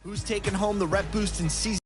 Who's taking home the rep boost in season?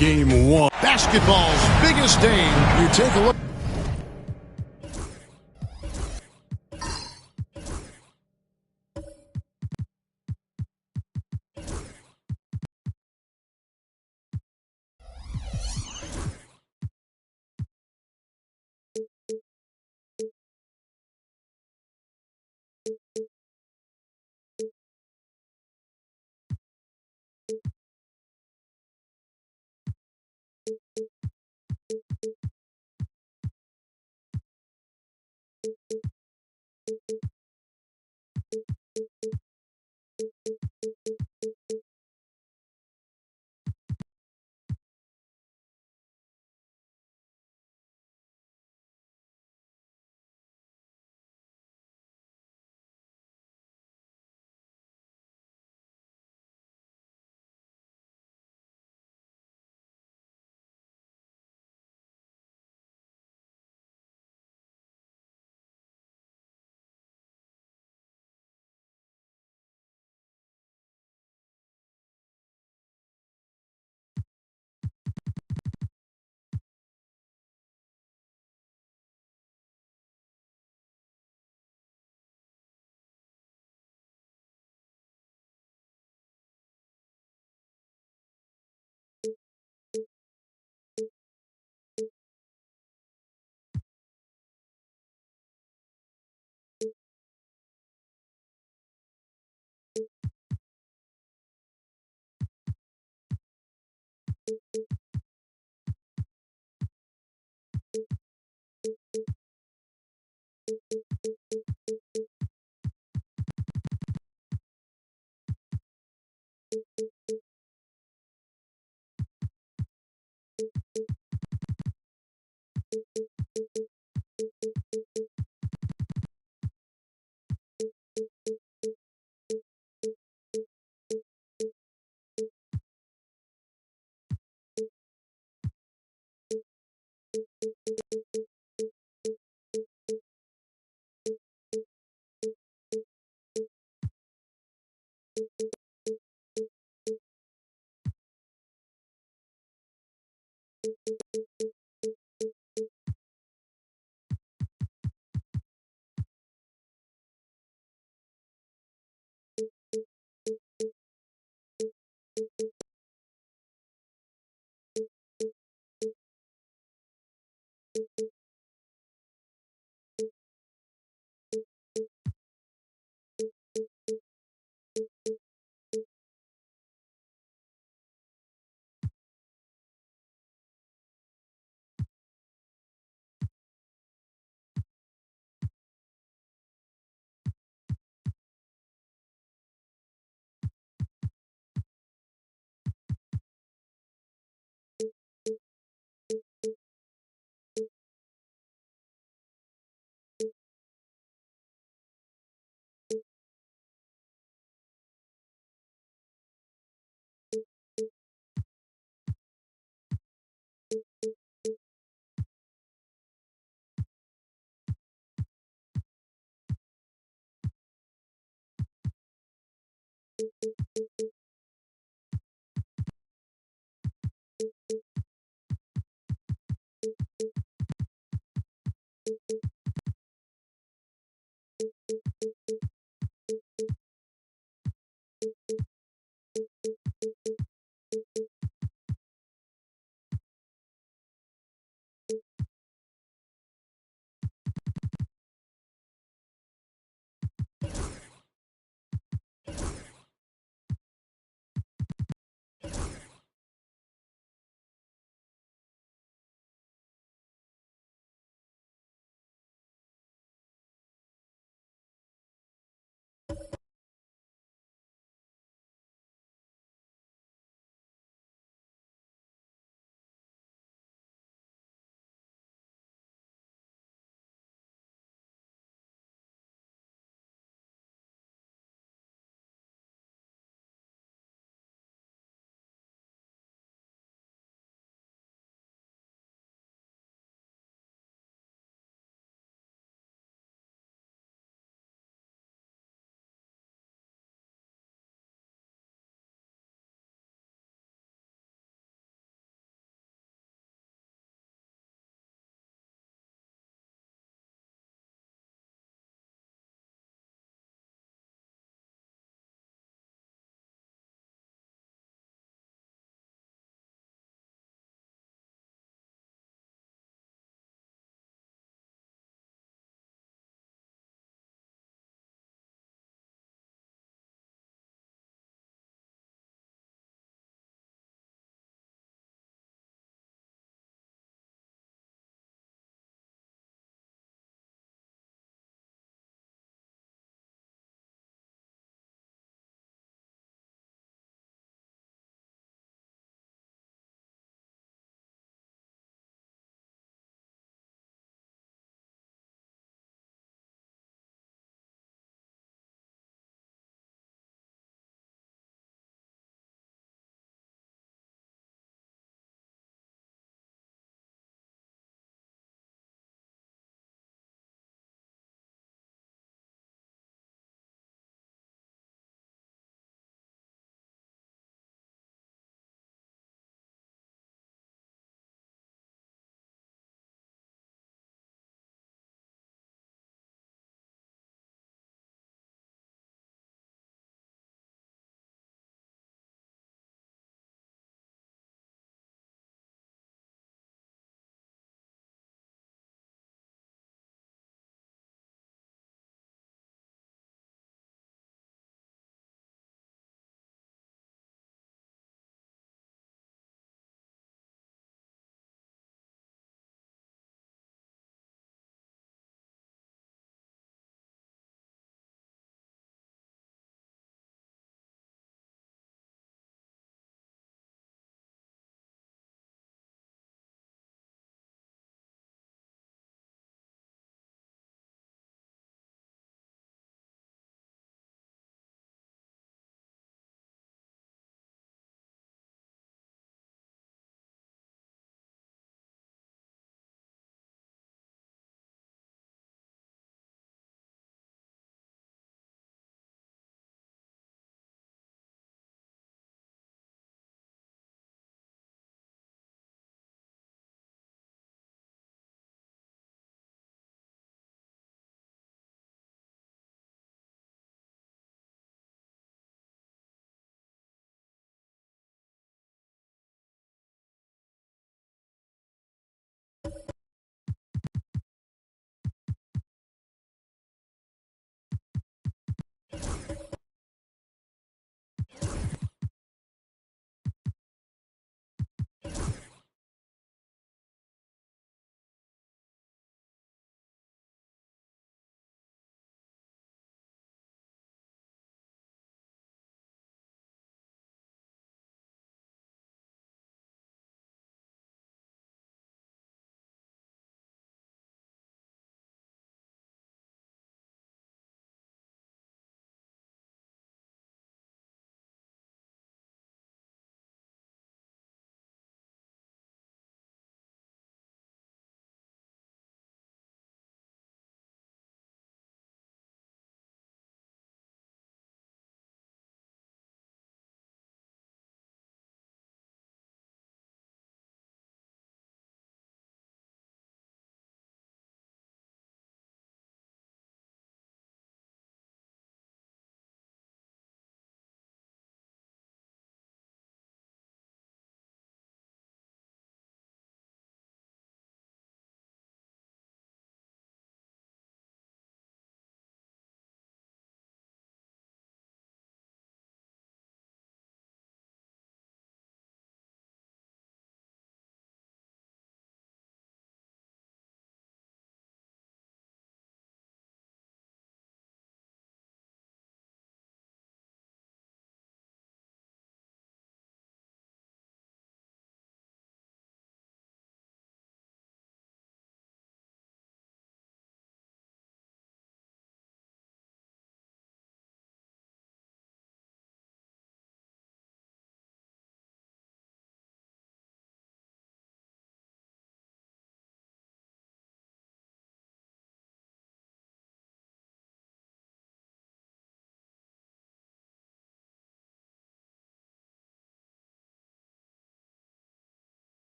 Game 1. Basketball's biggest day. You take a look.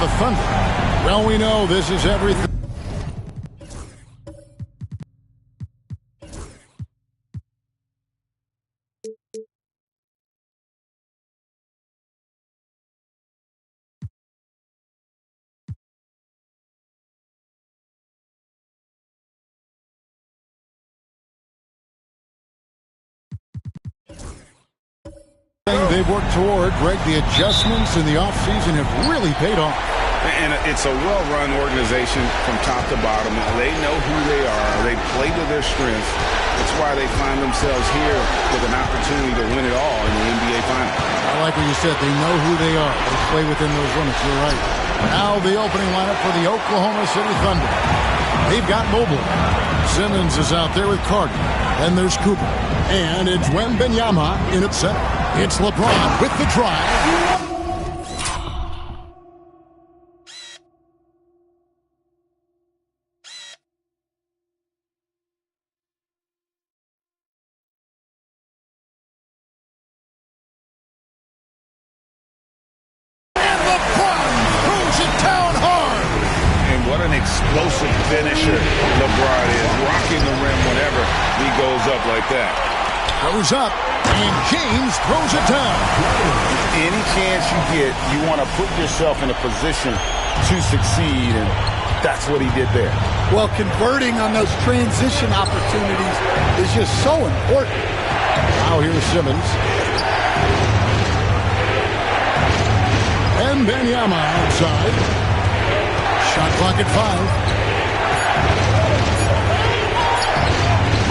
the Thunder. Well, we know this is everything. They've worked toward, Greg, the adjustments in the offseason have really paid off. And it's a well-run organization from top to bottom. They know who they are. They play to their strengths. That's why they find themselves here with an opportunity to win it all in the NBA Finals. I like what you said. They know who they are. They play within those limits. You're right. Now the opening lineup for the Oklahoma City Thunder. They've got Mobley. Simmons is out there with Carter. Then there's Cooper. And it's Wembanyama in at center. It's LeBron with the drive. Explosive finisher LeBron is, rocking the rim whenever he goes up like that. Goes up, and James throws it down. Any chance you get, you want to put yourself in a position to succeed, and that's what he did there. Well, converting on those transition opportunities is just so important. Now here's Simmons. And Wembanyama outside. Shot clock at 5.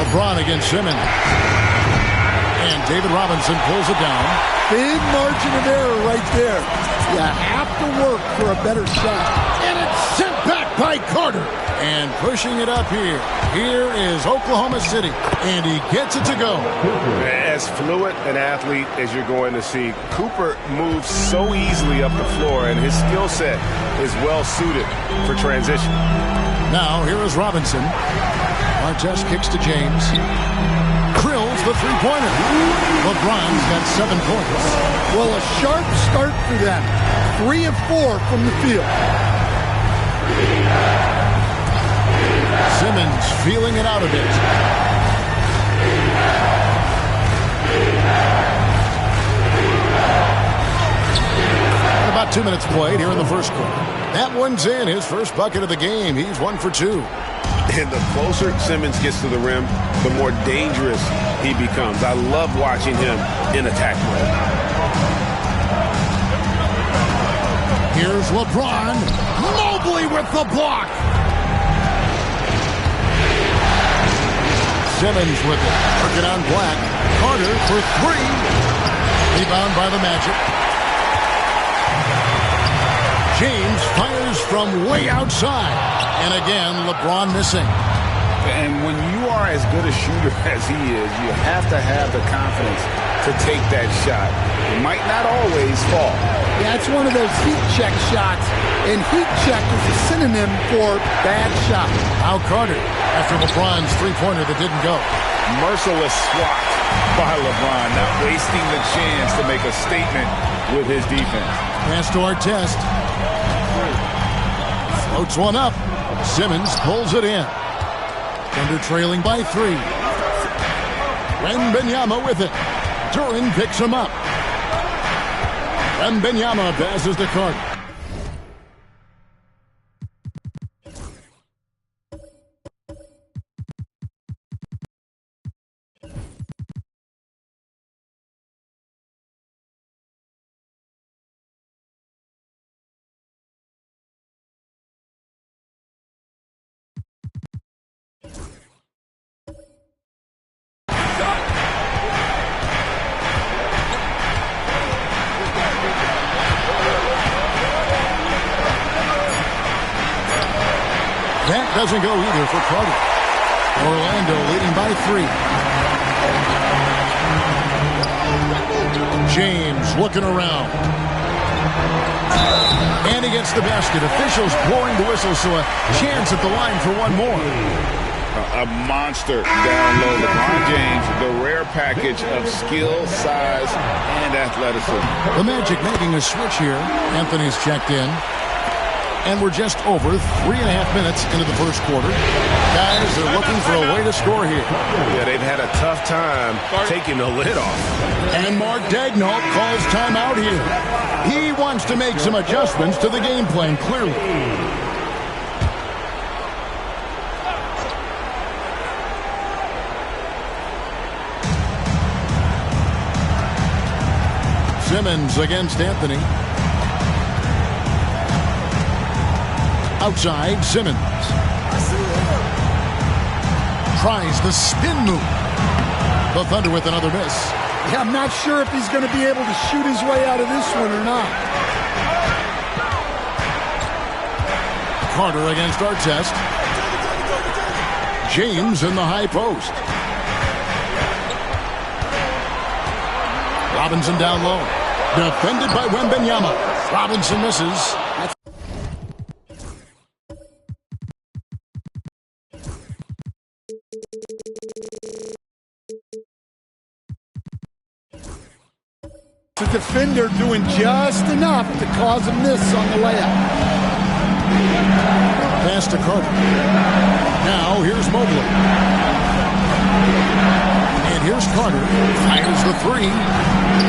LeBron against Simmons. And David Robinson pulls it down. Big margin of error right there. You have to work for a better shot. And it's sent back by Carter. And pushing it up here. Here is Oklahoma City. And he gets it to go. As fluid an athlete as you're going to see, Cooper moves so easily up the floor, and his skill set is well suited for transition. Now here is Robinson. Artest kicks to James. Drills the three-pointer. LeBron's got 7 points. Well, a sharp start for them. 3 of 4 from the field. Simmons feeling it out a bit. About 2 minutes played here in the first quarter. That one's in. His first bucket of the game. He's 1 for 2. And the closer Simmons gets to the rim, the more dangerous he becomes. I love watching him in attack mode. Here's LeBron. Mobley with the block. Simmons with it. Working on Black. Carter for 3. Rebound by the Magic. James fires from way outside. And again, LeBron missing. And when you are as good a shooter as he is, you have to have the confidence to take that shot. It might not always fall. Yeah, it's one of those heat check shots. And heat check is a synonym for bad shot. Now Carter, after LeBron's three-pointer that didn't go. Merciless swat by LeBron, not wasting the chance to make a statement with his defense. Pass to Artest. Floats one up. Simmons pulls it in. Thunder trailing by 3. Wembanyama with it. Duran picks him up. Wembanyama passes to Carter. That doesn't go either for Carter. Orlando leading by 3. James looking around. And he gets the basket. Officials blowing the whistle, so a chance at the line for one more. A monster down low. LeBron James, the rare package of skill, size, and athleticism. The Magic making a switch here. Anthony's checked in. And we're just over 3.5 minutes into the first quarter. Guys are looking for a way to score here. Yeah, they've had a tough time taking the lid off. And Mark Daigneault calls timeout here. He wants to make some adjustments to the game plan, clearly. Simmons against Anthony. Outside, Simmons. Tries the spin move. The Thunder with another miss. Yeah, I'm not sure if he's going to be able to shoot his way out of this one or not. Carter against Artest. James in the high post. Robinson down low. Defended by Wembanyama. Robinson misses. The defender doing just enough to cause a miss on the layup. Pass to Carter. Now here's Mobley. And here's Carter. Fires the three.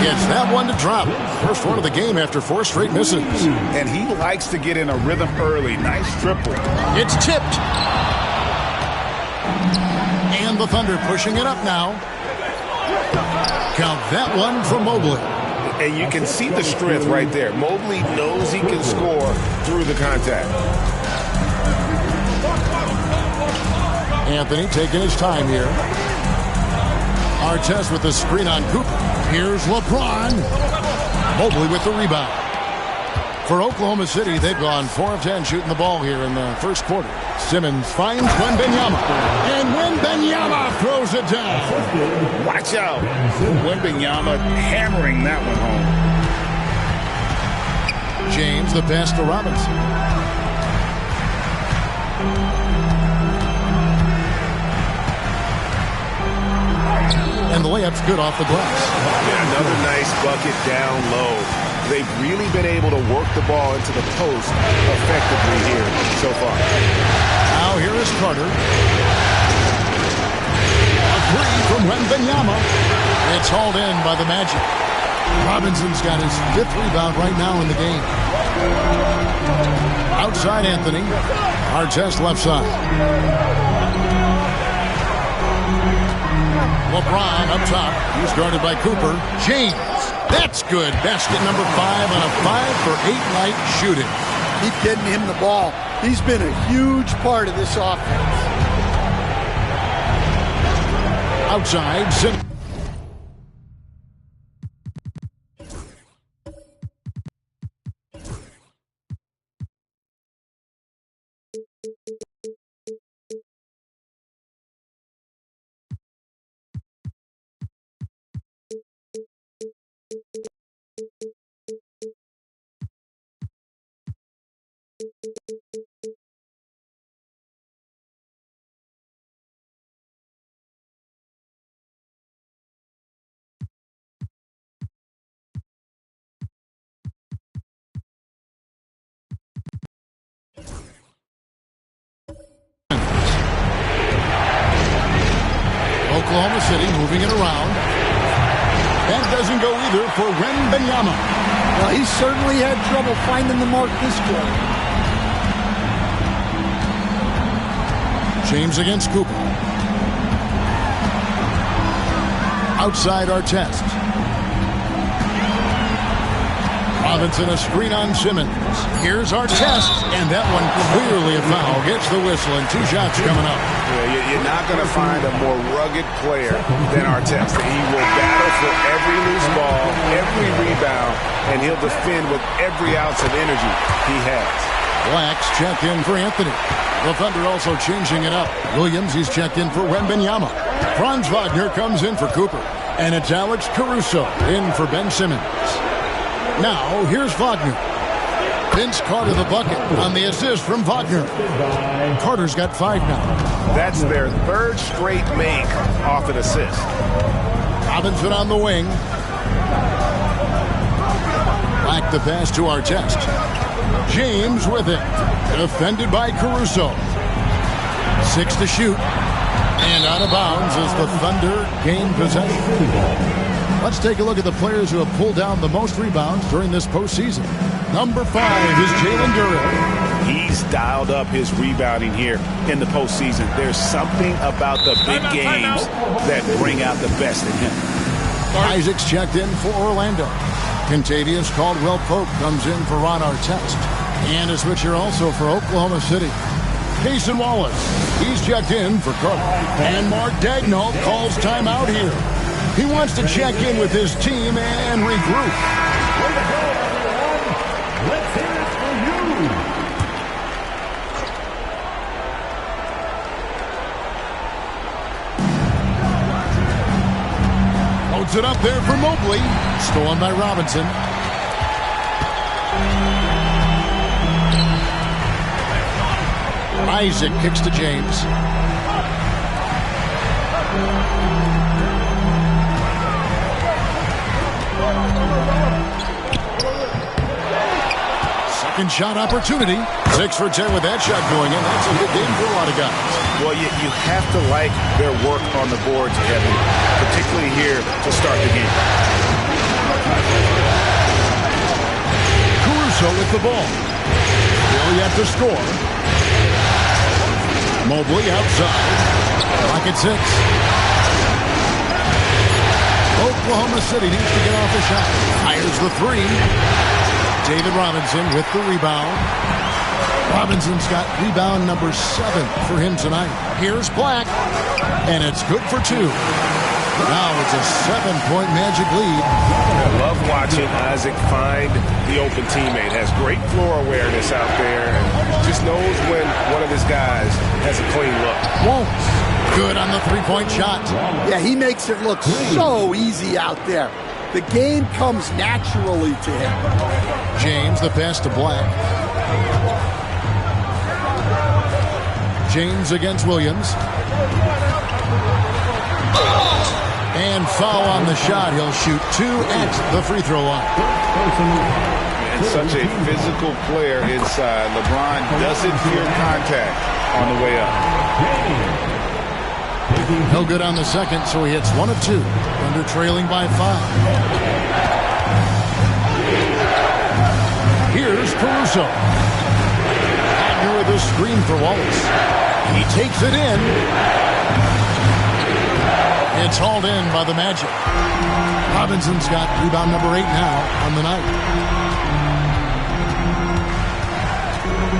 Gets that one to drop. First one of the game after 4 straight misses. And he likes to get in a rhythm early. Nice triple. It's tipped. And the Thunder pushing it up now. Count that one for Mobley. And you can see the strength right there. Mobley knows he can score through the contact. Anthony taking his time here. Artest with the screen on Cooper. Here's LeBron. Mobley with the rebound. For Oklahoma City, they've gone 4 of 10 shooting the ball here in the first quarter. Simmons finds Wembanyama. And Wembanyama throws it down. Watch out. Wembanyama hammering that one home. James, the pass to Robinson. And the layup's good off the glass. Yeah, another nice bucket down low. They've really been able to work the ball into the post effectively here so far. Now here is Carter. A three from Wembanyama. It's hauled in by the Magic. Robinson's got his 5th rebound right now in the game. Outside Anthony. Artest left side. LeBron up top. He's guarded by Cooper. James. That's good. Basket number 5 on a 5-for-8 night shooting. Keep getting him the ball. He's been a huge part of this offense. Outside, Simmons. Oklahoma City moving it around. That doesn't go either for Wembanyama. Well, he certainly had trouble finding the mark this quarter. James against Cooper. Outside Artest. Robinson a screen on Simmons. Here's Artest, and that one clearly a foul. Gets the whistle, and 2 shots coming up. Yeah, you're not going to find a more rugged player than Artest. He will battle for every loose ball, every rebound, and he'll defend with every ounce of energy he has. Blacks check in for Anthony. The Thunder also changing it up. Williams, he's checked in for Wembanyama. Franz Wagner comes in for Cooper. And it's Alex Caruso in for Ben Simmons. Now, here's Wagner. Vince Carter the bucket on the assist from Wagner. Carter's got 5 now. That's their 3rd straight make off an assist. Robinson on the wing. Back the pass to Artest. James with it. Defended by Caruso. 6 to shoot. And out of bounds as the Thunder gain possession. Let's take a look at the players who have pulled down the most rebounds during this postseason. Number 5 is Jalen Duren. He's dialed up his rebounding here in the postseason. There's something about the big games that bring out the best in him. Isaac's checked in for Orlando. Kentavious Caldwell-Pope comes in for Ron Artest. And a switcher also for Oklahoma City. Cason Wallace, he's checked in for Cook. And Mark Daigneault calls timeout here. He wants to check in with his team and regroup. Way to go, everyone. Let's hear it for you. Loads it up there for Mobley. Stolen by Robinson. Isaac kicks to James. Second shot opportunity. 6 for 10 with that shot going in. That's a good game for a lot of guys. Well, you have to like their work on the boards, Kevin, particularly here to start the game. Caruso with the ball. Still yet to score. Mobley outside. Clock at 6. Oklahoma City needs to get off a shot. Fires the 3. David Robinson with the rebound. Robinson's got rebound number 7 for him tonight. Here's Black. And it's good for 2. Now it's a 7-point Magic lead. I love watching Isaac find the open teammate. Has great floor awareness out there. And just knows when one of his guys has a clean look. Won't. Good on the 3-point shot. Yeah, he makes it look so easy out there. The game comes naturally to him. James, the pass to Black. James against Williams. And foul on the shot. He'll shoot 2 at the free throw line. And such a physical player inside. LeBron doesn't fear contact on the way up. No good on the second, so he hits 1 of 2. Under trailing by 5. Here's Caruso. Wagner with a screen for Wallace. He takes it in. It's hauled in by the Magic. Robinson's got rebound number 8 now on the night.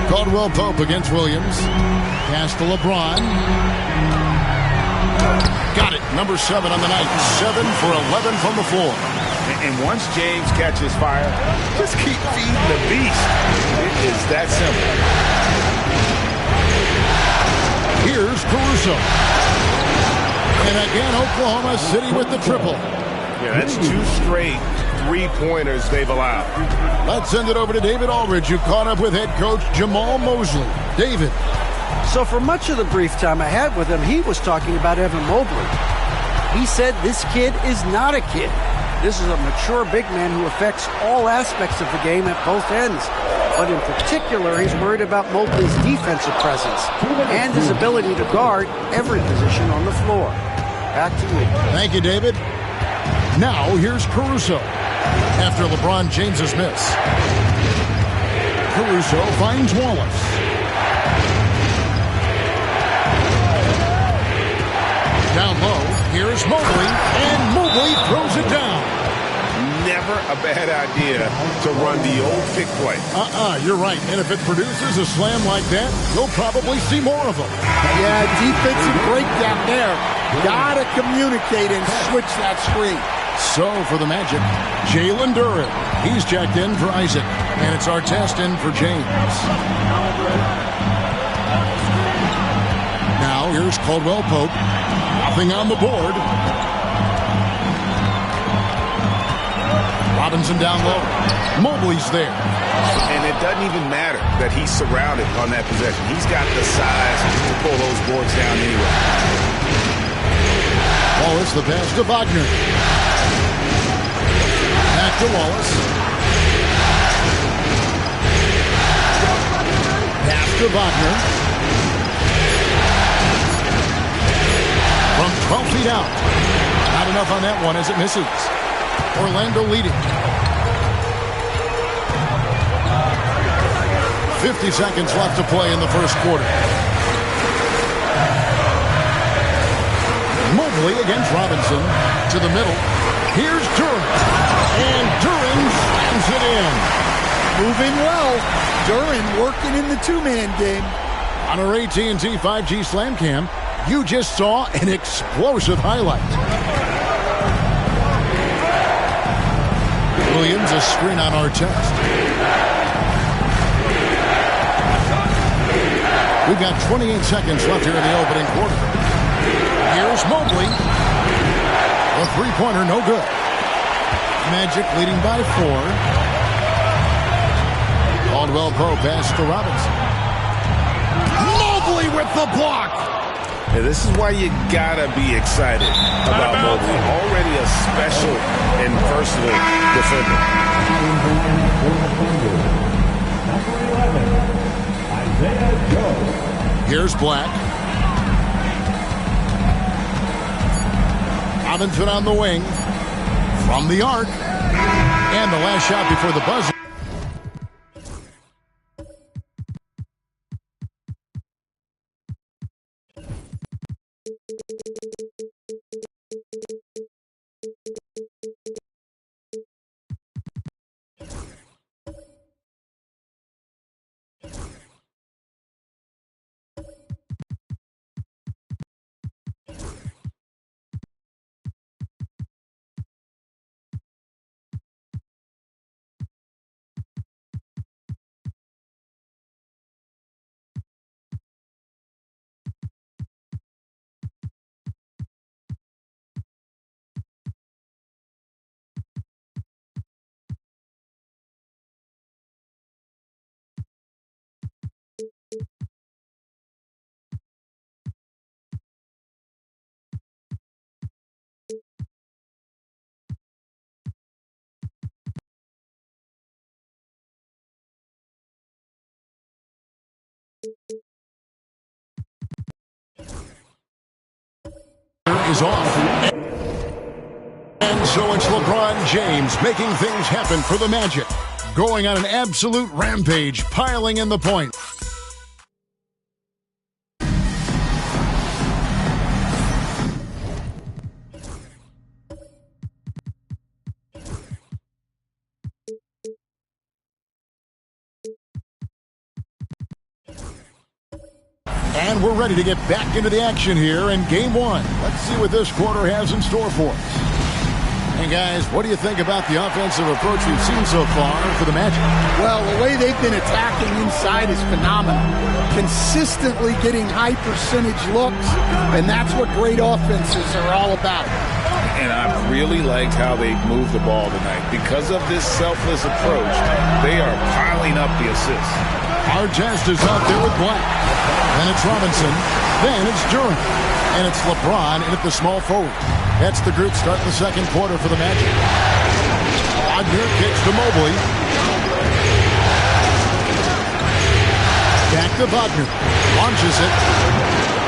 Caldwell-Pope against Williams. Pass to LeBron. Got it. Number 7 on the night. 7 for 11 from the floor. And once James catches fire, just keep feeding the beast. It is that simple. Here's Caruso. And again, Oklahoma City with the triple. Yeah, that's 2 straight 3-pointers they've allowed. Let's send it over to David Aldridge, who caught up with head coach Jamal Mosley. David. So for much of the brief time I had with him, he was talking about Evan Mobley. He said this kid is not a kid. This is a mature big man who affects all aspects of the game at both ends. But in particular, he's worried about Mobley's defensive presence and his ability to guard every position on the floor. Back to you. Thank you, David. Now, here's Caruso. After LeBron James's miss. Caruso finds Wallace. Down low, here's Mobley, and Mobley throws it down. Never a bad idea to run the old pick play. You're right. And if it produces a slam like that, you'll probably see more of them. Yeah, defensive breakdown there. Gotta communicate and switch that screen. So for the Magic, Jalen Duren. He's checked in for Isaac, and it's Artest in for James. Now here's Caldwell-Pope. Nothing on the board. Robinson down low. Mobley's there. And it doesn't even matter that he's surrounded on that possession. He's got the size to pull those boards down anyway. Wallace, the pass to Wagner. Back to Wallace. to Wagner. From 12 feet out. Not enough on that one as it misses. Orlando leading. 50 seconds left to play in the first quarter. Mobley against Robinson to the middle. Here's Duren. And Duren slams it in. Moving well. Duren working in the two-man game. On our AT&T 5G Slam Cam, you just saw an explosive highlight. Williams, a screen on Artest. We've got 28 seconds left here in the opening quarter. Here's Mobley. A three-pointer, no good. Magic leading by 4. Caldwell Pope pass to Robinson. Mobley with the block. Yeah, this is why you gotta be excited about Mobley. Already a special and versatile defender. Here's Black. Robinson on the wing. From the arc. And the last shot before the buzzer. Is off. And so it's LeBron James making things happen for the Magic. Going on an absolute rampage, piling in the point. And we're ready to get back into the action here in Game 1. Let's see what this quarter has in store for us. Hey, guys, what do you think about the offensive approach we've seen so far for the Magic? Well, the way they've been attacking inside is phenomenal. Consistently getting high percentage looks, and that's what great offenses are all about. And I really liked how they moved the ball tonight. Because of this selfless approach, they are piling up the assists. Artest is out there with Black. Then it's Robinson. Then it's Duren. And it's LeBron in at the small forward. That's the group starting the second quarter for the Magic. Wagner kicks to Mobley. Back to Wagner. Launches it.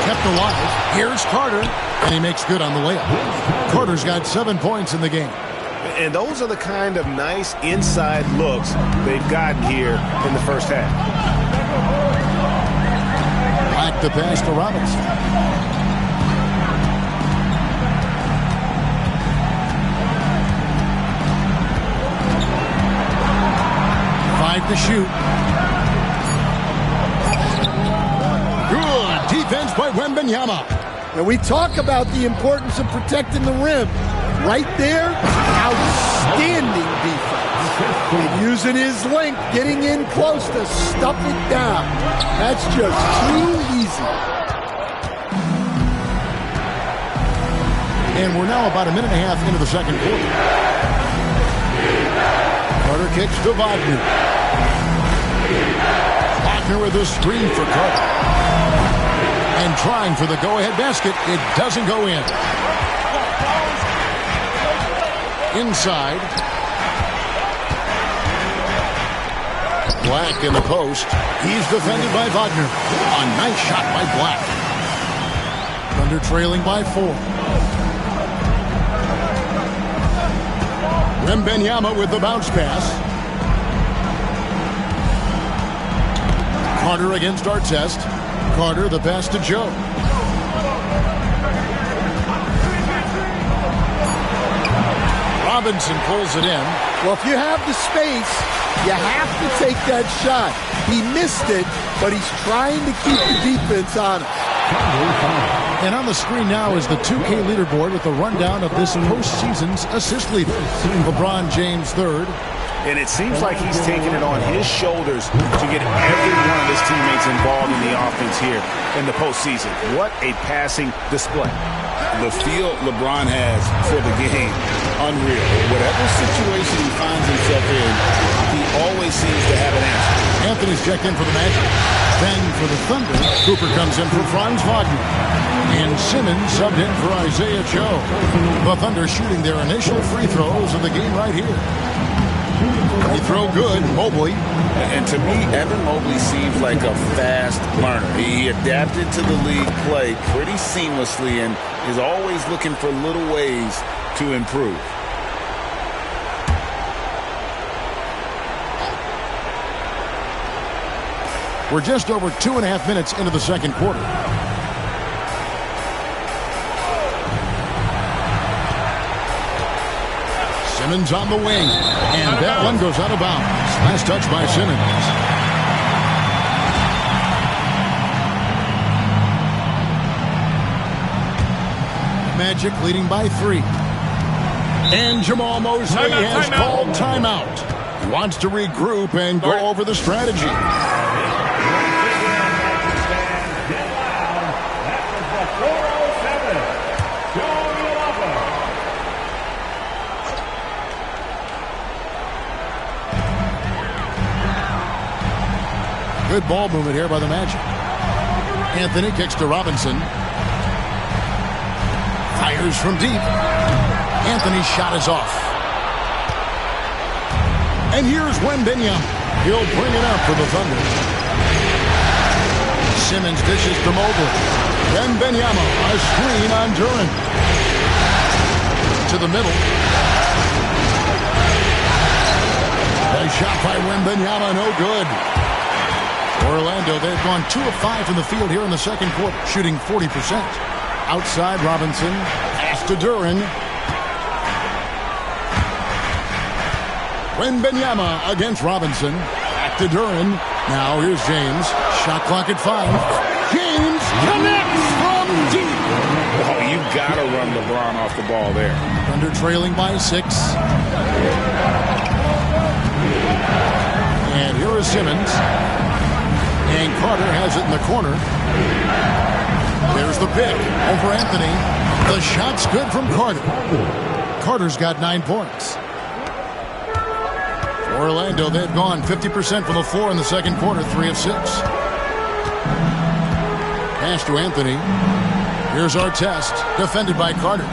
Kept alive. Here's Carter. And he makes good on the layup. Carter's got 7 points in the game. And those are the kind of nice inside looks they've gotten here in the first half. Back to pass to Robinson. Five to shoot. Good defense by Wembanyama. And we talk about the importance of protecting the rim. Right there, outstanding defense. And using his length, getting in close to stuff it down. That's just too easy. And we're now about a minute and a half into the second quarter. Carter kicks to Wagner. Wagner with a screen for Carter. And trying for the go-ahead basket. It doesn't go in. Inside. Black in the post. He's defended by Wagner. A nice shot by Black. Thunder trailing by 4. Wembanyama with the bounce pass. Carter against Artest. Carter the pass to Joe. Robinson pulls it in. Well, if you have the space, you have to take that shot. He missed it, but he's trying to keep the defense honest. And on the screen now is the 2K leaderboard with a rundown of this postseason's assist leader. LeBron James third. And it seems like he's taking it on his shoulders to get every one of his teammates involved in the offense here in the postseason. What a passing display. The feel LeBron has for the game, unreal. Whatever situation he finds himself in, he always seems to have an answer. Anthony's checked in for the Magic. Then for the Thunder, Cooper comes in for Franz Wagner. And Simmons subbed in for Isaiah Joe. The Thunder shooting their initial free throws of the game right here. Free throw good, Mobley. And to me, Evan Mobley seems like a fast learner. He adapted to the league play pretty seamlessly and is always looking for little ways to improve. We're just over 2.5 minutes into the second quarter. Simmons on the wing, and that one goes out of bounds. Last touch by Simmons. Magic leading by 3. And Jamal Mosley has called timeout. He wants to regroup and go over the strategy. Good ball movement here by the Magic. Anthony kicks to Robinson. Fires from deep. Anthony's shot is off. And here's Wembanyama. He'll bring it up for the Thunder. Simmons dishes to Mobley. Wembanyama, a screen on Duren. To the middle. A shot by Wembanyama, no good. Orlando, they've gone 2 of 5 from the field here in the second quarter, shooting 40%. Outside, Robinson, pass to Duren. Wembanyama against Robinson. Back to Duren. Now here's James. Shot clock at 5. James connects from deep. Oh, you gotta run LeBron off the ball there. Thunder trailing by 6. And here is Simmons. And Carter has it in the corner. There's the pick over Anthony. The shot's good from Carter. Carter's got 9 points. Orlando, they've gone 50% from the floor in the second quarter, 3 of 6. Pass to Anthony. Here's Artest, defended by Carter.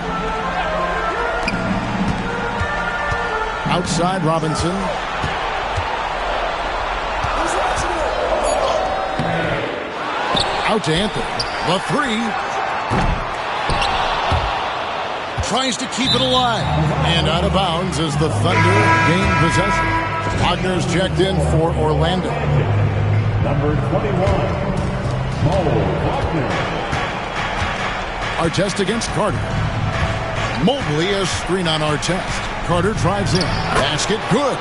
Outside, Robinson. Out to Anthony. The 3. Tries to keep it alive. And out of bounds as the Thunder gain possession. Wagner's checked in for Orlando. Number 21, Mo Wagner. Artest against Carter. Mobley a screen on Artest. Carter drives in. Basket good.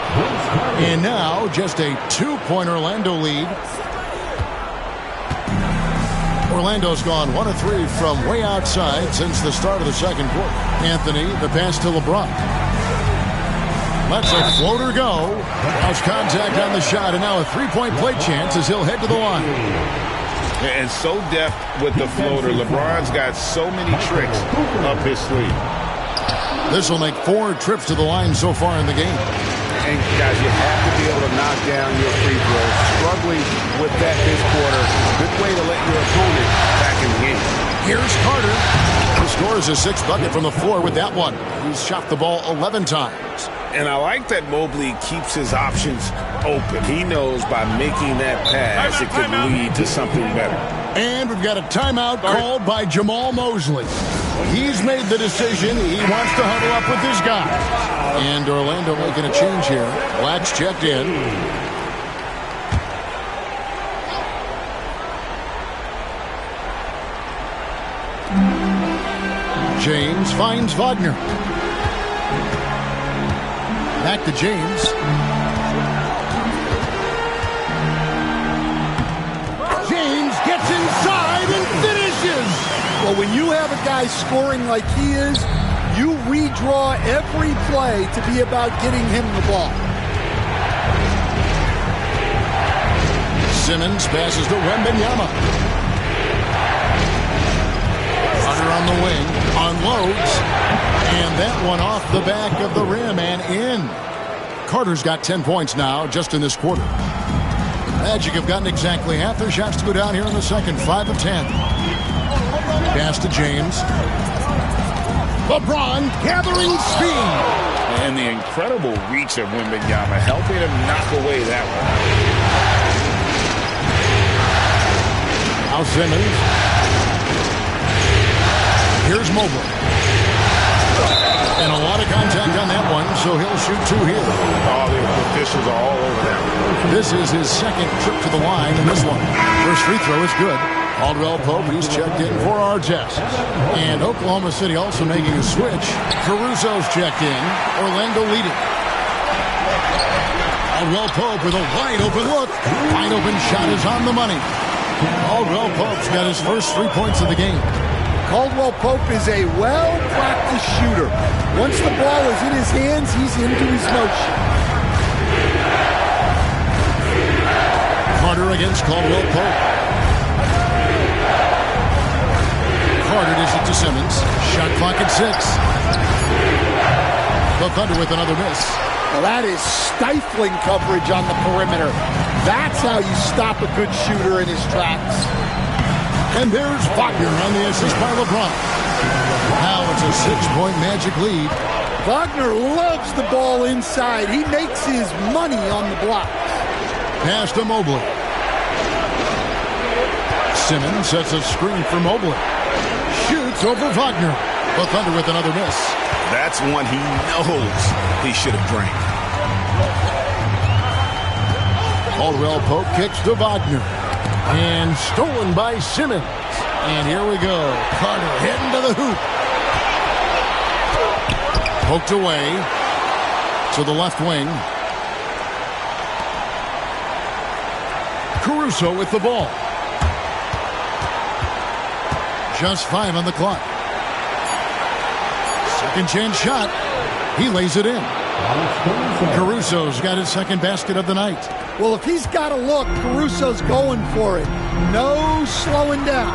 And now just a 2-point Orlando lead. Orlando's gone 1 of 3 from way outside since the start of the second quarter. Anthony, the pass to LeBron. Lets a floater go. Lost contact on the shot, and now a 3-point play chance as he'll head to the line. And so deft with the floater. LeBron's got so many tricks up his sleeve. This will make 4 trips to the line so far in the game. And guys, you have to be able to knock down your free throws. Struggling with that this quarter. Good way to let your opponent back in the game. Here's Carter. He scores a 6th bucket from the floor with that one. He's shot the ball 11 times. And I like that Mobley keeps his options open. He knows by making that pass, it could lead to something better. And we've got a timeout called by Jamal Mosley. He's made the decision. He wants to huddle up with his guy. And Orlando making a change here. Black's checked in. James finds Wagner. Back to James. James gets inside and finishes. Well, when you have a guy scoring like he is, you redraw every play to be about getting him the ball. Simmons passes to Wembanyama. Carter on the wing, unloads, and that one off the back of the rim and in. Carter's got 10 points now just in this quarter. Magic have gotten exactly half their shots to go down here in the second, 5 of 10. Pass to James. LeBron gathering speed. And the incredible reach of Wembanyama helping him knock away that one. Now Simmons. Here's Mobley. And a lot of contact on that one, so he'll shoot 2 here. Oh, the officials are all over that one. This is his second trip to the line in this one. First free throw is good. Caldwell Pope, he's checked in for Artest. And Oklahoma City also making a switch. Caruso's checked in. Orlando leading. Caldwell Pope with a wide open look. Wide open shot is on the money. Caldwell Pope's got his first 3 points of the game. Caldwell Pope is a well-practiced shooter. Once the ball is in his hands, he's into his motion. Carter against Caldwell Pope. Carter dishes it to Simmons. Shot clock at 6. The Thunder with another miss. Well, that is stifling coverage on the perimeter. That's how you stop a good shooter in his tracks. And there's Wagner on the assist by LeBron. Now it's a 6-point Magic lead. Wagner loves the ball inside. He makes his money on the blocks. Pass to Mobley. Simmons sets a screen for Mobley. Shoots over Wagner. The Thunder with another miss. That's one he knows he should have drank. Caldwell Pope kicks to Wagner. And stolen by Simmons. And here we go. Carter heading to the hoop. Poked away to the left wing. Caruso with the ball. Just 5 on the clock. Second chance shot. He lays it in. Caruso's got his second basket of the night. Well, if he's got a look, Caruso's going for it. No slowing down.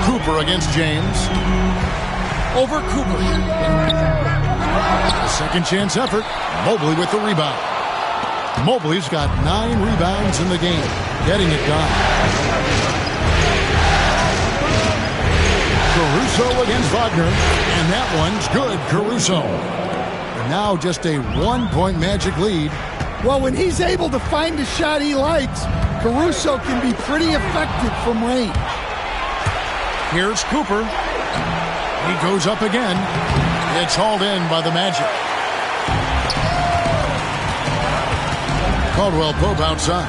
Cooper against James. Over Cooper. A second chance effort. Mobley with the rebound. Mobley's got 9 rebounds in the game. Getting it done. Caruso against Wagner. And that one's good. Caruso. And now just a 1-point Magic lead. Well, when he's able to find a shot he likes, Caruso can be pretty effective from range. Here's Cooper. He goes up again. It's hauled in by the Magic. Caldwell Pope outside.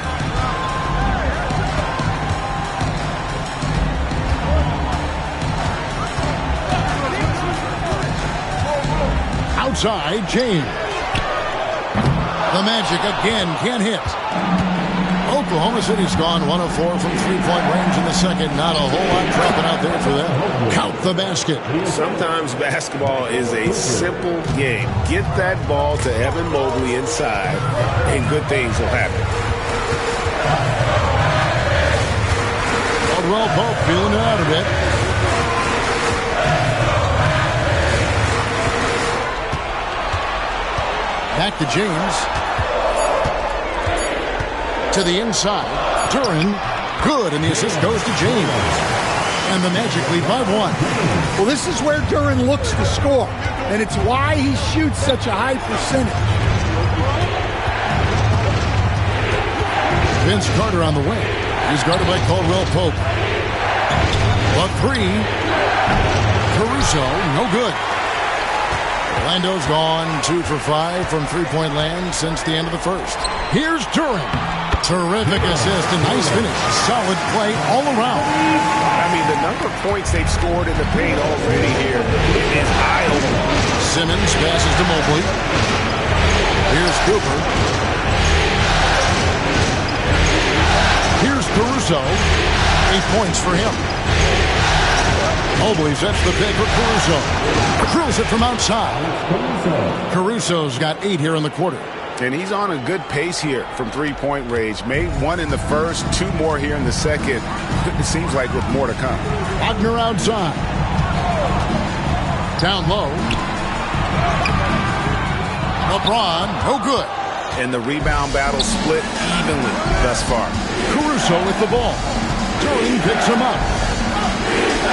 Outside, James. The Magic again can't hit. Oklahoma City's gone 1 of 4 from 3-point range in the second. Not a whole lot dropping out there for them. Count the basket. Sometimes basketball is a simple game. Get that ball to Evan Mobley inside, and good things will happen. Caldwell Pope feeling it out a bit. Back to James. To the inside. Duren. Good. And the assist goes to James. And the Magic lead by 1. Well, this is where Duren looks to score, and it's why he shoots such a high percentage. Vince Carter on the wing. He's guarded by Caldwell Pope. The 3. Caruso, no good. Orlando's gone 2 for 5 from three-point land since the end of the first. Here's Duren. Terrific assist and nice finish. Solid play all around. I mean, the number of points they've scored in the paint already here is eye-opening. Simmons passes to Mobley. Here's Cooper. Here's Caruso. 8 points for him. Mobley sets the pick for Caruso. Drills it from outside. Caruso's got 8 here in the quarter. And he's on a good pace here from three-point range. Made 1 in the first, 2 more here in the second. It seems like with more to come. Wagner outside. Down low. LeBron, no good. And the rebound battle split evenly thus far. Caruso with the ball. Duren picks him up.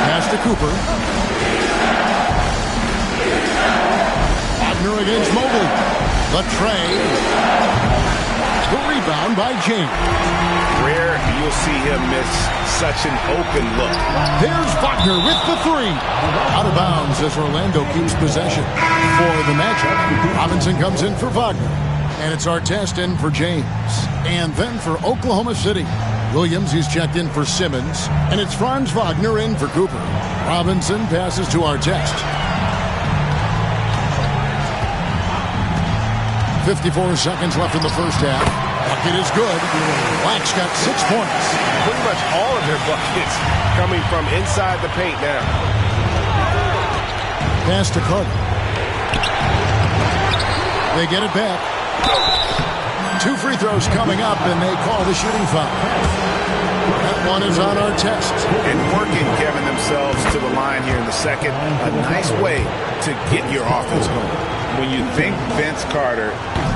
Pass to Cooper. Wagner against Mobley. The trade. The rebound by James. Rare you'll see him miss such an open look. There's Wagner with the 3. Out of bounds as Orlando keeps possession. For the matchup, Robinson comes in for Wagner. And it's Artest in for James. And then for Oklahoma City, Williams is checked in for Simmons. And it's Franz Wagner in for Cooper. Robinson passes to Artest. 54 seconds left in the first half. Bucket is good. Black's got 6 points. Pretty much all of their buckets coming from inside the paint now. Pass to Carter. They get it back. 2 free throws coming up, and they call the shooting foul. That one is on Artest. And working, Kevin, themselves to the line here in the second. A nice way to get your offense going. When you think Vince Carter,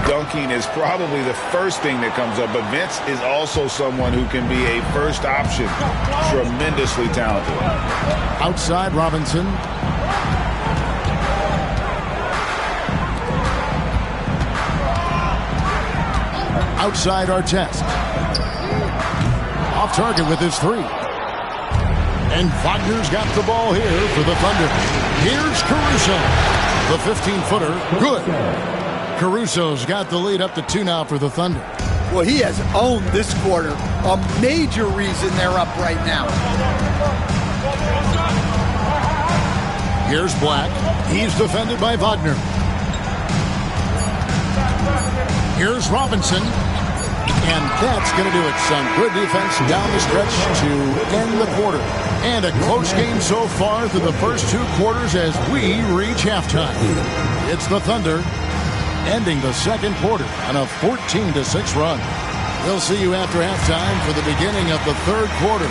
dunking is probably the first thing that comes up, but Vince is also someone who can be a first option. Tremendously talented. Outside Robinson. Outside Artest. Off target with his 3. And Wagner's got the ball here for the Thunder. Here's Caruso. The 15-footer, good. Caruso's got the lead up to 2 now for the Thunder. Well, he has owned this quarter. A major reason they're up right now. Here's Black. He's defended by Wagner. Here's Robinson. And that's going to do it, son. Good defense down the stretch to end the quarter. And a close game so far through the first 2 quarters as we reach halftime. It's the Thunder ending the second quarter on a 14-6 run. We'll see you after halftime for the beginning of the third quarter.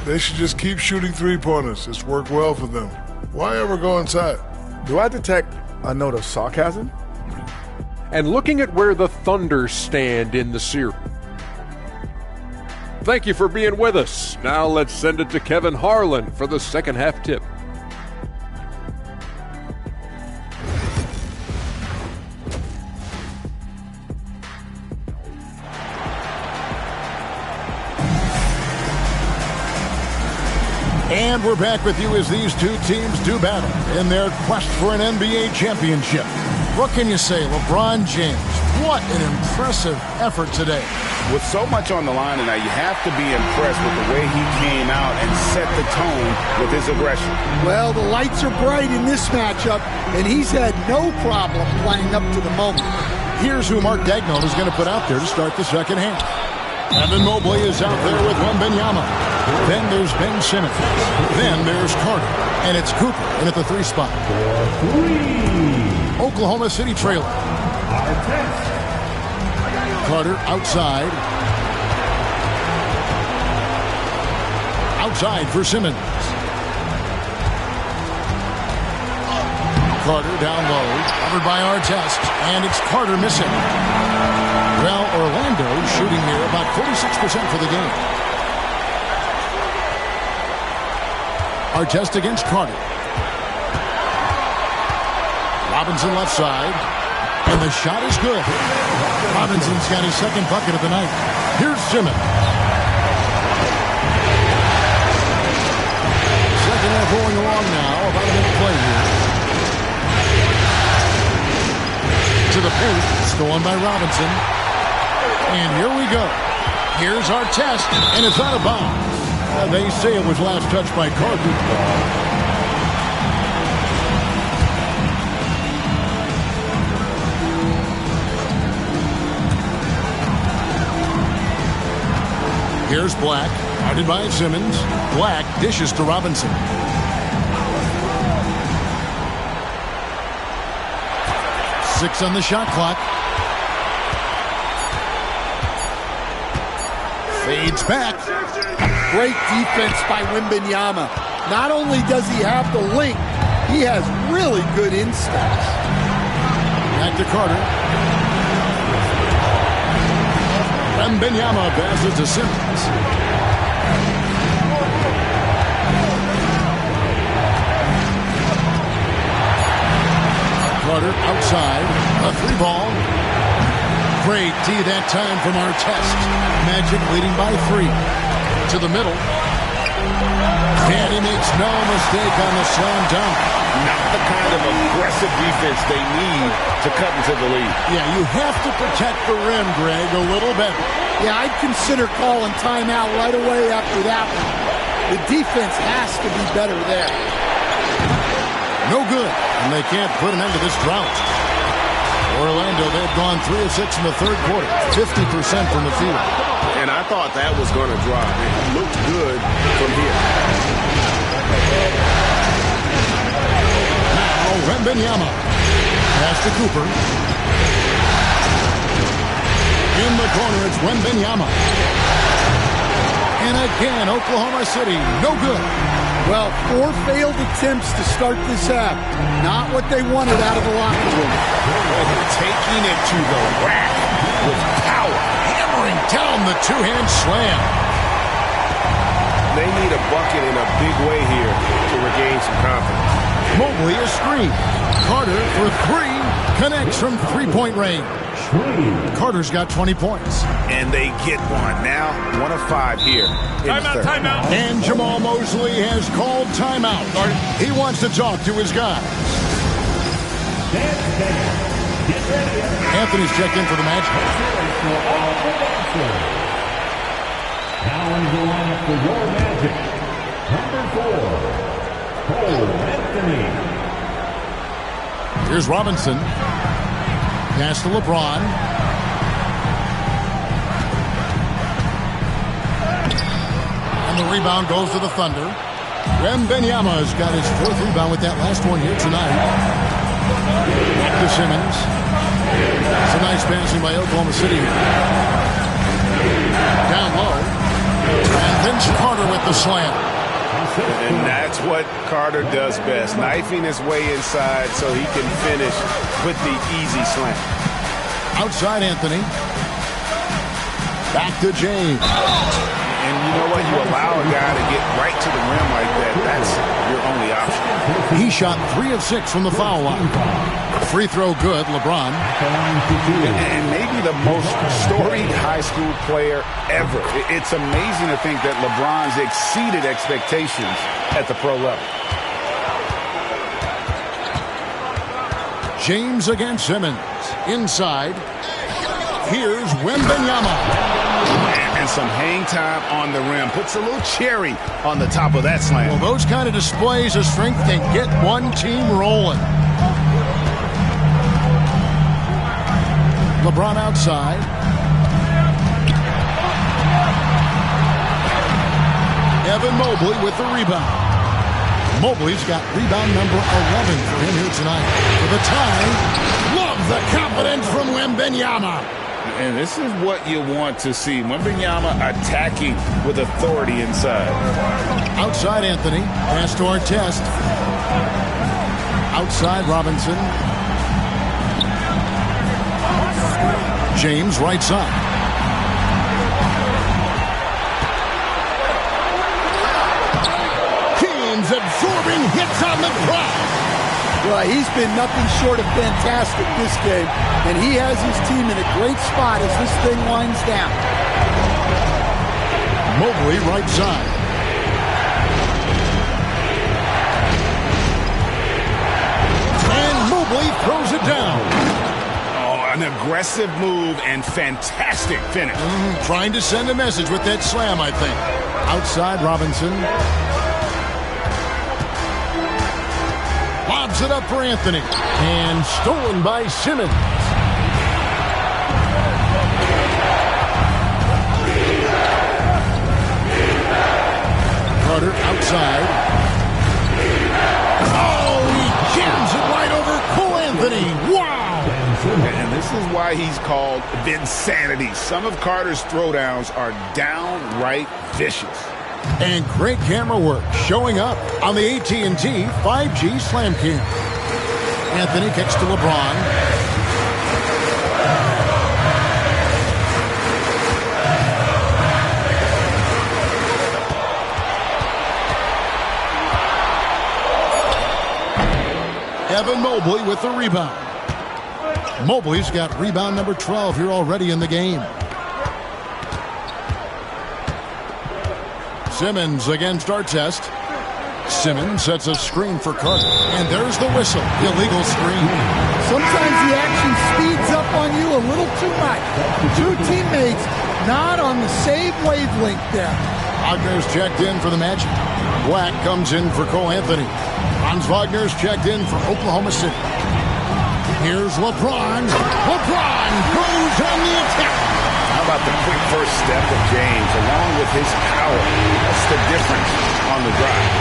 They should just keep shooting three-pointers. It's worked well for them. Why ever go inside? Do I detect a note of sarcasm? And looking at where the Thunder stand in the series. Thank you for being with us. Now let's send it to Kevin Harlan for the second half tip. And we're back with you as these 2 teams do battle in their quest for an NBA championship. What can you say, LeBron James? What an impressive effort today. With so much on the line tonight, you have to be impressed with the way he came out and set the tone with his aggression. Well, the lights are bright in this matchup, and he's had no problem playing up to the moment. Here's who Mark Daigneault is going to put out there to start the second half. Evan Mobley is out there with Wembanyama. Then there's Ben Simmons. Then there's Carter. And it's Cooper in at the 3 spot. Oklahoma City trailer. Carter outside. Outside for Simmons. Carter down low. Covered by Artest. And it's Carter missing. Well, Orlando shooting here about 46% for the game. Artest against Carter. Robinson left side. And the shot is good. Robinson's got his second bucket of the night. Here's Simmons. Second half rolling along now. About a minute play here. To the paint. Stolen by Robinson. And here we go. Here's Artest. And it's out of bounds. They say it was last touched by Carter. Here's Black, guarded by Simmons. Black dishes to Robinson. Six on the shot clock. Fades back. Great defense by Wembanyama. Not only does he have the length, he has really good instincts. Back to Carter. Wembanyama passes to Simmons. Carter outside. A three ball. Great D that time from Artest. Magic leading by 3. To the middle. And he makes no mistake on the slam dunk. Not the kind of aggressive defense they need to cut into the lead. Yeah, you have to protect the rim, Greg, a little better. Yeah, I'd consider calling timeout right away after that one. The defense has to be better there. No good, and they can't put an end to this drought. Orlando, they've gone 3 of 6 in the third quarter, 50% from the field. And I thought that was going to drop. It looked good from here. Now, Wembanyama. Pass to Cooper. In the corner, it's Wembanyama. And again, Oklahoma City, no good. Well, 4 failed attempts to start this half. Not what they wanted out of the locker room. Taking it to the rack with power. Hammering down the two-hand slam. They need a bucket in a big way here to regain some confidence. Mobley is screened. Carter for 3. Connects from three-point range. Carter's got 20 points. And they get one. Now, 1 of 5 here. Timeout. And Jamal Mosley has called timeout. He wants to talk to his guys. Anthony's checked in for the match. Now in the lineup for your Magic, number 4, Cole Anthony. Here's Robinson. Pass to LeBron. And the rebound goes to the Thunder. Wembanyama's got his 4th rebound with that last one here tonight. Back to Simmons. It's a nice passing by Oklahoma City here. Down low. And Vince Carter with the slam. And that's what Carter does best. Knifing his way inside so he can finish with the easy slam. Outside Anthony. Back to James. And you know what? You allow a guy to get right to the rim like that. That's your only option. He shot 3 of 6 from the foul line. Free throw good, LeBron. And maybe the most storied high school player ever. It's amazing to think that LeBron's exceeded expectations at the pro level. James against Simmons. Inside. Here's Wembanyama. And some hang time on the rim. Puts a little cherry on the top of that slam. Well, those kind of displays of strength can get one team rolling. LeBron outside. Evan Mobley with the rebound. Mobley's got rebound number 11 for him here tonight. For the tie, love the confidence from Wembanyama. And this is what you want to see. Wembanyama attacking with authority inside. Outside Anthony. Pass to Artest. Outside Robinson. James right side. Keen's absorbing hits on the drive. Well, he's been nothing short of fantastic this game, and he has his team in a great spot as this thing winds down. Mobley right side. And Mobley throws it down. Oh, an aggressive move and fantastic finish. Trying to send a message with that slam, I think. Outside Robinson. Lobs it up for Anthony. And stolen by Simmons. Carter outside. Oh, he jams it right over Cole Anthony. Wow! And this is why he's called Vinsanity. Some of Carter's throwdowns are downright vicious. And great camera work showing up on the AT&T 5G Slam Cam. Anthony kicks to LeBron. Evan Mobley with the rebound. Mobley's got rebound number 12 here already in the game. Simmons against Artest. Simmons sets a screen for Carter. And there's the whistle. Illegal screen. Sometimes the action speeds up on you a little too much. Two teammates not on the same wavelength there. Wagner's checked in for the Magic. Black comes in for Cole Anthony. Franz Wagner's checked in for Oklahoma City. Here's LeBron. LeBron goes on the attack. How about the quick first step of James along with his power? That's the difference on the drive.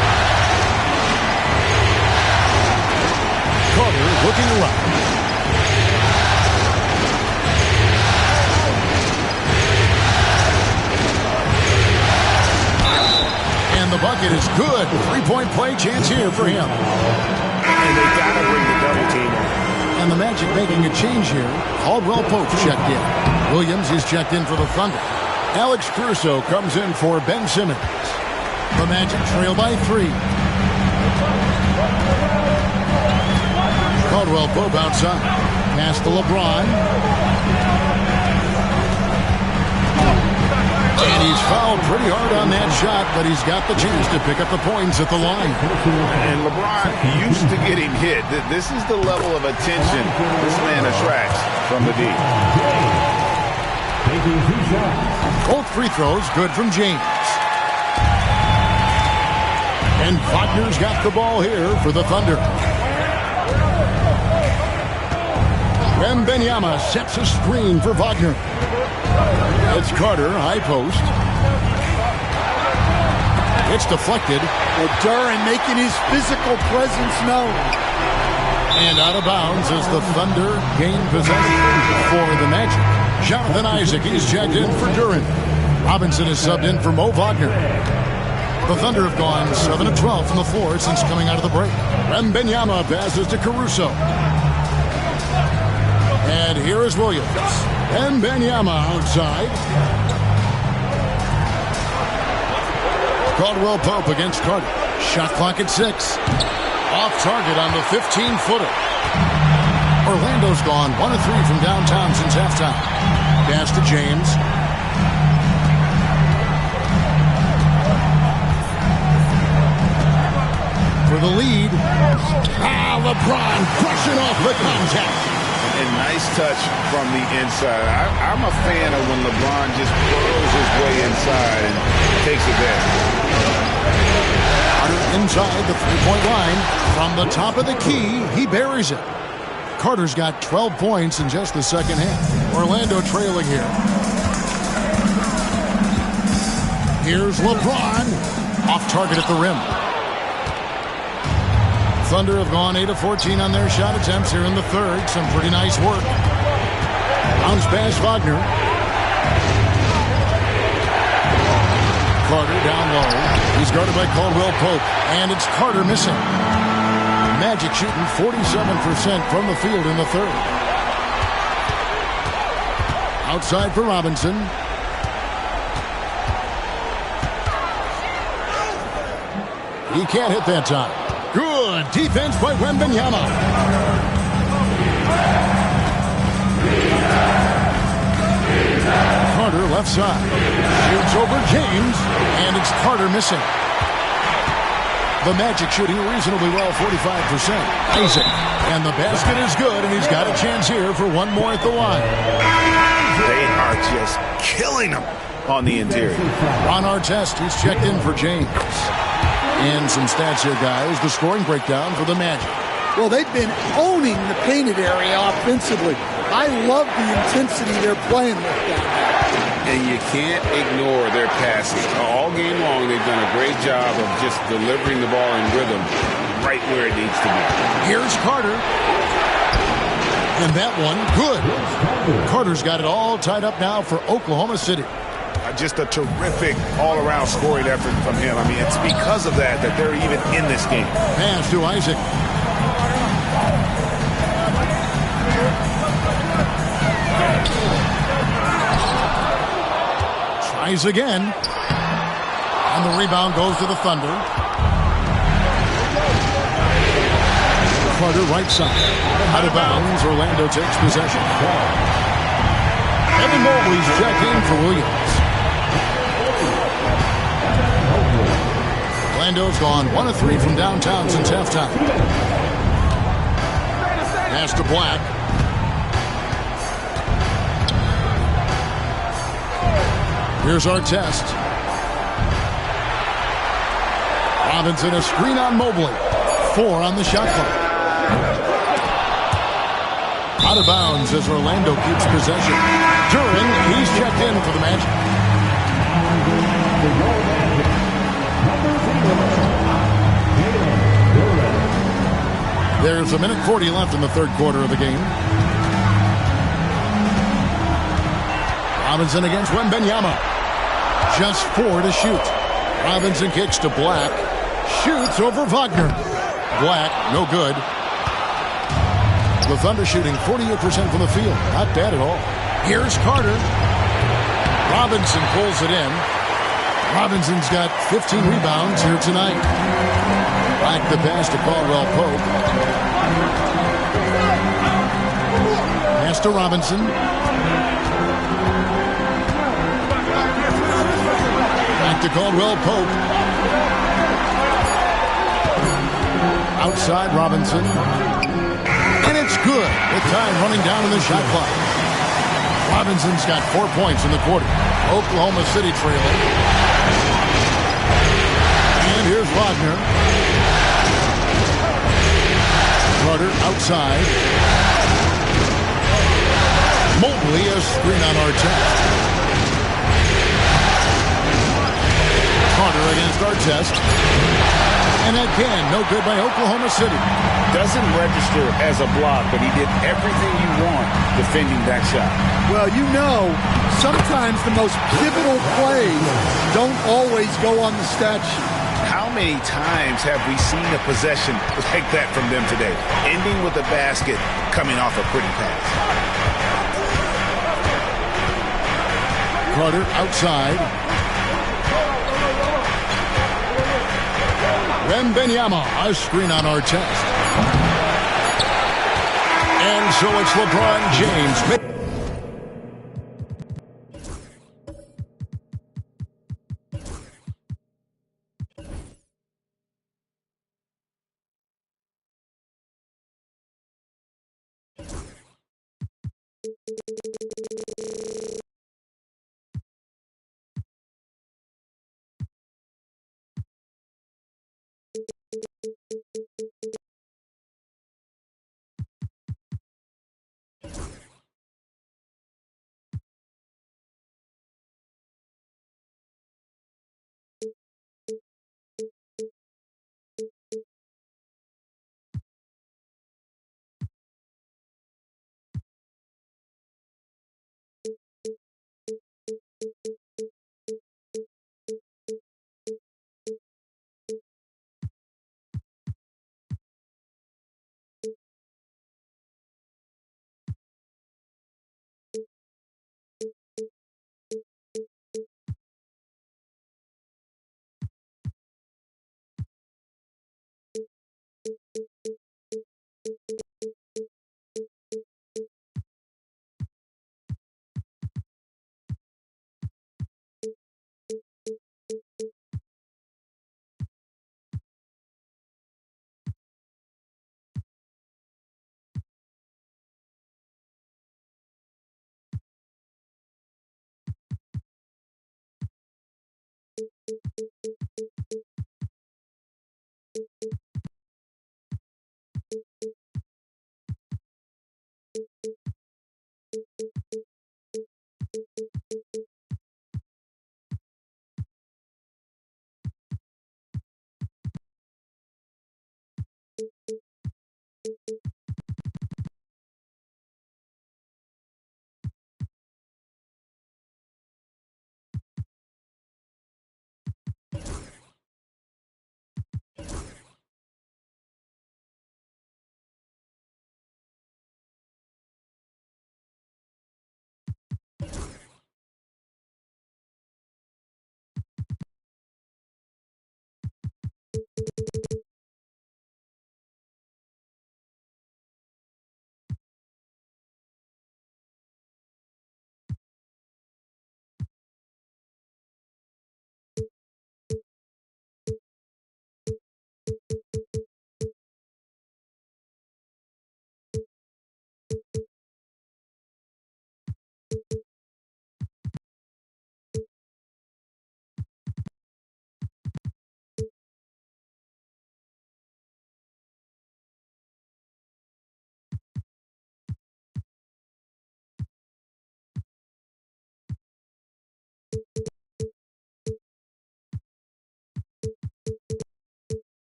Carter looking around. And the bucket is good. Three-point play chance here for him. And they got to bring the double team on. And the Magic making a change here. Caldwell Pope checked in. Williams is checked in for the Thunder. Alex Caruso comes in for Ben Simmons. The Magic trail by 3. Caldwell Pope outside. Pass to LeBron. And he's fouled pretty hard on that shot, but he's got the chance to pick up the points at the line. And LeBron used to getting hit. This is the level of attention this man attracts from the D. Both free throws good from James. And Wagner's got the ball here for the Thunder. Wembanyama sets a screen for Wagner. It's Carter, high post. It's deflected. Well, Duran making his physical presence known. And out of bounds as the Thunder gain possession for the Magic. Jonathan Isaac is checked in for Duran. Robinson is subbed in for Mo Wagner. The Thunder have gone 7 of 12 from the floor since coming out of the break. Wembanyama passes to Caruso. And here is Williams. Wembanyama outside. Caldwell Pope against Carter. Shot clock at 6. Off target on the 15-footer. Orlando's gone 1 of 3 from downtown since halftime. Pass to James. For the lead. LeBron brushing off the contact. And nice touch from the inside. I'm a fan of when LeBron just burrows his way inside and takes it there. Carter inside the three-point line. From the top of the key, he buries it. Carter's got 12 points in just the second half. Orlando trailing here. Here's LeBron. Off target at the rim. Thunder have gone 8 of 14 on their shot attempts here in the third. Some pretty nice work. Bounce pass Wagner. Carter down low. He's guarded by Caldwell Pope. And it's Carter missing. Magic shooting 47% from the field in the third. Outside for Robinson. He can't hit that time. Good defense by Wembanyama. Carter left side. Shoots over James, and it's Carter missing. The Magic shooting reasonably well, 45%. Isaac. And the basket is good, and he's got a chance here for one more at the line. They are just killing him on the interior. Ron Artest, he's checked in for James. And some stats here, guys. The scoring breakdown for the Magic. Well, they've been owning the painted area offensively. I love the intensity they're playing with down there. And you can't ignore their passing. All game long, they've done a great job of just delivering the ball in rhythm right where it needs to be. Here's Carter. And that one, good. Carter's got it all tied up now for Oklahoma City. Just a terrific all-around scoring effort from him. I mean, it's because of that they're even in this game. Pass to Isaac. Tries again. And the rebound goes to the Thunder. Carter right side. Out of bounds. Orlando takes possession. Evan Mobley's checked in for Williams. Orlando's gone 1 of 3 from downtown since halftime. Pass to Black. Here's Artest. Robinson a screen on Mobley. 4 on the shot clock. Out of bounds as Orlando keeps possession. Duren, he's checked in for the Magic. There's a minute 40 left in the third quarter of the game. Robinson against Wembanyama. Just 4 to shoot. Robinson kicks to Black. Shoots over Wagner. Black, no good. The Thunder shooting 48% from the field. Not bad at all. Here's Carter. Robinson pulls it in. Robinson's got 15 rebounds here tonight. Back the pass to Caldwell Pope. Pass to Robinson. Back to Caldwell Pope. Outside Robinson. And it's good with time running down in the shot clock. Robinson's got 4 points in the quarter. Oklahoma City trailing. And here's Wagner. Carter outside. Mobley a screen on Artest. Carter against Artest. And again, no good by Oklahoma City. Doesn't register as a block, but he did everything you want defending that shot. Well, you know, sometimes the most pivotal plays don't always go on the stat sheet. How many times have we seen a possession like that from them today? Ending with a basket, coming off a pretty pass. Carter outside. Wembanyama, a screen on Artest. And so it's LeBron James.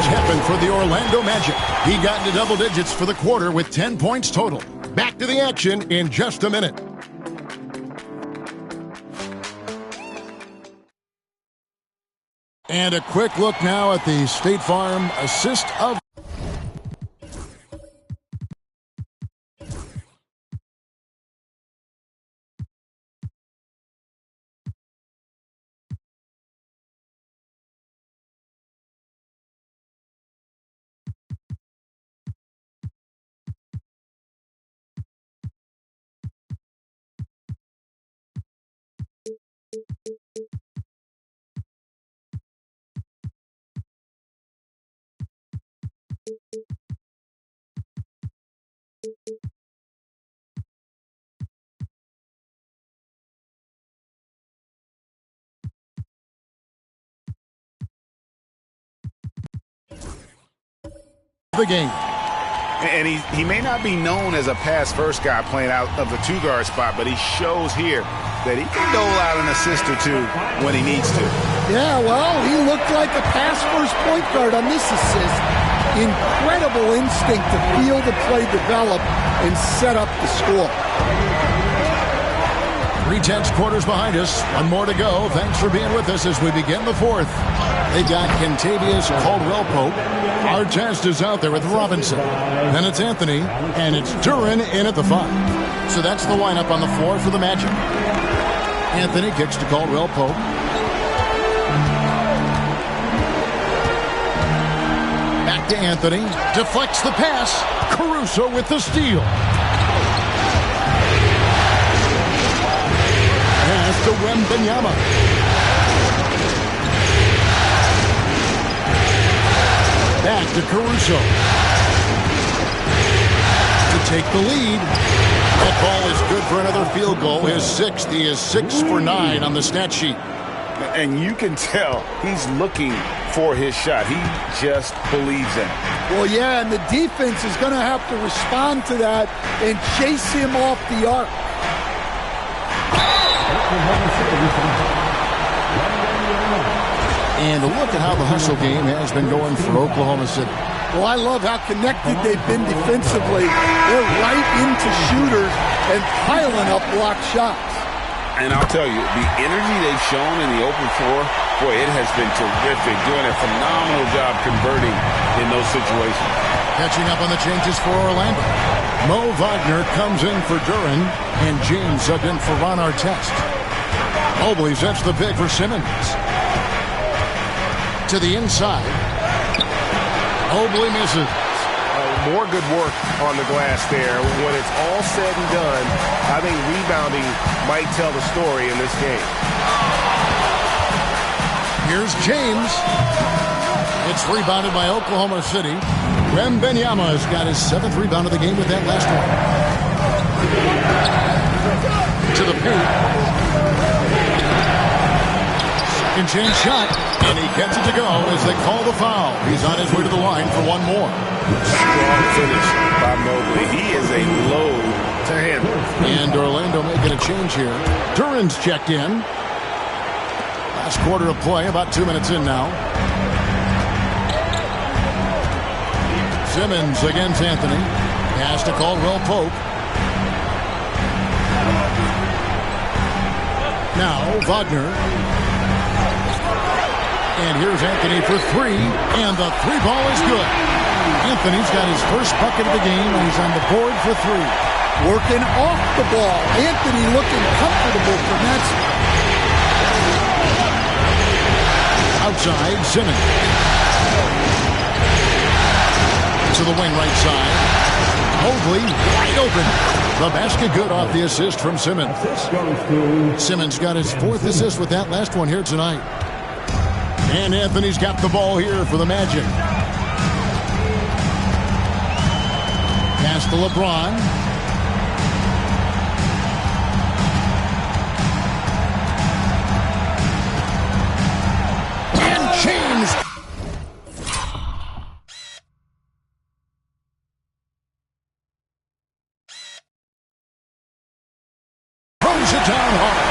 happened for the Orlando Magic. He got into double digits for the quarter with 10 points total. Back to the action in just a minute. And a quick look now at the State Farm assist of the game. And he may not be known as a pass-first guy playing out of the two-guard spot, but he shows here that he can dole out an assist or two when he needs to. Yeah, well, he looked like a pass-first point guard on this assist. Incredible instinct to feel the play develop and set up the score. 3/10 quarters behind us. One more to go. Thanks for being with us as we begin the fourth. They've got Kentavious Caldwell-Pope. Artest is out there with Robinson. Then it's Anthony, and it's Duren in at the 5. So that's the lineup on the floor for the Magic. Anthony kicks to Caldwell-Pope. Back to Anthony. Deflects the pass. Caruso with the steal. Pass to Wembanyama. Back to Caruso. To take the lead. That ball is good for another field goal. His 6th. He is 6 for 9 on the stat sheet. And you can tell he's looking for his shot. He just believes in it. Well, yeah, and the defense is going to have to respond to that and chase him off the arc. And look at how the hustle game has been going for Oklahoma City. Well, I love how connected they've been defensively. They're right into shooters and piling up block shots. And I'll tell you, the energy they've shown in the open floor, boy, it has been terrific. Doing a phenomenal job converting in those situations. Catching up on the changes for Orlando. Mo Wagner comes in for Duren, and James subbed in for Ron Artest. Mobley sets the pick for Simmons. To the inside. Mobley misses. More good work on the glass there. When it's all said and done, I think rebounding might tell the story in this game. Here's James. It's rebounded by Oklahoma City. Wembanyama has got his 7th rebound of the game with that last one. To the paint. Second chance shot. And he gets it to go as they call the foul. He's on his way to the line for one more. Strong finish by Mobley. He is a load to handle. And Orlando making a change here. Duren's checked in. Last quarter of play, about 2 minutes in now. Simmons against Anthony. Pass to Caldwell-Pope. Now Wagner. And here's Anthony for 3, and the 3-ball is good. Anthony's got his first bucket of the game, and he's on the board for 3. Working off the ball. Anthony looking comfortable from that spot. Outside, Simmons. To the wing right side. Mobley wide open. The basket good off the assist from Simmons. Simmons got his 4th assist with that last one here tonight. And Anthony's got the ball here for the Magic. Pass to LeBron. And James. Throws it down hard.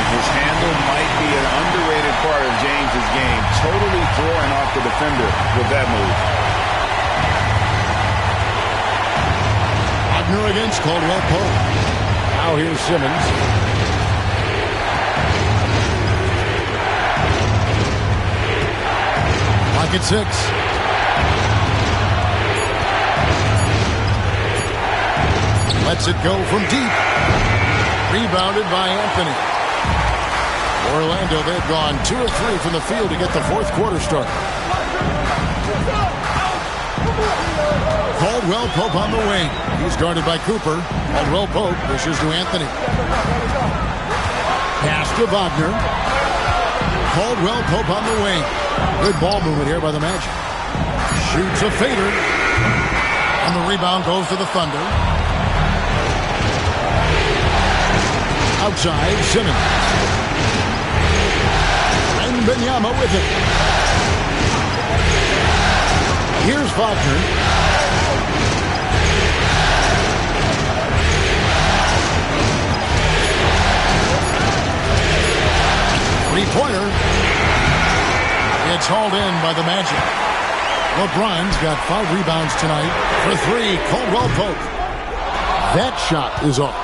His handle might be an underrated part of James's game. Totally throwing off off the defender with that move. Wagner against Caldwell Pope. Now here's Simmons. Lock at 6. Lets it go from deep. Rebounded by Anthony. Orlando, they've gone 2 of 3 from the field to get the fourth quarter started. Caldwell Pope on the wing. He's guarded by Cooper. Caldwell Pope pushes to Anthony. Pass to Wagner. Caldwell Pope on the wing. Good ball movement here by the Magic. Shoots a fader. And the rebound goes to the Thunder. Outside, Simmons. And Wembanyama with it. Here's Wagner. Three-pointer. It's hauled in by the Magic. LeBron's got 5 rebounds tonight for 3. Caldwell Pope. That shot is off.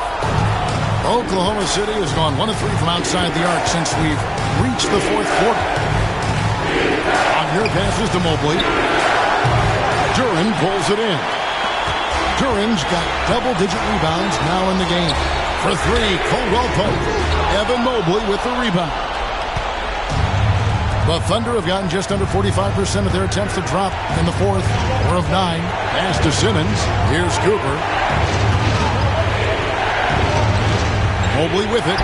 Oklahoma City has gone 1 of 3 from outside the arc since we've reached the fourth quarter. Wagner passes to Mobley. Duren pulls it in. Duren's got double-digit rebounds now in the game. For 3, Caldwell Pope. Evan Mobley with the rebound. The Thunder have gotten just under 45% of their attempts to drop in the fourth. 4 of 9. Pass to Simmons. Here's Cooper. Mobley with it.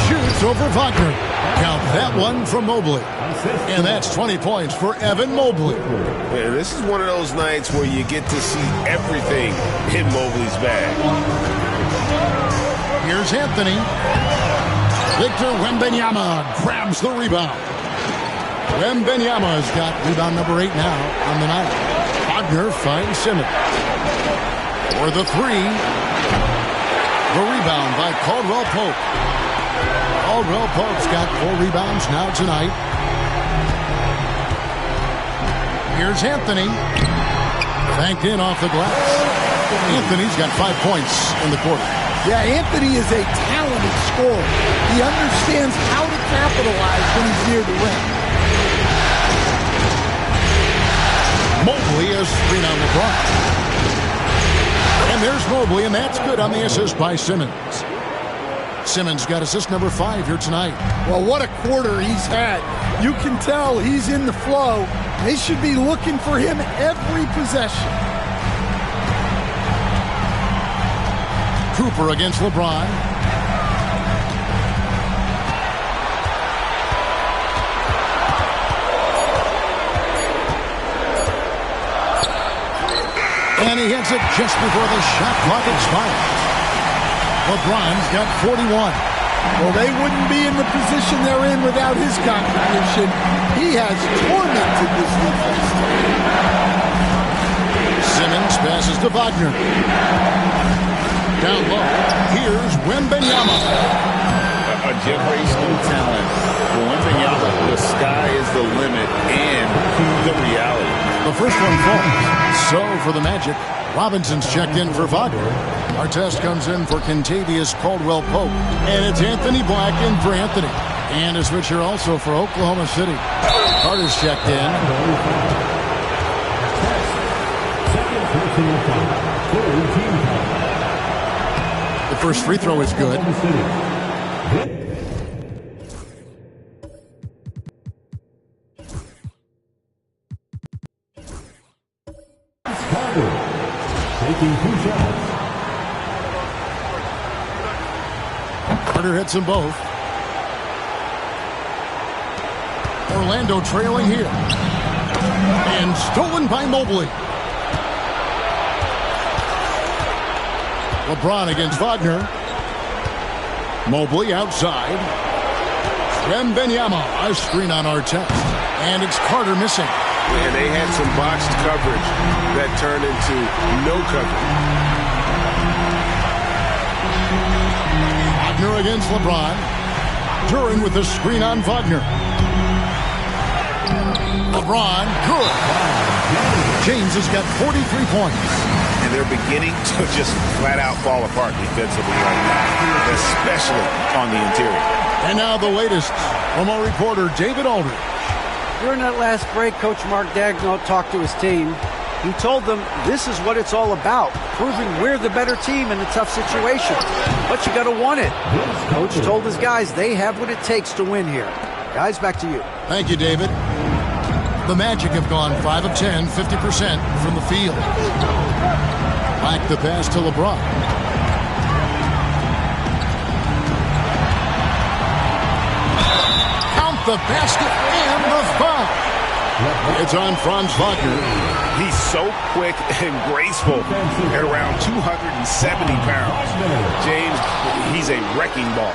Shoots over Wagner. Count that one from Mobley. And that's 20 points for Evan Mobley. Man, this is one of those nights where you get to see everything in Mobley's bag. Here's Anthony. Victor Wembanyama grabs the rebound. Wembanyama's got rebound number 8 now on the night. Wagner finds Simmons. For the 3. The rebound by Caldwell Pope. Caldwell Pope's got 4 rebounds now tonight. Here's Anthony. Banked in off the glass. Anthony's got 5 points in the quarter. Yeah, Anthony is a talented scorer. He understands how to capitalize when he's near the rim. Mobley is screen on LeBron. And there's Mobley, and that's good on the assist by Simmons. Simmons got assist number 5 here tonight. Well, what a quarter he's had. You can tell he's in the flow. They should be looking for him every possession. Cooper against LeBron. And he hits it just before the shot clock expires. LeBron's got 41. Well, they wouldn't be in the position they're in without his contribution. He has tormented this defense. Simmons passes to Wagner. Down low, here's Wembanyama. A generational talent. For Wembanyama, the sky is the limit and the reality. The first one falls. So for the Magic, Robinson's checked in for Wagner. Artest comes in for Kentavious Caldwell Pope. And it's Anthony Black in for Anthony. And a switcher also for Oklahoma City. Carter's checked in. The first free throw is good. Taking 2 shots. Carter hits them both. Orlando trailing here. And stolen by Mobley. LeBron against Wagner. Mobley outside. Wembanyama, a screen on Artest. And it's Carter missing. And they had some botched coverage that turned into no coverage. Wagner against LeBron. Duren with the screen on Wagner. LeBron, good. James has got 43 points. And they're beginning to just flat out fall apart defensively right now, especially on the interior. And now the latest from our reporter, David Aldridge. During that last break, Coach Mark Daigneault talked to his team. He told them this is what it's all about, proving we're the better team in a tough situation. But you got to want it. Coach told his guys they have what it takes to win here. Guys, back to you. Thank you, David. The Magic have gone 5 of 10, 50% from the field. Back the pass to LeBron. Count the basket and the foul. It's on Franz Wagner. He's so quick and graceful at around 270 pounds. James, he's a wrecking ball.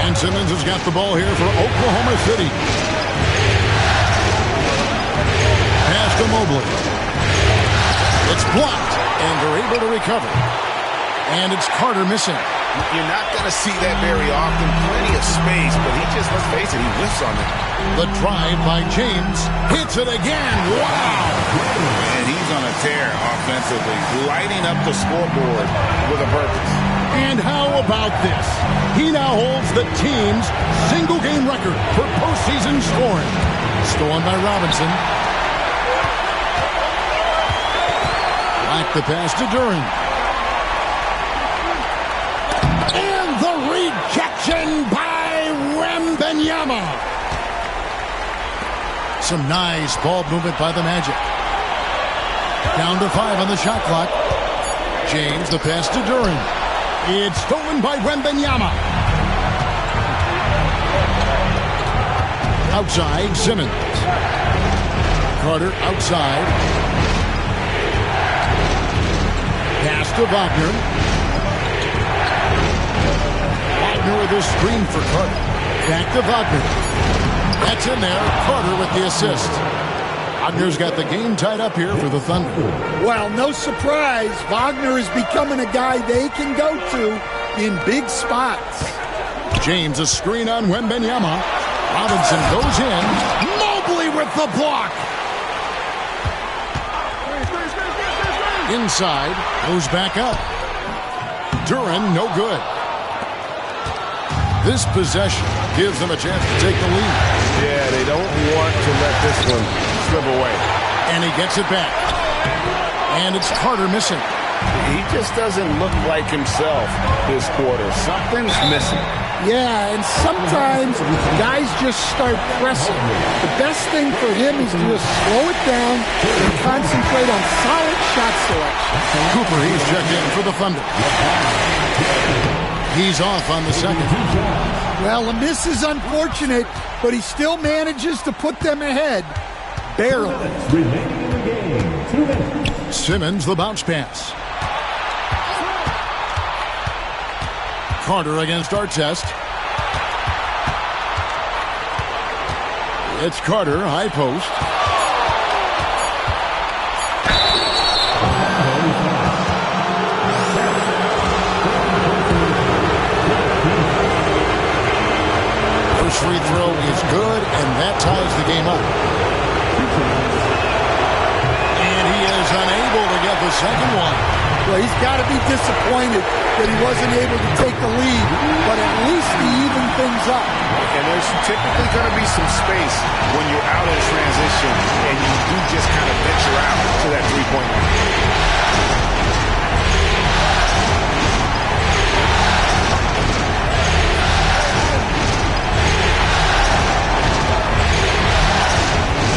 And Simmons has got the ball here for Oklahoma City. Pass to Mobley. It's blocked, and they're able to recover. And it's Carter missing. You're not going to see that very often. Plenty of space, but he just, let's face it, he whiffs on it. The drive by James hits it again. Wow! And he's on a tear offensively, lighting up the scoreboard with a purpose. And how about this? He now holds the team's single-game record for postseason scoring. Stolen by Robinson. Back the pass to Duren. And the rejection by Wembanyama. Some nice ball movement by the Magic. Down to 5 on the shot clock. James, the pass to Duren. It's stolen by Wembanyama. Outside, Simmons. Carter outside. Pass to Wagner. Wagner with a screen for Carter. Back to Wagner. That's in there. Carter with the assist. Wagner's got the game tied up here for the Thunder. Well, no surprise. Wagner is becoming a guy they can go to in big spots. James, a screen on Wembanyama. Robinson goes in. Mobley with the block. Inside, goes back up. Duren, no good. This possession gives them a chance to take the lead. Yeah, they don't want to let this one slip away. And he gets it back. And it's Carter missing. He just doesn't look like himself this quarter. Something's missing. Yeah, and sometimes guys just start pressing. The best thing for him is to just slow it down and concentrate on solid shot selection. Cooper, he's checked in for the Thunder. He's off on the second. Well, a miss is unfortunate, but he still manages to put them ahead. Barely. Simmons, the bounce pass. Carter against Artest. It's Carter, high post. First free throw is good, and that ties the game up. And he is unable to get the second one. Well, he's got to be disappointed that he wasn't able to take the lead, but at least he evened things up. And there's typically going to be some space when you're out in transition and you do just kind of venture out to that three-point line.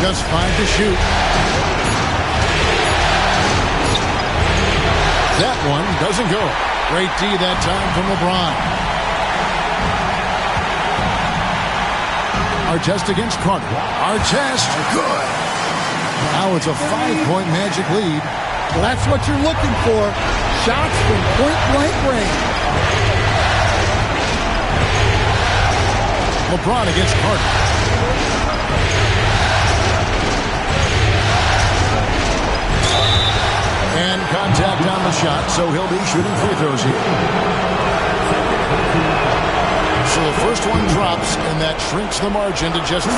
Just 5 to shoot. That one doesn't go. Great D that time from LeBron. Artest against Carter. Artest, good. Now it's a 5-point Magic lead. Well, that's what you're looking for. Shots from point-blank range. LeBron against Carter. And contact on the shot, so he'll be shooting free throws here. So the first one drops, and that shrinks the margin to just 4.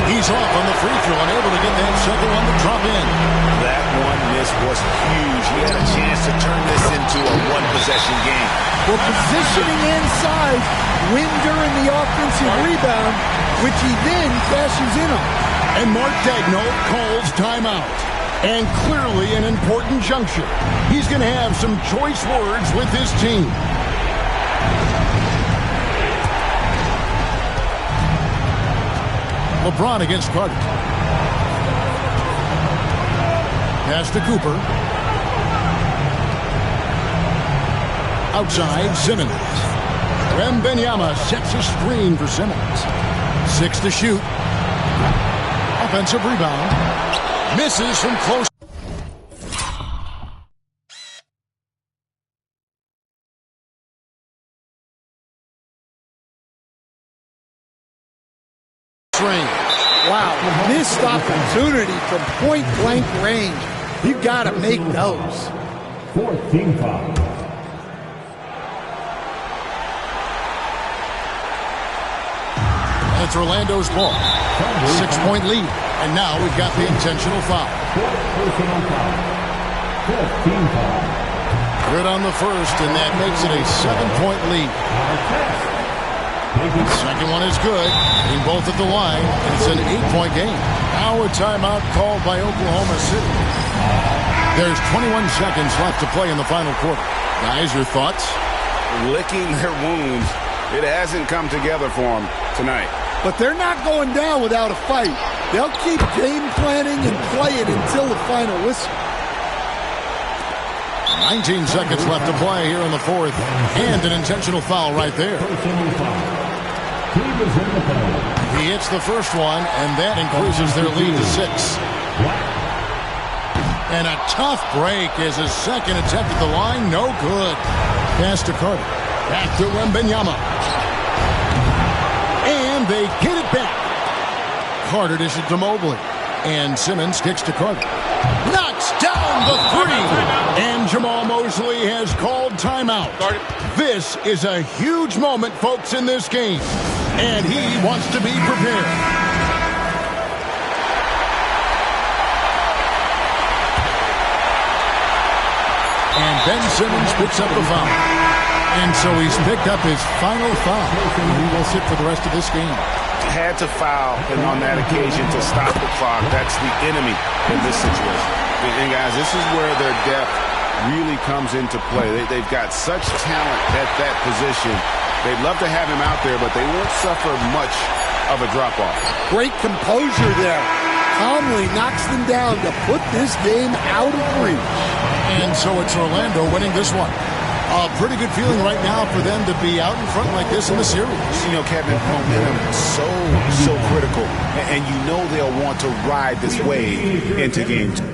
He's off on the free throw and able to get that second one to drop in. That one miss was huge. He had a chance to turn this into a one-possession game. Well, positioning and size win during the offensive rebound, which he then cashes in on. And Mark Daigneault calls timeout. And clearly an important juncture. He's going to have some choice words with his team. LeBron against Carter. Pass to Cooper. Outside, Simmons. Wembanyama sets a screen for Simmons. 6 to shoot. Offensive rebound. Misses from close. Wow, missed opportunity from point-blank range. You got to make those. 4th team foul. It's Orlando's ball. 6-point lead. And now we've got the intentional foul. 4th personal foul. 4th team foul. Good on the first, and that makes it a 7-point lead. Second one is good. In both at the line, and it's an 8-point game. Now a timeout called by Oklahoma City. There's 21 seconds left to play in the final quarter. Guys, your thoughts? Licking their wounds. It hasn't come together for them tonight. But they're not going down without a fight. They'll keep game planning and play it until the final whistle. 19 seconds left to play here in the fourth. And an intentional foul right there. He hits the first one, and that increases their lead to 6. And a tough break as his second attempt at the line. No good. Pass to Carter. Back to Wembanyama. And they get it back. Carter dishes to Mobley. And Simmons kicks to Carter. Knocks down the three. And Jamal Mosley has called timeout. This is a huge moment, folks, in this game. And he wants to be prepared. And Ben Simmons picks up the foul. And so he's picked up his final foul. He will sit for the rest of this game. Had to foul on that occasion to stop the clock. That's the enemy in this situation. And guys, this is where their depth really comes into play. They've got such talent at that position. They'd love to have him out there, but they won't suffer much of a drop-off. Great composure there. Calmly knocks them down to put this game out of reach. And so it's Orlando winning this one. A pretty good feeling right now for them to be out in front like this in the series. You know, Kevin, momentum is so critical. And you know they'll want to ride this wave into game 2.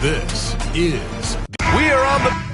This is We are on the...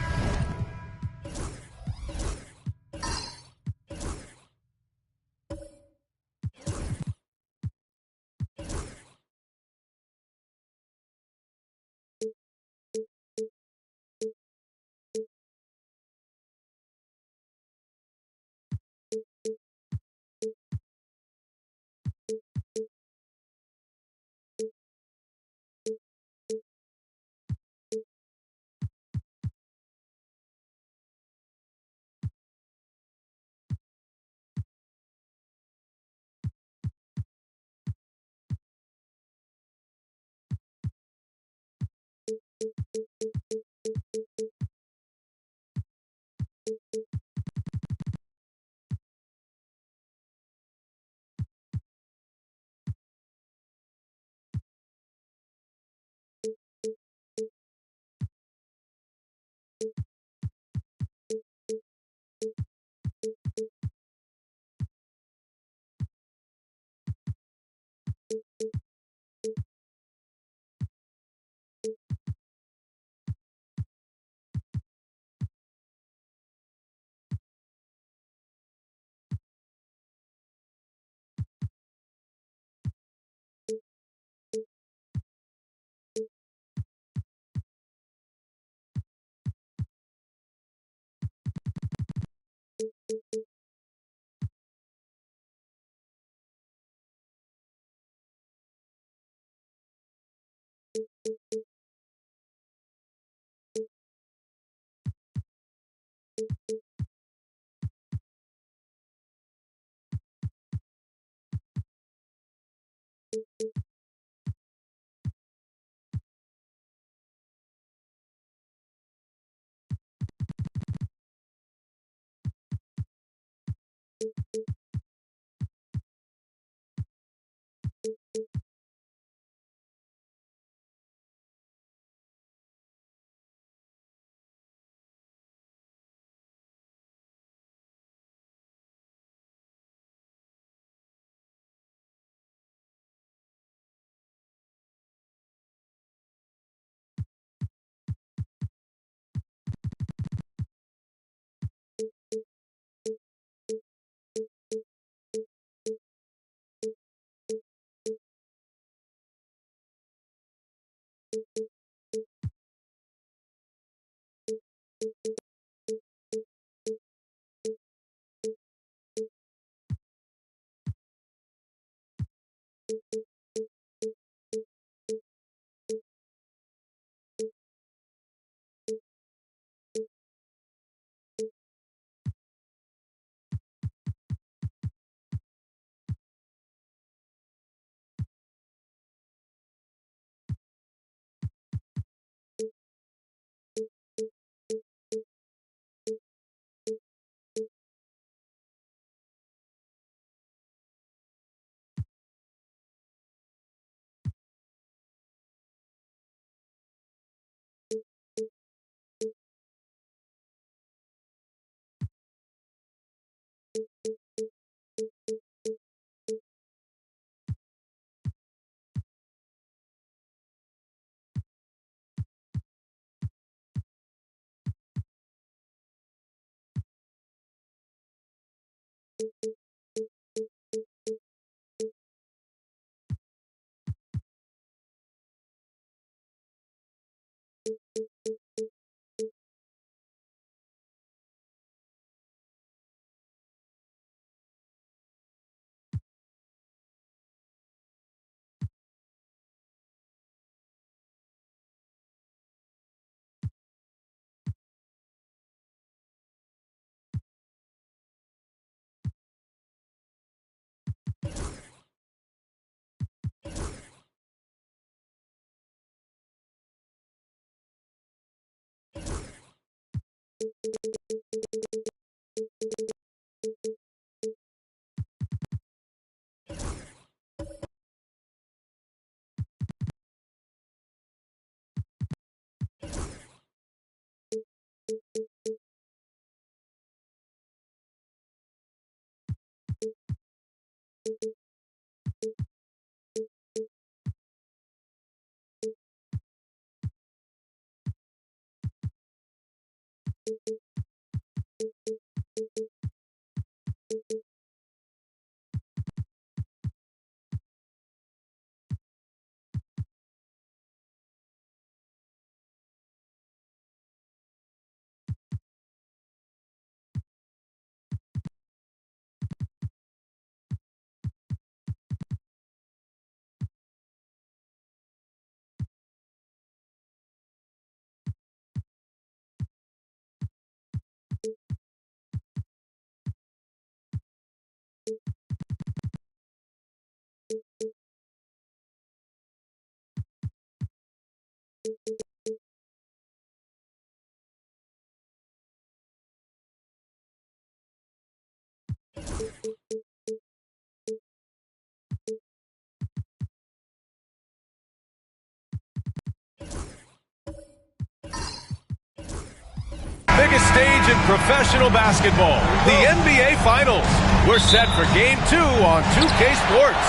Biggest stage in professional basketball, the NBA Finals. We're set for Game 2 on 2K Sports.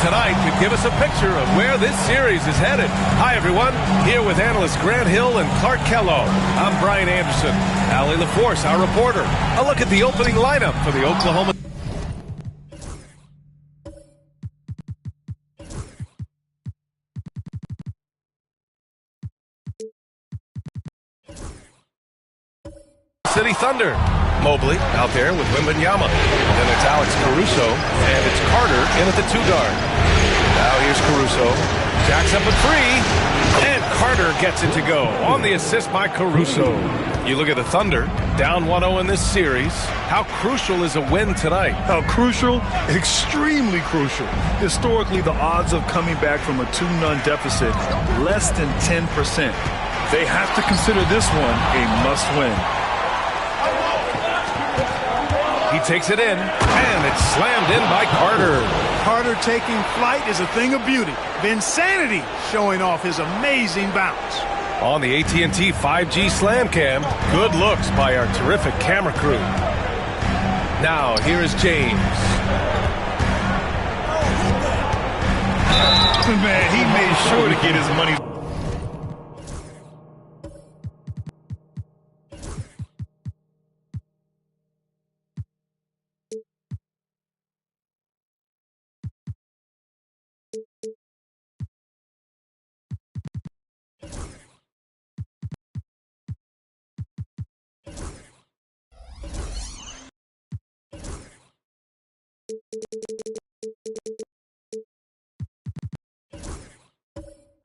Tonight could give us a picture of where this series is headed. Hi, everyone. Here with analysts Grant Hill and Clark Kellogg. I'm Brian Anderson. Allie LaForce, our reporter. A look at the opening lineup for the Oklahoma. City Thunder. Mobley out there with Wembanyama. Then it's Alex Caruso, and it's Carter in at the 2-guard. Now here's Caruso. Jacks up a 3, and Carter gets it to go on the assist by Caruso. You look at the Thunder, down 1-0 in this series. How crucial is a win tonight? How crucial? Extremely crucial. Historically, the odds of coming back from a 2-0 deficit, less than 10%. They have to consider this one a must-win. He takes it in, and it's slammed in by Carter. Carter taking flight is a thing of beauty. Vinsanity showing off his amazing bounce. On the AT&T 5G Slam Cam, good looks by our terrific camera crew. Now, here is James. Man, he made sure to get his money.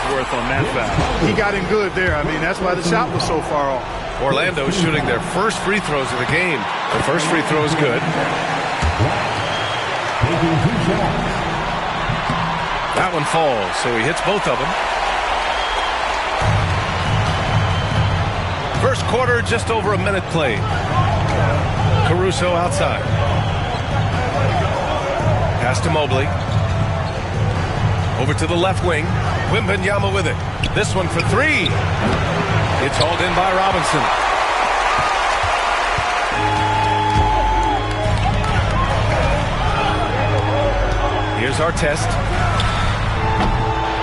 Worth on that foul. He got in good there. I mean, that's why the shot was so far off. Orlando shooting their first free throws of the game. The first free throw is good. That one falls, so he hits both of them. First quarter, just over a minute played. Caruso outside. Pass to Mobley. Over to the left wing. Wembanyama with it. This one for 3. It's hauled in by Robinson. Here's Artest.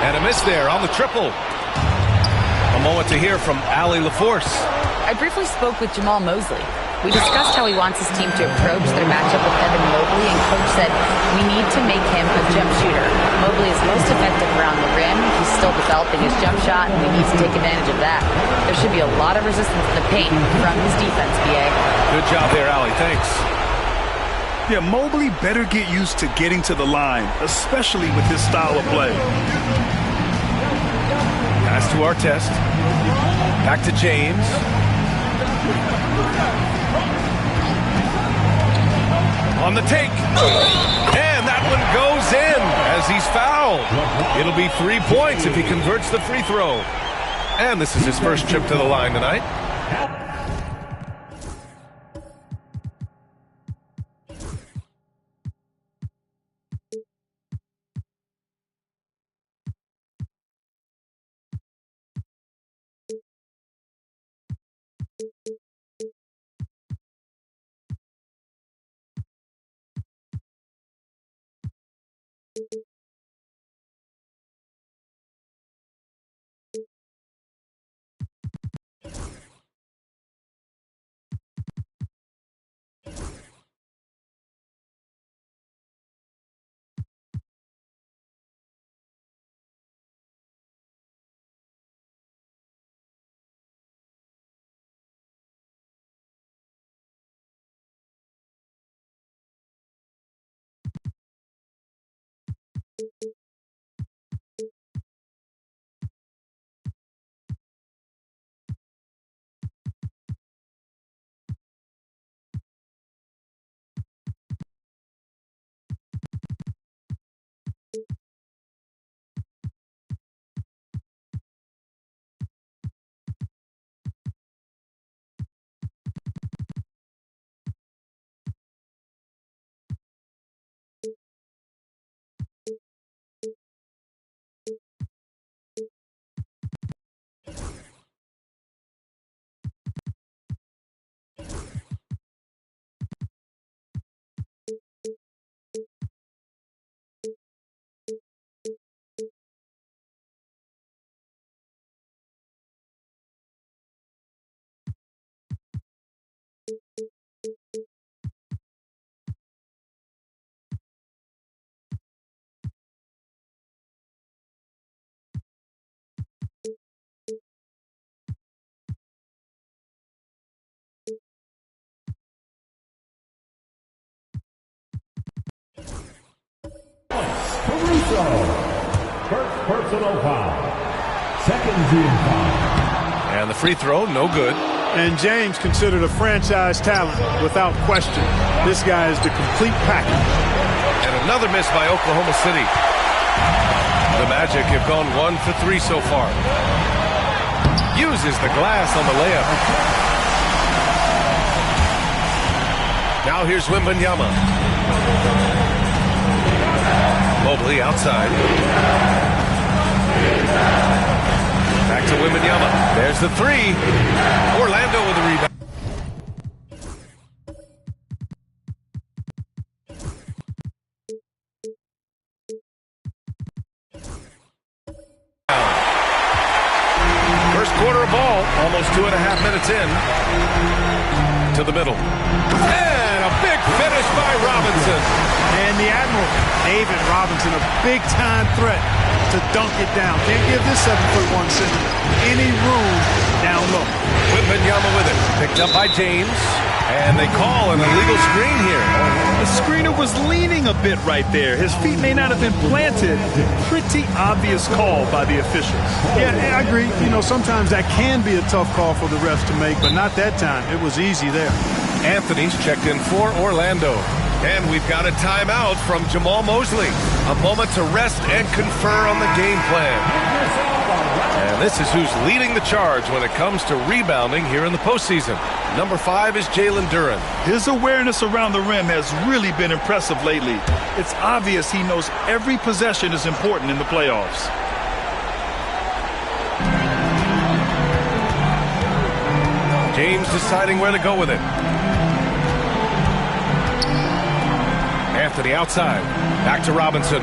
And a miss there on the triple. A moment to hear from Allie LaForce. I briefly spoke with Jamal Mosley. We discussed how he wants his team to approach their matchup with Evan Mobley, and Coach said, we need to make him a jump shooter. Mobley is most effective around the rim. He's still developing his jump shot, and we need to take advantage of that. There should be a lot of resistance in the paint from his defense, BA. Good job there, Allie. Thanks. Yeah, Mobley better get used to getting to the line, especially with his style of play. Pass to Artest. Back to James. On the take. And that one goes in as he's fouled. It'll be 3 points if he converts the free throw. And this is his first trip to the line tonight. Caruso. First personal foul. Second team foul. And the free throw, no good. And James considered a franchise talent without question. This guy is the complete package. And another miss by Oklahoma City. The Magic have gone 1 for 3 so far. Uses the glass on the layup. Now here's Wembanyama. Mobley outside. Back to Wembanyama. There's the three. Orlando with the rebound. First quarter of ball. Almost 2.5 minutes in. To the middle. And a big finish by Robinson. And the Admiral, David Robinson, a big-time threat to dunk it down. Can't give this 7'1" center any room down low. Wembanyama with it. Picked up by James. And they call an illegal screen here. The screener was leaning a bit right there. His feet may not have been planted. Pretty obvious call by the officials. Yeah, I agree. You know, sometimes that can be a tough call for the refs to make, but not that time. It was easy there. Anthony's checked in for Orlando. And we've got a timeout from Jamal Mosley. A moment to rest and confer on the game plan. And this is who's leading the charge when it comes to rebounding here in the postseason. Number 5 is Jalen Duren. His awareness around the rim has really been impressive lately. It's obvious he knows every possession is important in the playoffs. James deciding where to go with it. Anthony outside. Back to Robinson.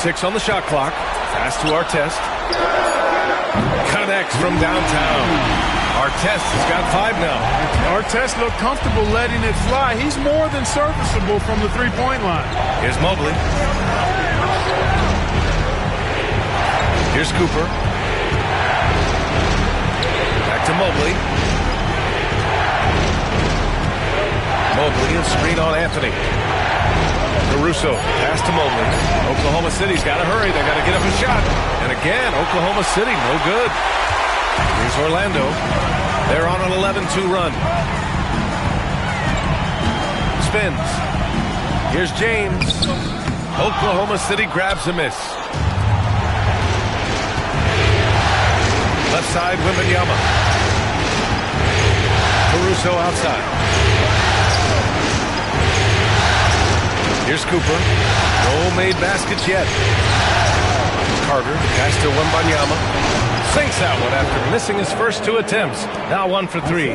6 on the shot clock. Pass to Artest. Connects from downtown. Artest has got 5 now. Artest looked comfortable letting it fly. He's more than serviceable from the three-point line. Here's Mobley. Here's Cooper. Back to Mobley. Mobley, a screen on Anthony. Caruso, pass to Mobley. Oklahoma City's got to hurry. They got to get up a shot. And again, Oklahoma City, no good. Here's Orlando. They're on an 11-2 run. Spins. Here's James. Oklahoma City grabs a miss. Left side, Wembanyama. Caruso outside. Here's Cooper. No made baskets yet. Carter, pass to Wembanyama. Sinks that one after missing his first 2 attempts. Now 1 for 3.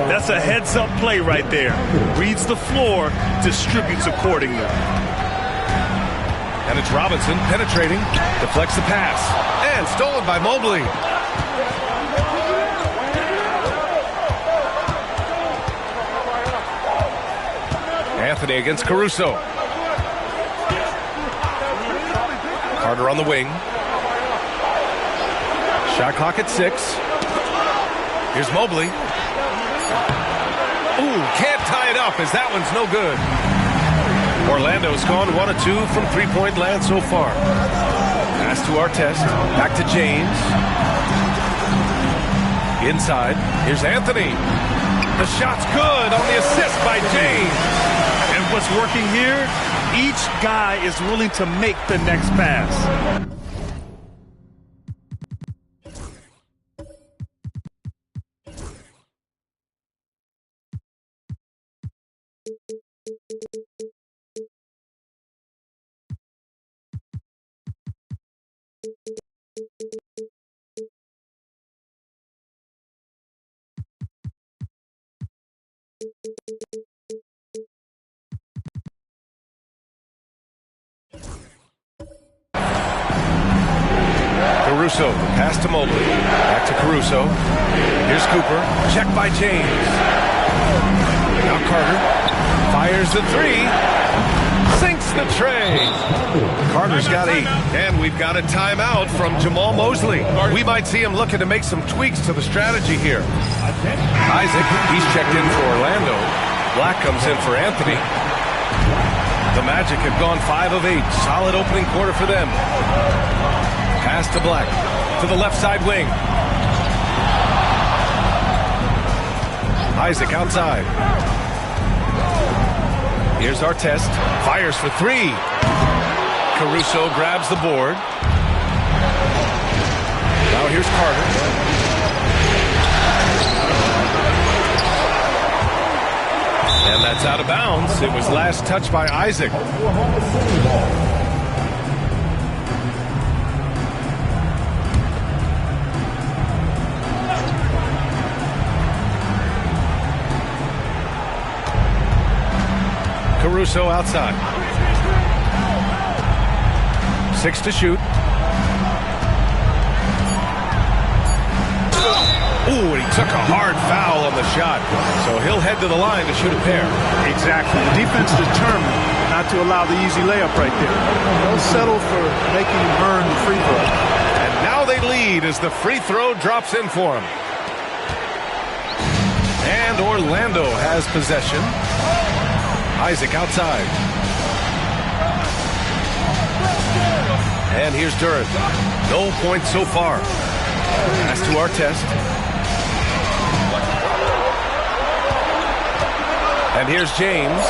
That's a heads-up play right there. Reads the floor, distributes accordingly. And it's Robinson penetrating, deflects the pass, and stolen by Mobley. Anthony against Caruso. Carter on the wing. Shot clock at 6. Here's Mobley. Ooh, can't tie it up as that one's no good. Orlando's gone 1 of 2 from three-point land so far. Pass to Artest. Back to James. Inside. Here's Anthony. The shot's good on the assist by James. And what's working here? Each guy is willing to make the next pass. Caruso, pass to Mobley. Back to Caruso. Here's Cooper. Checked by James. Now Carter. Fires the 3. Sinks the tray. Carter's got 8. And we've got a timeout from Jamal Mosley. We might see him looking to make some tweaks to the strategy here. Isaac, he's checked in for Orlando. Black comes in for Anthony. The Magic have gone 5 of 8. Solid opening quarter for them. Pass to Black. To the left side wing. Isaac outside. Here's Artest. Fires for 3. Caruso grabs the board. Now here's Carter. And that's out of bounds. It was last touched by Isaac. Caruso outside. 6 to shoot. Ooh, and he took a hard foul on the shot. So he'll head to the line to shoot a pair. Exactly. The defense determined not to allow the easy layup right there. Don't settle for making him earn the free throw. And now they lead as the free throw drops in for him. And Orlando has possession. Isaac outside. And here's Duren. No points so far. Pass to Artest. And here's James.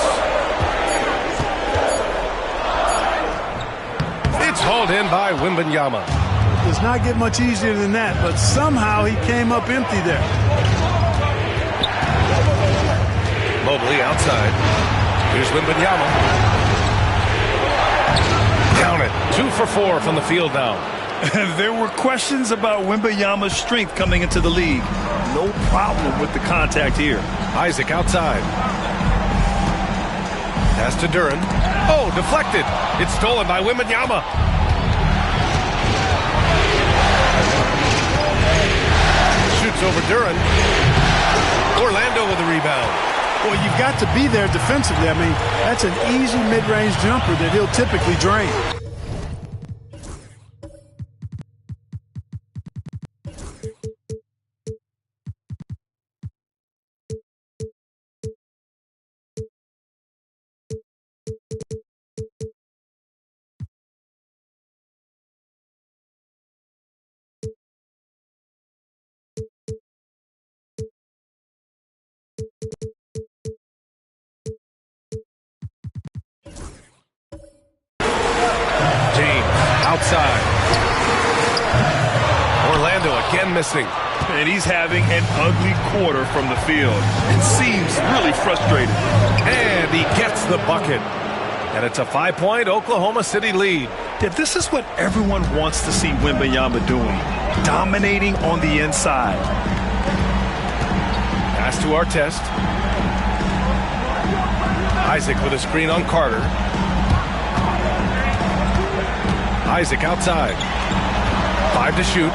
It's hauled in by Wembanyama. Does not get much easier than that, but somehow he came up empty there. Mobley outside. Here's Wembanyama. Count it. 2 for 4 from the field now. There were questions about Wembanyama's strength coming into the league. No problem with the contact here. Isaac outside. Pass to Duren. Oh, deflected. It's stolen by Wembanyama. Shoots over Duren. Orlando with the rebound. Well, you've got to be there defensively. I mean, that's an easy mid-range jumper that he'll typically drain. Outside. Orlando again missing. And he's having an ugly quarter from the field. It seems really frustrated. And he gets the bucket. And it's a 5-point Oklahoma City lead. Yeah, this is what everyone wants to see Wembanyama doing. Dominating on the inside. Pass to Artest. Isaac with a screen on Carter. Isaac outside. 5 to shoot.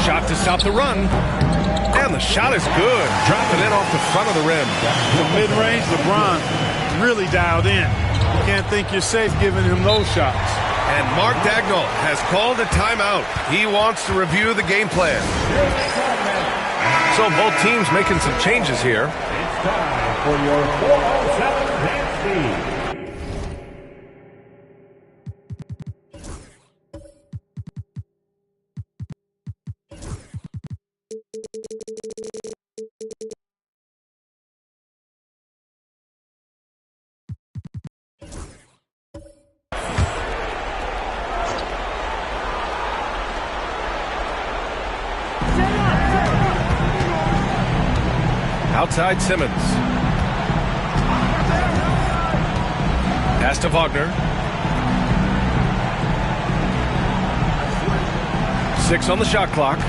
Shot to stop the run. And the shot is good. Dropping in off the front of the rim. The mid-range, LeBron really dialed in. You can't think you're safe giving him those shots. And Mark Dagnall has called a timeout. He wants to review the game plan. So both teams making some changes here. It's time for your 4-on-7 dance feed. Outside Simmons. Pass to Wagner. 6 on the shot clock.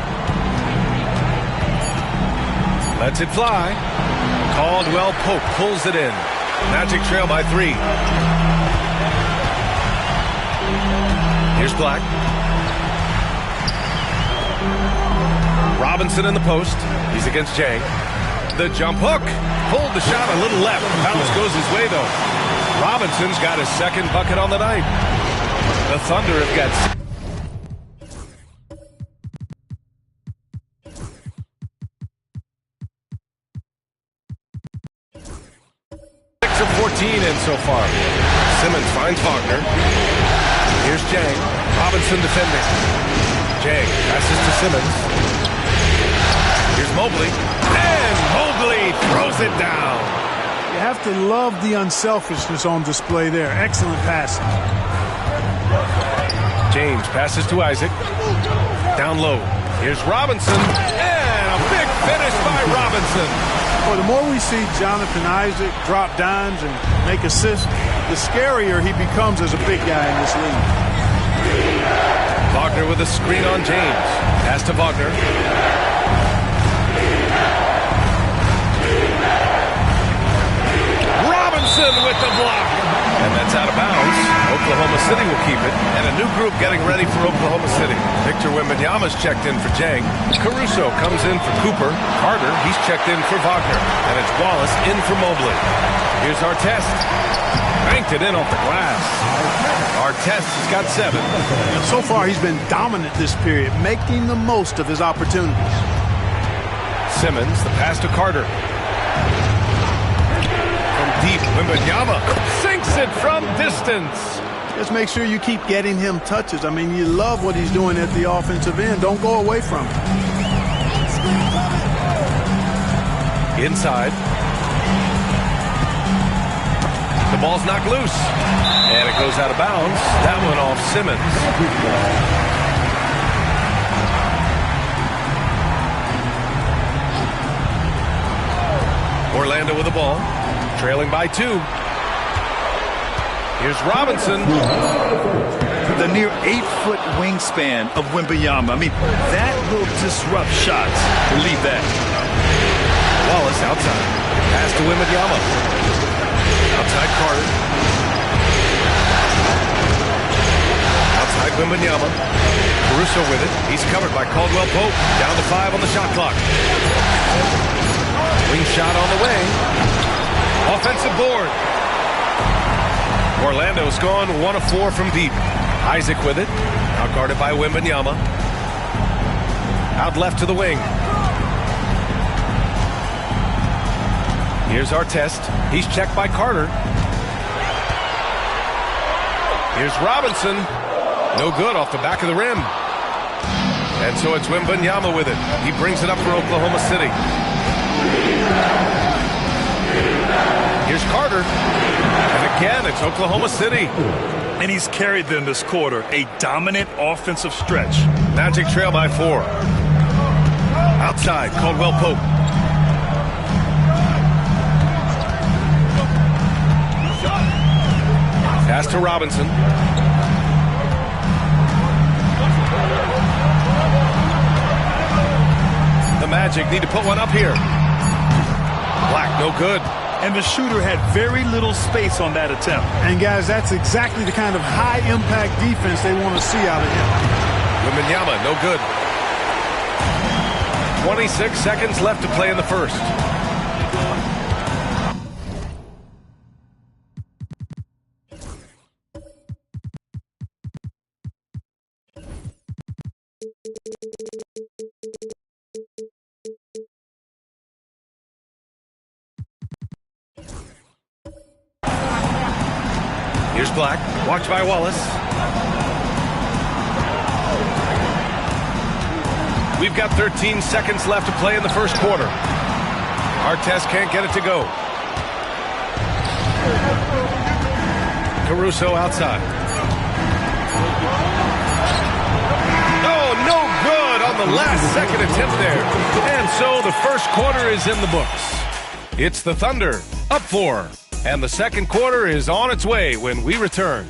Lets it fly. Caldwell Pope pulls it in. Magic trail by 3. Here's Black. Robinson in the post. He's against Jang. The jump hook. Pulled the shot a little left. Bounce goes his way, though. Robinson's got his second bucket on the night. The Thunder have got 6 of 14 in so far. Simmons finds Wagner. Here's Jang. Robinson defending. Jang passes to Simmons. Here's Mobley. And Mobley throws it down. You have to love the unselfishness on display there. Excellent passing. James passes to Isaac. Down low. Here's Robinson. And a big finish by Robinson. Well, the more we see Jonathan Isaac drop dimes and make assists, the scarier he becomes as a big guy in this league. Wagner with a screen on James. Pass to Wagner. Robinson with the block. And that's out of bounds. Oklahoma City will keep it. And a new group getting ready for Oklahoma City. Victor Wembanyama's checked in for Jang. Caruso comes in for Cooper. Carter, he's checked in for Wagner. And it's Wallace in for Mobley. Here's Artest. Banked it in off the glass. Artest has got 7. So far, he's been dominant this period, making the most of his opportunities. Simmons, the pass to Carter. From deep, Wembanyama sinks it from distance. Just make sure you keep getting him touches. I mean, you love what he's doing at the offensive end. Don't go away from him. Inside. The ball's knocked loose. And it goes out of bounds. That one off Simmons. Orlando with the ball. Trailing by 2. Here's Robinson. The near 8-foot wingspan of Wembanyama. I mean, that will disrupt shots. Believe that. Wallace outside. Pass to Wembanyama. Outside Carter. Outside Wembanyama. Caruso with it. He's covered by Caldwell Pope. Down to 5 on the shot clock. Wing shot on the way. Offensive board. Orlando's gone 1 of 4 from deep. Isaac with it. Out guarded by Wembanyama. Out left to the wing. Here's Artest. He's checked by Carter. Here's Robinson. No good off the back of the rim. And so it's Wembanyama with it. He brings it up for Oklahoma City. Here's Carter. And again, it's Oklahoma City. And he's carried them this quarter. A dominant offensive stretch. Magic trail by 4. Outside, Caldwell Pope. Pass to Robinson. The Magic need to put one up here. Black, no good. And the shooter had very little space on that attempt. And, guys, that's exactly the kind of high-impact defense they want to see out of him. Wembanyama, no good. 26 seconds left to play in the first. Here's Black, watched by Wallace. We've got 13 seconds left to play in the first quarter. Artest can't get it to go. Caruso outside. Oh, no good on the last second attempt there. And so the first quarter is in the books. It's the Thunder, up 4. And the second quarter is on its way when we return.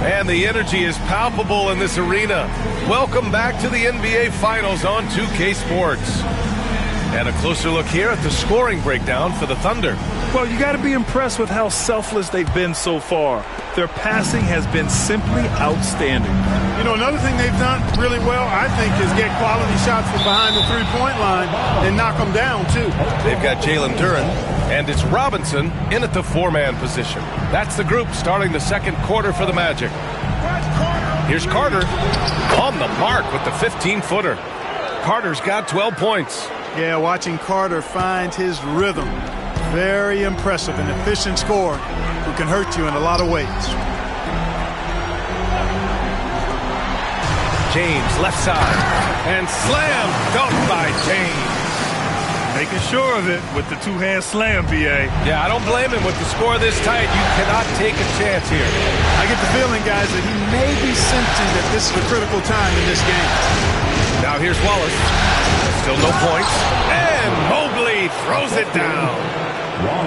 And the energy is palpable in this arena. Welcome back to the NBA Finals on 2K Sports. And a closer look here at the scoring breakdown for the Thunder. Well, you got to be impressed with how selfless they've been so far. Their passing has been simply outstanding. You know, another thing they've done really well, I think, is get quality shots from behind the three-point line and knock them down, too. They've got Jalen Duren, and it's Robinson in at the 4-man position. That's the group starting the second quarter for the Magic. Here's Carter on the mark with the 15-footer. Carter's got 12 points. Yeah, watching Carter find his rhythm. Very impressive, an efficient scorer who can hurt you in a lot of ways. James, left side, and slam dunk by James. Making sure of it with the two-hand slam, B.A. Yeah, I don't blame him with the score this tight. You cannot take a chance here. I get the feeling, guys, that he may be sensing that this is a critical time in this game. Now here's Wallace. Still no points. And Mobley throws it down.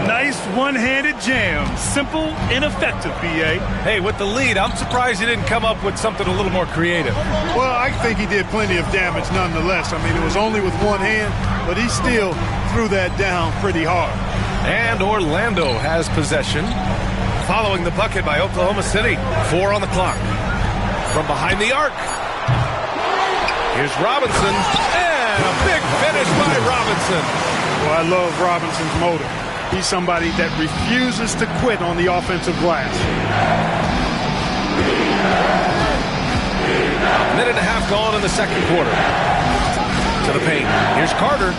Nice one-handed jam. Simple and effective, B.A. Hey, with the lead, I'm surprised he didn't come up with something a little more creative. Well, I think he did plenty of damage nonetheless. I mean, it was only with one hand, but he still threw that down pretty hard. And Orlando has possession. Following the bucket by Oklahoma City. 4 on the clock. From behind the arc. Here's Robinson. And a big finish by Robinson. Well, I love Robinson's motor. He's somebody that refuses to quit on the offensive glass. A minute and a half gone in the second quarter. To the paint. Here's Carter.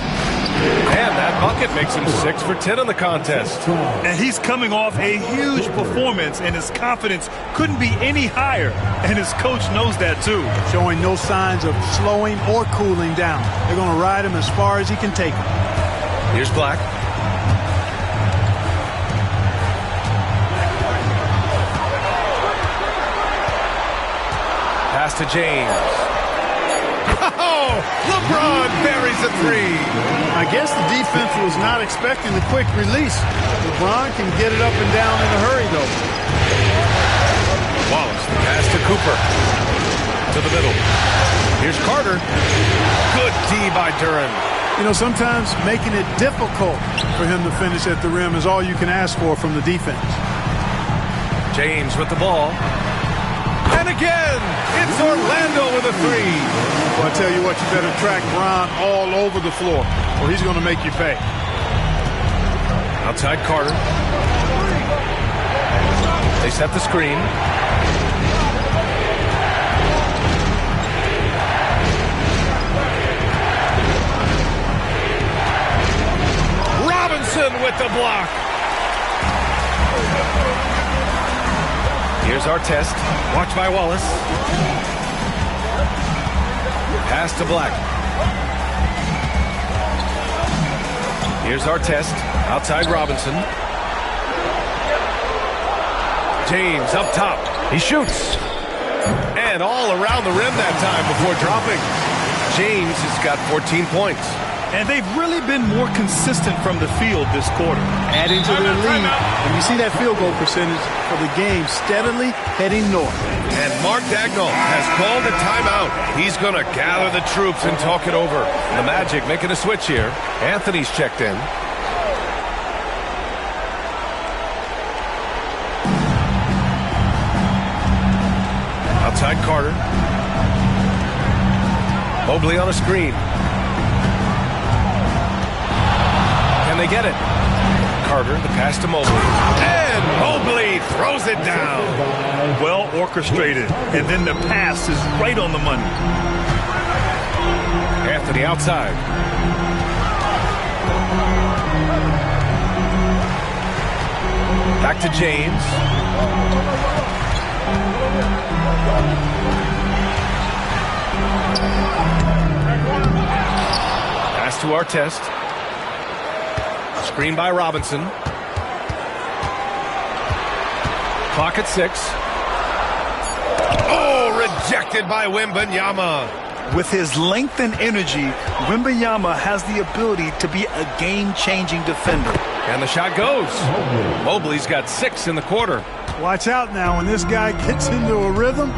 And that bucket makes him 6 for 10 in the contest. And he's coming off a huge performance, and his confidence couldn't be any higher. And his coach knows that, too. Showing no signs of slowing or cooling down. They're going to ride him as far as he can take him. Here's Black. Pass to James. Oh, free. I guess the defense was not expecting the quick release. LeBron can get it up and down in a hurry, though. Wallace, the pass to Cooper. To the middle. Here's Carter. Good D by Duren. You know, sometimes making it difficult for him to finish at the rim is all you can ask for from the defense. James with the ball. And again, it's Orlando with a three. Well, I tell you what, you better track Bron all over the floor, or he's going to make you pay. Outside Carter. They set the screen. Robinson with the block. Here's Artest. Watch by Wallace. Pass to Black. Here's Artest. Outside Robinson. James up top. He shoots. And all around the rim that time before dropping. James has got 14 points. And they've really been more consistent from the field this quarter. Adding to their lead, and you see that field goal percentage for the game steadily heading north. And Mark Dagnall has called a timeout. He's going to gather the troops and talk it over. The Magic making a switch here. Anthony's checked in. Outside Carter. Mobley on a screen. They get it. Carter, the pass to Mobley. And Mobley throws it down. Well orchestrated. And then the pass is right on the money. Anthony outside. Back to James. Pass to Artest. Screen by Robinson. Clock at 6. Oh, rejected by Wembanyama. With his length and energy, Wembanyama has the ability to be a game-changing defender. And the shot goes. Mobley's got 6 in the quarter. Watch out now. When this guy gets into a rhythm,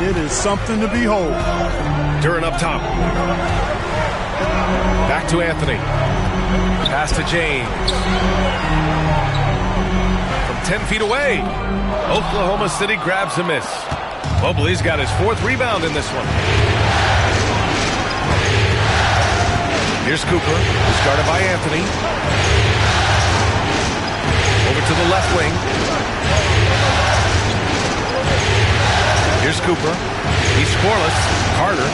it is something to behold. Duren up top. Back to Anthony. Pass to James. From 10 feet away. Oklahoma City grabs a miss. Mobley's got his 4th rebound in this one. Here's Cooper, started by Anthony. Over to the left wing. Here's Cooper. He's scoreless. Carter.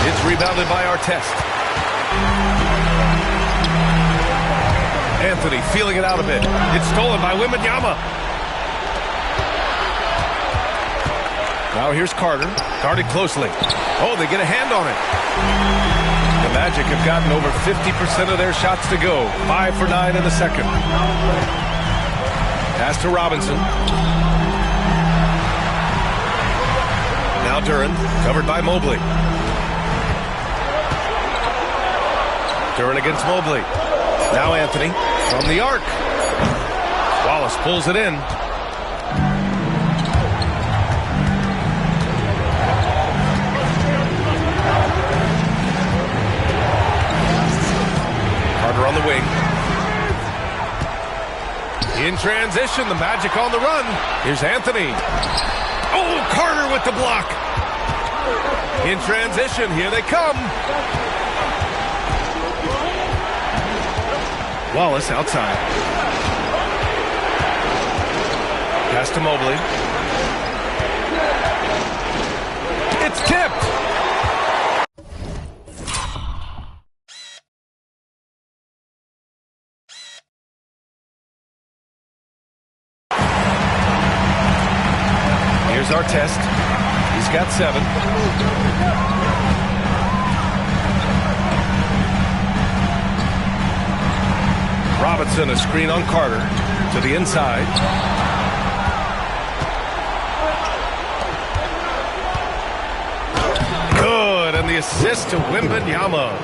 It's rebounded by Artest. Anthony feeling it out a bit. It's stolen by Wembanyama. Now here's Carter. Guarded closely. Oh, they get a hand on it. The Magic have gotten over 50% of their shots to go. 5 for 9 in the second. Pass to Robinson. Now Duren, covered by Mobley. Duren against Mobley. Now Anthony from the arc. Wallace pulls it in. Carter on the wing. In transition, the Magic on the run. Here's Anthony. Oh, Carter with the block. In transition, here they come. Wallace outside. Pass to Mobley. It's tipped. Here's Artest. He's got 7. Robinson, a screen on Carter to the inside. Good, and the assist to Wembanyama.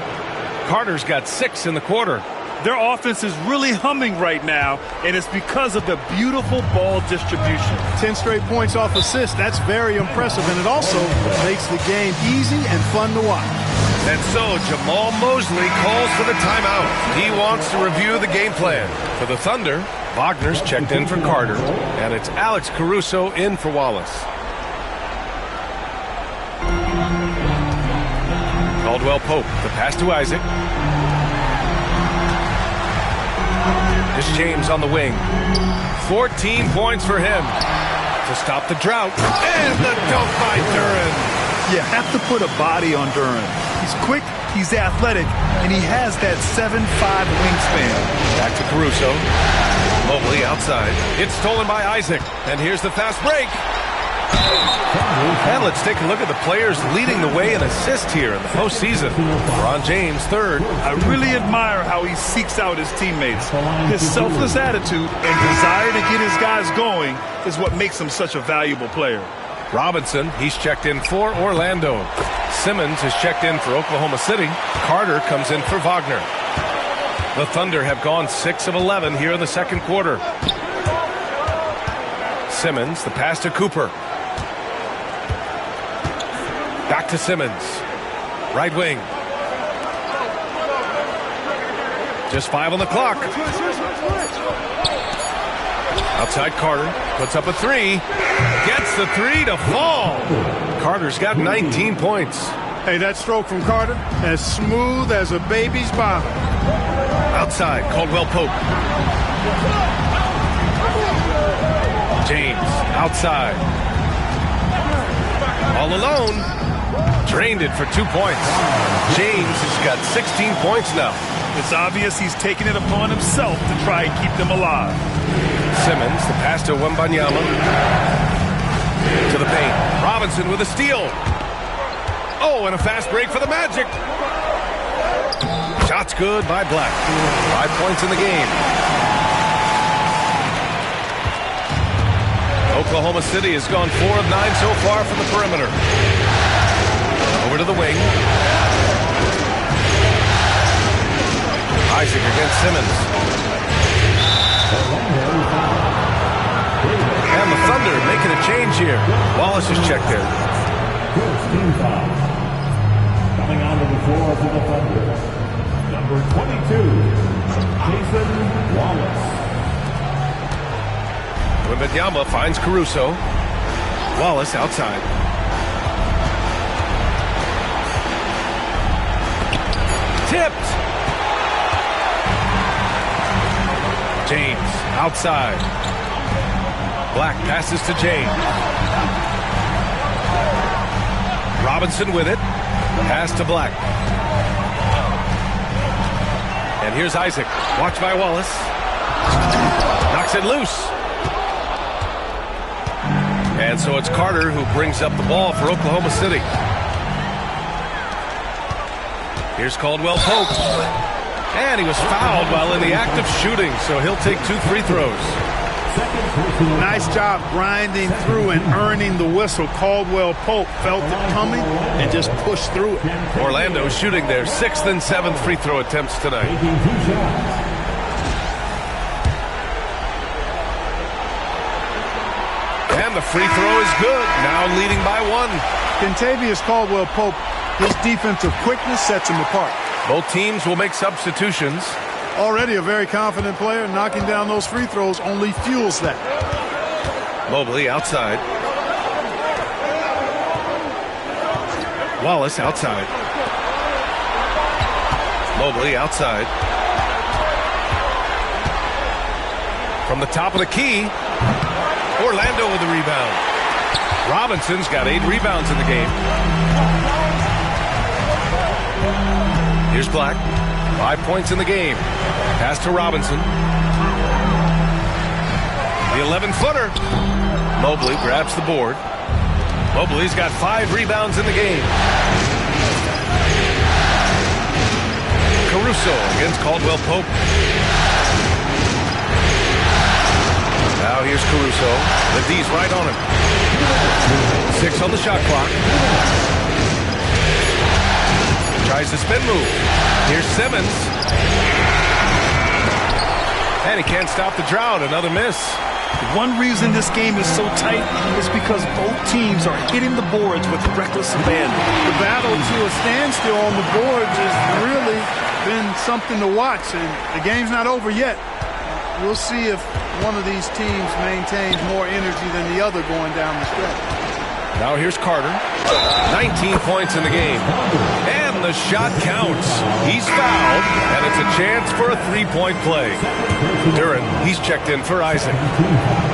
Carter's got 6 in the quarter. Their offense is really humming right now, and it's because of the beautiful ball distribution. 10 straight points off assists. That's very impressive, and it also makes the game easy and fun to watch. And so Jamal Mosley calls for the timeout. He wants to review the game plan. For the Thunder, Wagner's checked in for Carter, and it's Alex Caruso in for Wallace. Caldwell Pope, the pass to Isaac. This James on the wing. 14 points for him to stop the drought. And the dunk by Duren. You have to put a body on Duren. He's quick, he's athletic, and he has that 7'5" wingspan. Back to Caruso. Mobley outside. It's stolen by Isaac. And here's the fast break. And let's take a look at the players leading the way in assists here in the postseason. LeBron James, third. I really admire how he seeks out his teammates. His selfless attitude and desire to get his guys going is what makes him such a valuable player. Robinson, he's checked in for Orlando. Simmons is checked in for Oklahoma City. Carter comes in for Wagner. The Thunder have gone 6 of 11 here in the second quarter. Simmons, the pass to Cooper. Back to Simmons. Right wing. Just 5 on the clock. Outside Carter. Puts up a 3. Gets the 3 to fall. Carter's got 19 points. Hey, that stroke from Carter, as smooth as a baby's bottom. Outside, Caldwell Pope. James, outside. All alone. Drained it for 2 points. James has got 16 points now. It's obvious he's taking it upon himself to try and keep them alive. Simmons, the pass to Wembanyama. To the paint. Robinson with a steal. Oh, and a fast break for the Magic. Shots good by Black. 5 points in the game. Oklahoma City has gone 4 of 9 so far from the perimeter. Over to the wing. Isaac against Simmons. And the Thunder making a change here. Wallace is checked in. Coming onto the floor for the Thunder, number 22, Jason Wallace. Wembanyama finds Caruso. Wallace outside. Tipped. James outside. Black passes to James. Robinson with it. Pass to Black. And here's Isaac. Watched by Wallace. Knocks it loose. And so it's Carter who brings up the ball for Oklahoma City. Here's Caldwell Pope. And he was fouled while in the act of shooting, so he'll take 2 free throws. Nice job grinding through and earning the whistle. Caldwell Pope felt it coming and just pushed through it. Orlando shooting their 6th and 7th free throw attempts tonight. And the free throw is good, now leading by 1. Kentavious Caldwell Pope, his defensive quickness sets him apart. Both teams will make substitutions. Already a very confident player, knocking down those free throws only fuels that. Mobley outside. Wallace outside. Mobley outside. From the top of the key, Orlando with the rebound. Robinson's got 8 rebounds in the game. Here's Black. 5 points in the game. Pass to Robinson. The 11-footer. Mobley grabs the board. Mobley's got 5 rebounds in the game. Caruso against Caldwell Pope. Now here's Caruso. The D's right on him. 6 on the shot clock. Tries tries the spin move. Here's Simmons. And he can't stop the drought. Another miss. One reason this game is so tight is because both teams are hitting the boards with reckless abandon. The battle to a standstill on the boards has really been something to watch, and the game's not over yet. We'll see if one of these teams maintains more energy than the other going down the stretch. Now here's Carter. 19 points in the game. And the shot counts. He's fouled, and it's a chance for a three-point play. Duren, he's checked in for Isaac.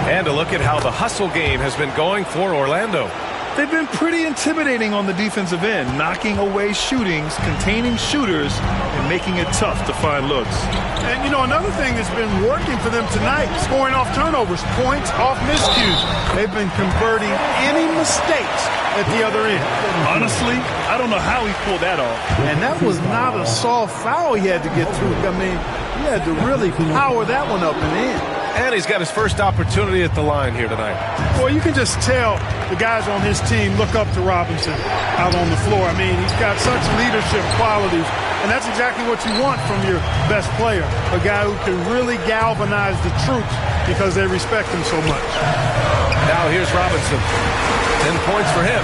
And a look at how the hustle game has been going for Orlando. They've been pretty intimidating on the defensive end, knocking away shootings, containing shooters, and making it tough to find looks. And, you know, another thing that's been working for them tonight, scoring off turnovers, points off miscues. They've been converting any mistakes at the other end. Honestly, I don't know how he pulled that off. And that was not a soft foul he had to get through. I mean, he had to really power that one up and in. And he's got his first opportunity at the line here tonight. Well, you can just tell the guys on his team look up to Robinson out on the floor. I mean, he's got such leadership qualities, and that's exactly what you want from your best player, a guy who can really galvanize the troops because they respect him so much. Now here's Robinson. 10 points for him.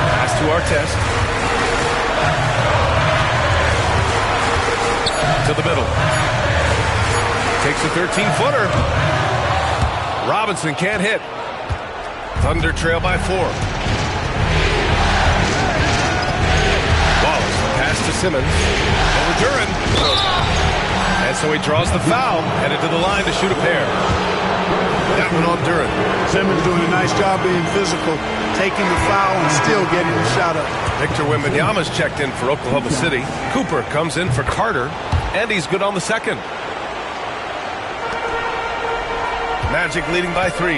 Pass to Artest. To the middle. Takes a 13-footer. Robinson can't hit. Thunder trail by 4. Wallace, pass to Simmons. Over Duren. And so he draws the foul, headed to the line to shoot a pair. That one on Duren. Simmons doing a nice job being physical, taking the foul and still getting the shot up. Victor Wembanyama's checked in for Oklahoma City. Cooper comes in for Carter, and he's good on the second. Magic leading by 3.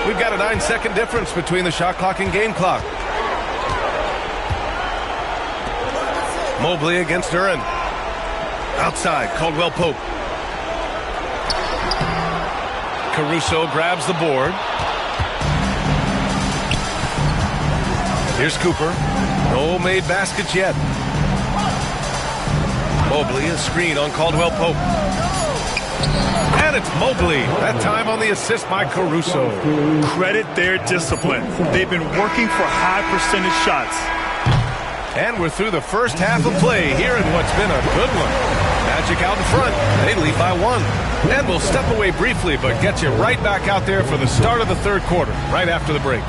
We've got a 9-second difference between the shot clock and game clock. Mobley against Duren. Outside, Caldwell Pope. Caruso grabs the board. Here's Cooper. No made baskets yet. Mobley, a screen on Caldwell Pope. And it's Mobley. That time on the assist by Caruso. Credit their discipline. They've been working for high percentage shots. And we're through the first half of play here in what's been a good one. Magic out in front. They lead by 1. And we'll step away briefly, but get you right back out there for the start of the third quarter, right after the break.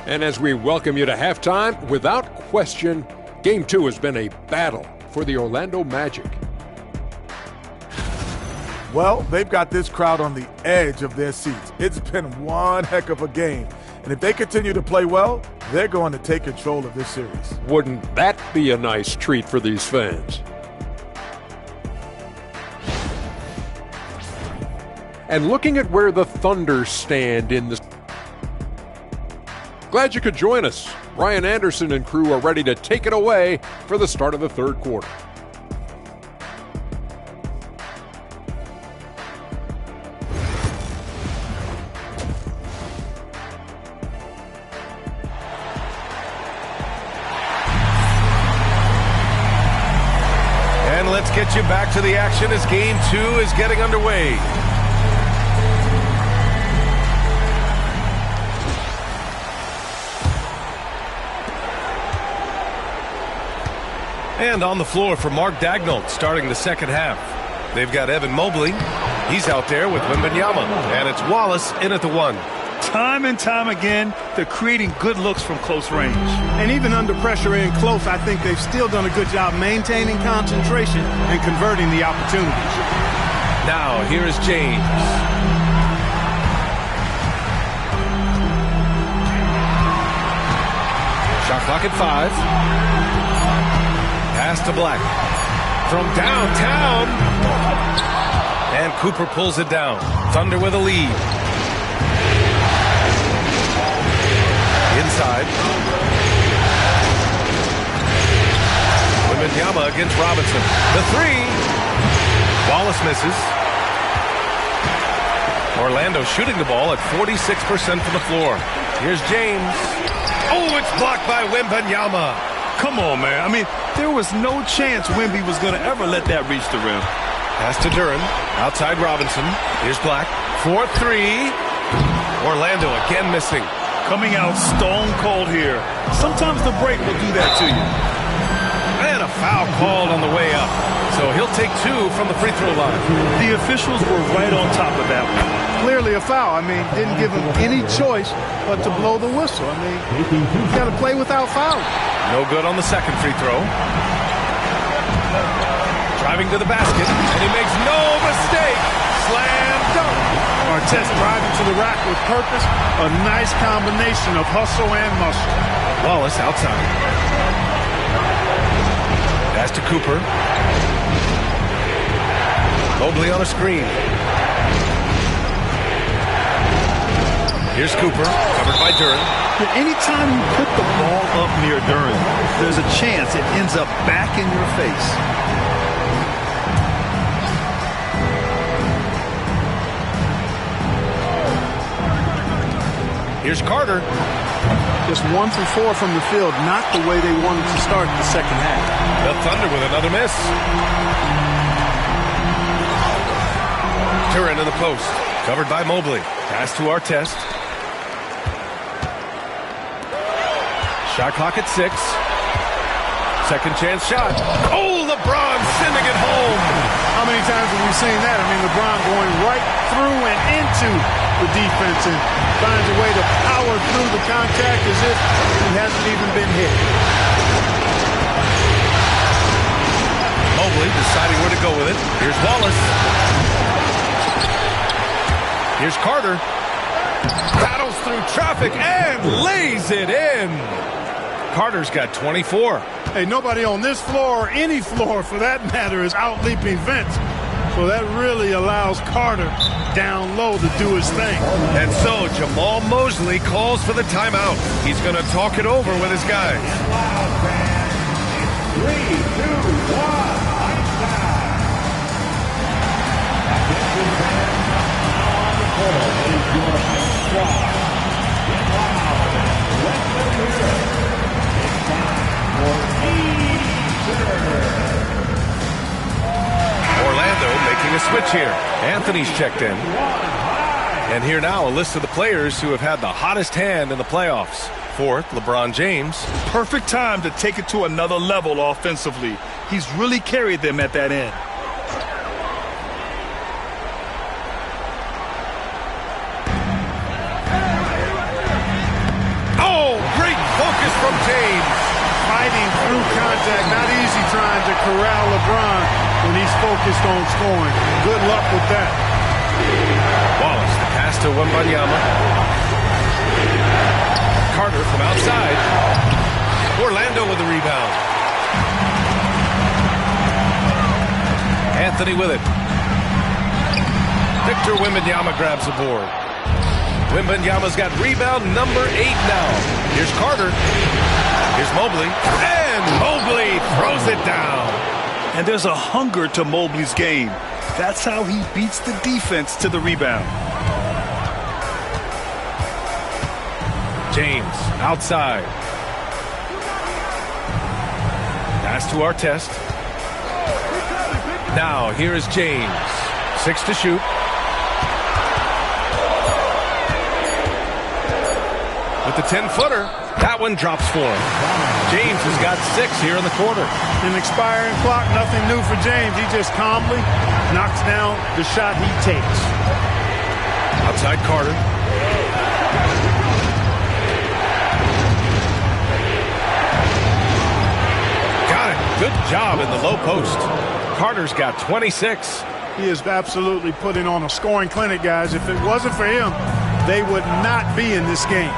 And as we welcome you to halftime, without question, Game 2 has been a battle for the Orlando Magic. Well, they've got this crowd on the edge of their seats. It's been one heck of a game. And if they continue to play well, they're going to take control of this series. Wouldn't that be a nice treat for these fans? And looking at where the Thunder stand in this, glad you could join us. Ryan Anderson and crew are ready to take it away for the start of the third quarter. And let's get you back to the action as Game 2 is getting underway. And on the floor for Mark Daigneault starting the second half. They've got Evan Mobley. He's out there with Wembanyama. And it's Wallace in at the 1. Time and time again, they're creating good looks from close range. And even under pressure in close, I think they've still done a good job maintaining concentration and converting the opportunities. Now, here is James. Shot clock at 5. Pass to Black. from downtown. And Cooper pulls it down. Thunder with a lead. Inside. Wembanyama against Robinson. The three. Wallace misses. Orlando shooting the ball at 46% from the floor. Here's James. Oh, it's blocked by Wembanyama. Come on, man. I mean, there was no chance Wemby was going to ever let that reach the rim. Pass to Duren. Outside Robinson. Here's Black. 4-3. Orlando again missing. Coming out stone cold here. Sometimes the break will do that to you. And a foul called on the way up. So he'll take 2 from the free throw line. The officials were right on top of that one. Clearly a foul. I mean, didn't give him any choice but to blow the whistle. I mean, you got to play without fouling. No good on the second free throw. Driving to the basket, and he makes no mistake. Slam dunk. Artest driving to the rack with purpose. A nice combination of hustle and muscle. Wallace outside. Pass to Cooper. Mobley on a screen. Here's Cooper, covered by Duren. Anytime you put the ball up near Duren, there's a chance it ends up back in your face. Here's Carter. Just 1 for 4 from the field, not the way they wanted to start the second half. The Thunder with another miss. Duren in the post, covered by Mobley. Pass to Artest. Shot clock at 6. Second chance shot. Oh, LeBron sending it home. How many times have we seen that? I mean, LeBron going right through and into the defense and finds a way to power through the contact as if he hasn't even been hit. Mobley deciding where to go with it. Here's Wallace. Here's Carter. Battles through traffic and lays it in. Carter's got 24. Hey, nobody on this floor or any floor for that matter is out-leaping Vince. So that really allows Carter down low to do his thing. And so Jamal Mosley calls for the timeout. He's going to talk it over with his guys. 3, 2, 1. Orlando making a switch here. Anthony's checked in. And here now a list of the players who have had the hottest hand in the playoffs. Fourth, LeBron James. Perfect time to take it to another level offensively. He's really carried them at that end. Oh, great focus from James. Fighting through contact, not easy trying to corral LeBron when he's focused on scoring. Good luck with that. Wallace, the pass to Wembanyama. Carter from outside. Orlando with the rebound. Anthony with it. Victor Wembanyama grabs the board. Wembanyama's got rebound number 8 now. Here's Carter. Here's Mobley. And Mobley throws it down. And there's a hunger to Mobley's game. That's how he beats the defense to the rebound. James outside. Pass to Artest. Now here is James. 6 to shoot. With the 10-footer, that one drops for him. James has got 6 here in the quarter. An expiring clock, nothing new for James. He just calmly knocks down the shot he takes. Outside Carter. Got it. Good job in the low post. Carter's got 26. He is absolutely putting on a scoring clinic, guys. If it wasn't for him, they would not be in this game.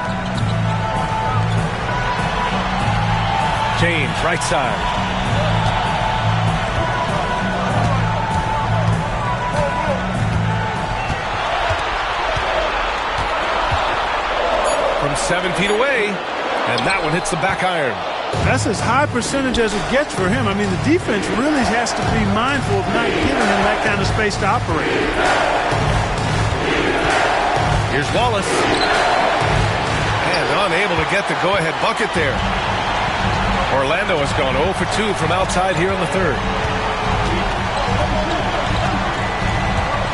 James, right side. 10 feet away, and that one hits the back iron. That's as high percentage as it gets for him. I mean, the defense really has to be mindful of not giving him that kind of space to operate. Here's Wallace. And unable to get the go-ahead bucket there. Orlando has gone 0 for 2 from outside here in the third.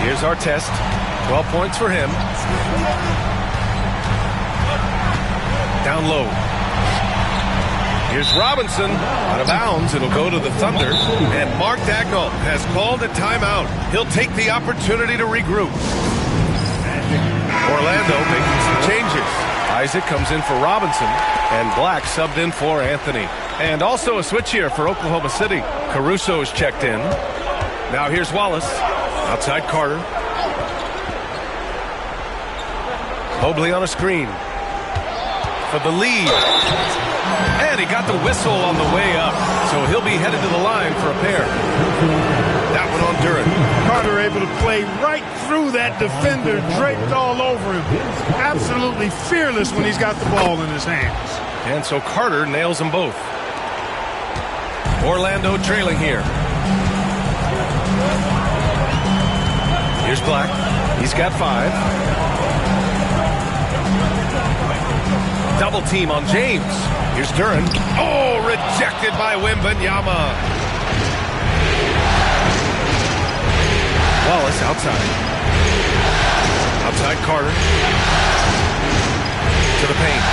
Here's Artest. 12 points for him. Down low. Here's Robinson. Out of bounds. It'll go to the Thunder. And Mark Daigneault has called a timeout. He'll take the opportunity to regroup. Orlando making some changes. Isaac comes in for Robinson. And Black subbed in for Anthony. And also a switch here for Oklahoma City. Caruso is checked in. Now here's Wallace. Outside Carter. Mobley on a screen. For the lead. And he got the whistle on the way up. So he'll be headed to the line for a pair. That one on Duren. Carter able to play right through that defender, draped all over him. Absolutely fearless when he's got the ball in his hands. And so Carter nails them both. Orlando trailing here. Here's Black. He's got 5. Double team on James. Here's Duren. Oh, rejected by Wembanyama. Wallace outside. Outside Carter. To the paint.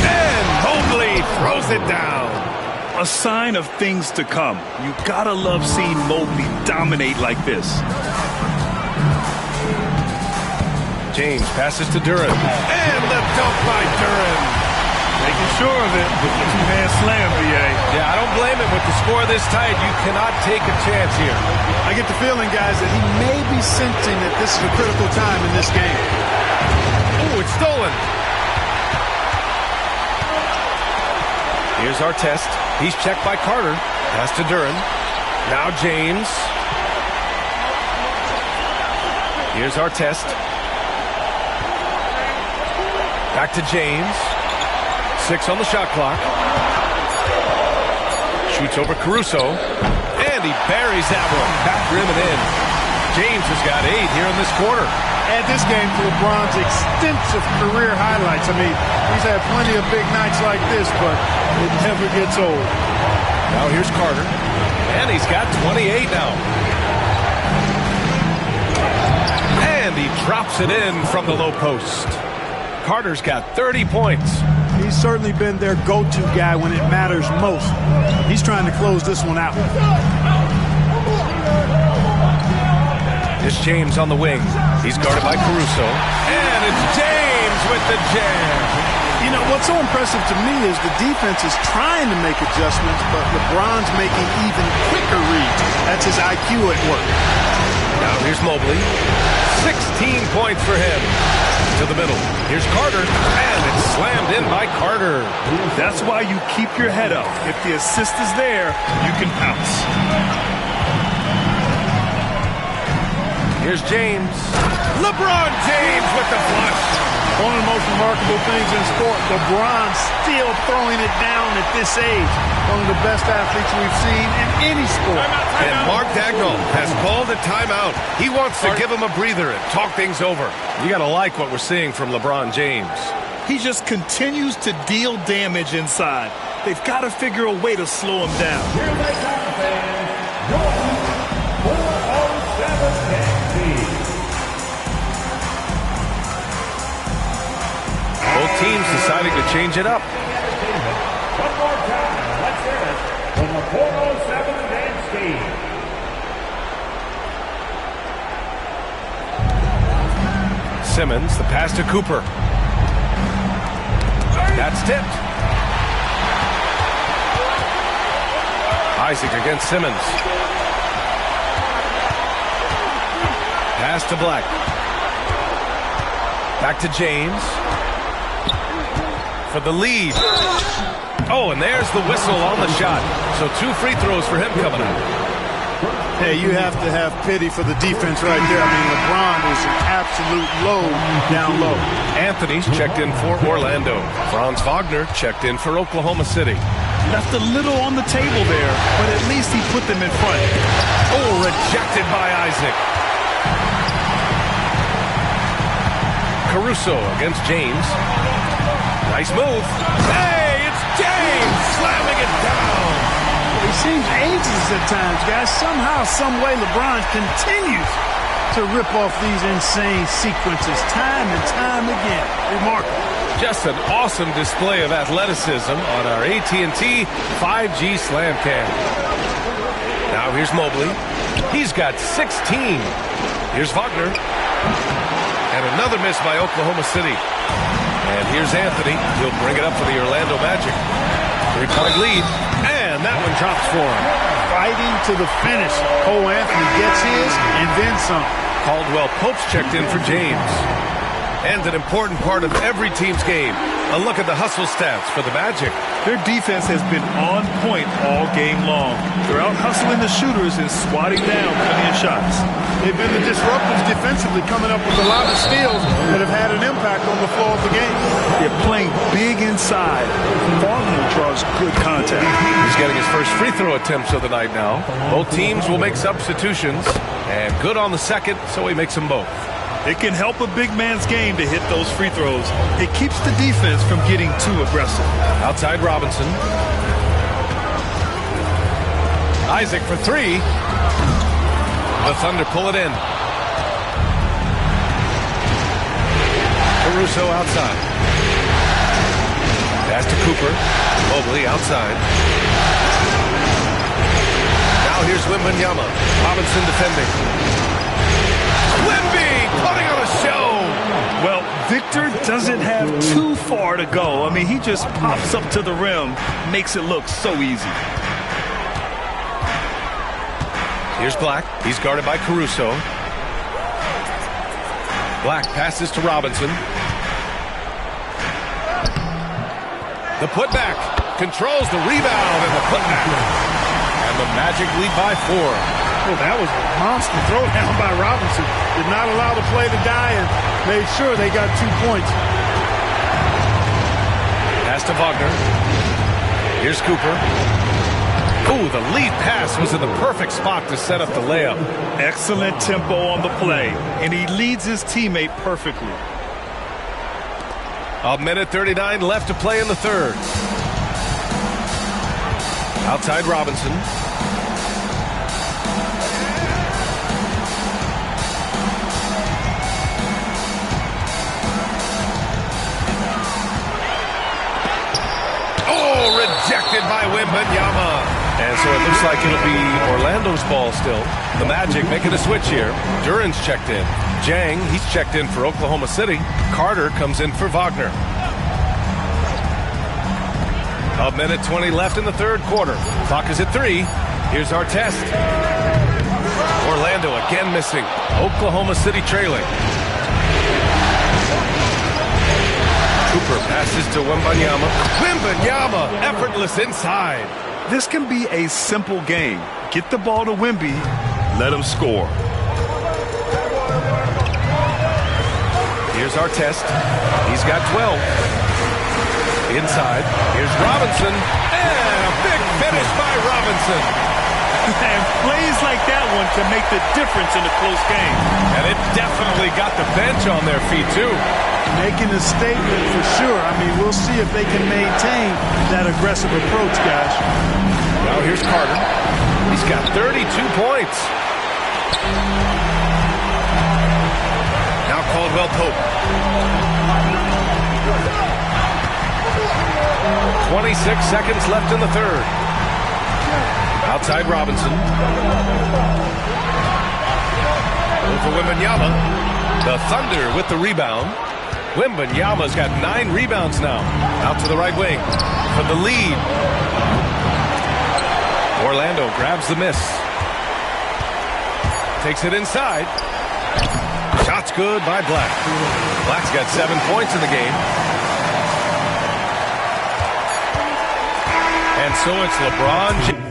And Mobley throws it down. A sign of things to come. You gotta love seeing Mobley dominate like this. James passes to Duren. And the dunk by Duren. Making sure of it with the two-hand slam, B.A. Yeah, I don't blame him. With the score this tight, you cannot take a chance here. I get the feeling, guys, that he may be sensing that this is a critical time in this game. Ooh, it's stolen. Here's Artest. He's checked by Carter. Pass to Duren. Now James. Here's Artest. Back to James. 6 on the shot clock. Shoots over Caruso. And he buries that one. Back rim and in. James has got 8 here in this quarter. Add this game to LeBron's extensive career highlights. I mean, he's had plenty of big nights like this, but it never gets old. Now here's Carter. And he's got 28 now. And he drops it in from the low post. Carter's got 30 points. He's certainly been their go-to guy when it matters most. He's trying to close this one out. It's James on the wing. He's guarded by Caruso. And it's James with the jam. You know, what's so impressive to me is the defense is trying to make adjustments, but LeBron's making even quicker reads. That's his IQ at work. Now here's Mobley. 16 points for him. To the middle. Here's Carter. And it's slammed in by Carter. That's why you keep your head up. If the assist is there, you can pounce. Here's James. LeBron James with the flush. One of the most remarkable things in sport, LeBron still throwing it down at this age. One of the best athletes we've seen in any sport. And Mark Daigneault has called a timeout. He wants to give him a breather and talk things over. You got to like what we're seeing from LeBron James. He just continues to deal damage inside. They've got to figure a way to slow him down. Here they come, fans. Jordan 407 Yankee. Both teams deciding to change it up. One more time. Let's hear it from the 407 Yankee. Simmons, the pass to Cooper. That's tipped. Isaac against Simmons. Pass to Black. Back to James. For the lead. Oh, and there's the whistle on the shot. So 2 free throws for him coming up. Hey, you have to have pity for the defense right there. I mean, LeBron is an absolute load down low. Anthony's checked in for Orlando. Franz Wagner checked in for Oklahoma City. Left a little on the table there, but at least he put them in front. Oh, rejected by Isaac. Caruso against James. Nice move. Hey, it's James slamming it down. He seems ageless at times, guys. Somehow, some way, LeBron continues to rip off these insane sequences time and time again. Remarkable. Just an awesome display of athleticism on our AT&T 5G Slam Cam. Now here's Mobley. He's got 16. Here's Wagner. And another miss by Oklahoma City. And here's Anthony. He'll bring it up for the Orlando Magic. 3-point lead. And that one drops for him. Fighting to the finish. Cole Anthony gets his and then some. Caldwell Pope's checked in for James. And an important part of every team's game. A look at the hustle stats for the Magic. Their defense has been on point all game long. They're out hustling the shooters and swatting down plenty of shots. They've been the disruptors defensively, coming up with a lot of steals that have had an impact on the flow of the game. They're playing big inside. Wagner draws good contact. He's getting his first free throw attempts of the night now. Both teams will make substitutions. And good on the second, so he makes them both. It can help a big man's game to hit those free throws. It keeps the defense from getting too aggressive. Outside Robinson. Isaac for three. The Thunder pull it in. Caruso outside. Pass to Cooper. Mobley outside. Now here's Wembanyama. Robinson defending. Wemby putting on a show. Well, Victor doesn't have too far to go. I mean, he just pops up to the rim, makes it look so easy. Here's Black. He's guarded by Caruso. Black passes to Robinson. The putback. Controls the rebound and the putback. And the Magic lead by 4. Well, that was a monster throwdown by Robinson. Did not allow the play to die and made sure they got 2 points. Pass to Wagner. Here's Cooper. Ooh, the lead pass was in the perfect spot to set up the layup. Excellent tempo on the play, and he leads his teammate perfectly. 1:39 left to play in the third. Outside Robinson. Rejected by Wembanyama. And so it looks like it'll be Orlando's ball still. The Magic making a switch here. Duran's checked in. Jang, he's checked in for Oklahoma City. Carter comes in for Wagner. 1:20 left in the third quarter. Clock is at 3. Here's our test. Orlando again missing. Oklahoma City trailing. Cooper passes to Wembanyama. Wembanyama, effortless inside. This can be a simple game. Get the ball to Wemby, let him score. Here's our test. He's got 12. Inside. Here's Robinson. And a big finish by Robinson. And plays like that one can make the difference in a close game. And it definitely got the bench on their feet, too. Making a statement for sure. I mean, we'll see if they can maintain that aggressive approach, guys. Now here's Carter. He's got 32 points. Now Caldwell Pope. 26 seconds left in the third. Outside Robinson. Over Wembanyama. The Thunder with the rebound. Wembanyama's got 9 rebounds now. Out to the right wing for the lead. Orlando grabs the miss. Takes it inside. Shot's good by Black. Black's got 7 points in the game. And so it's LeBron James.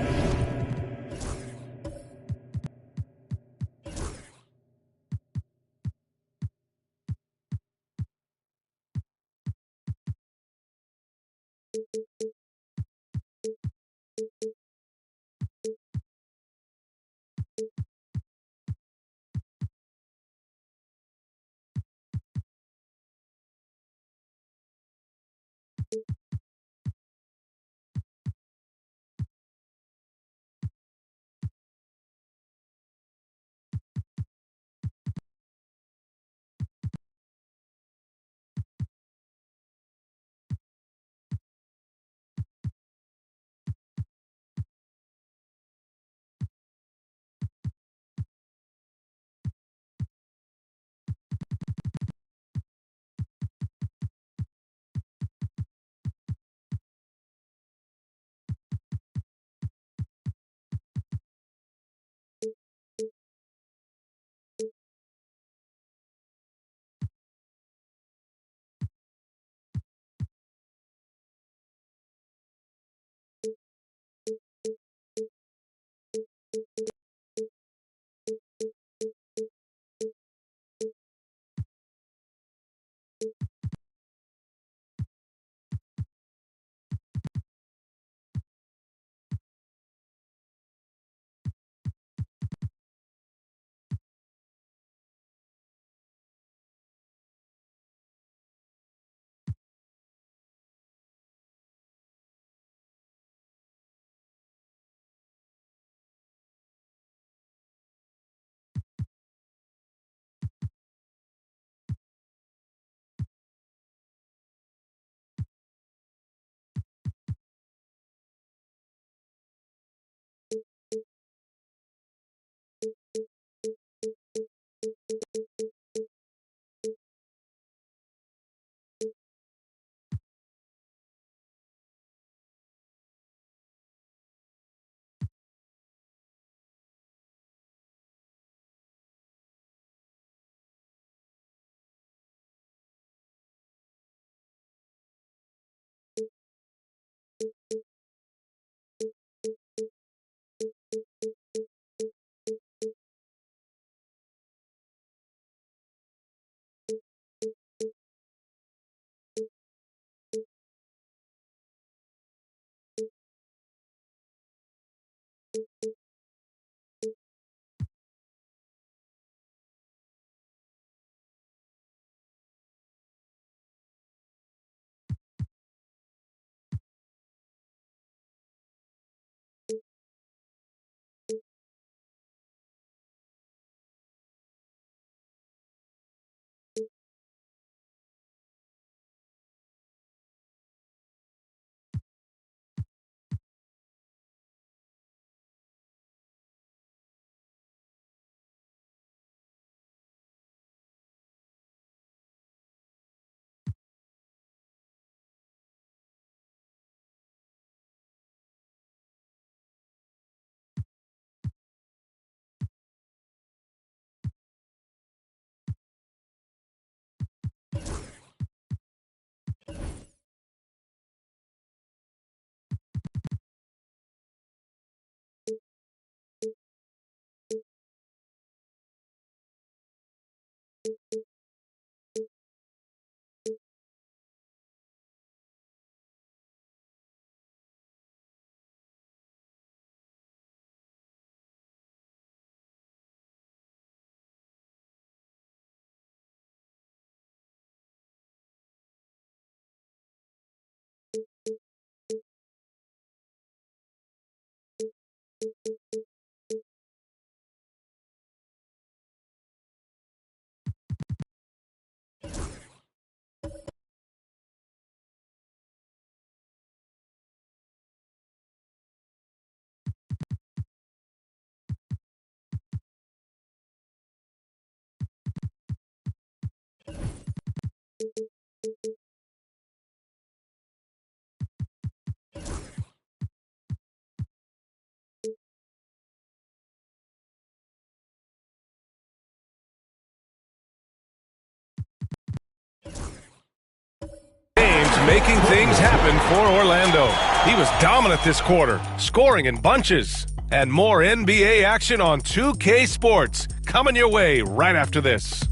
Making things happen for Orlando. He was dominant this quarter, scoring in bunches. And more NBA action on 2K Sports coming your way right after this.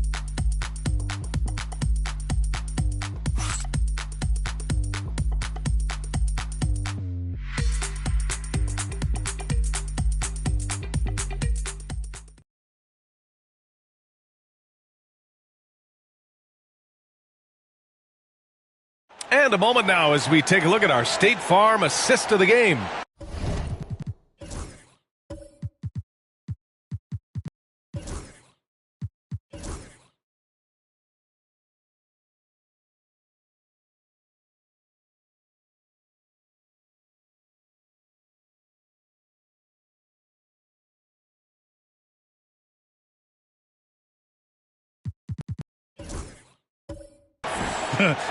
And a moment now as we take a look at our State Farm assist of the game.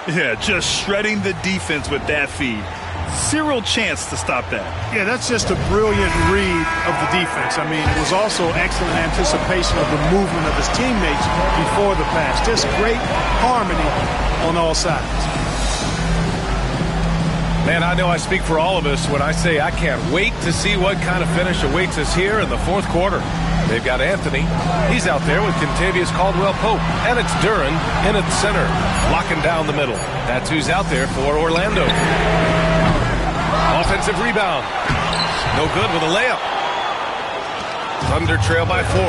Yeah, just shredding the defense with that feed. Zero chance to stop that. Yeah, that's just a brilliant read of the defense. I mean, it was also excellent anticipation of the movement of his teammates before the pass. Just great harmony on all sides. Man, I know I speak for all of us when I say I can't wait to see what kind of finish awaits us here in the fourth quarter. They've got Anthony. He's out there with Kentavious Caldwell-Pope. And it's Duren in at the center, locking down the middle. That's who's out there for Orlando. Offensive rebound. No good with a layup. Thunder trail by 4.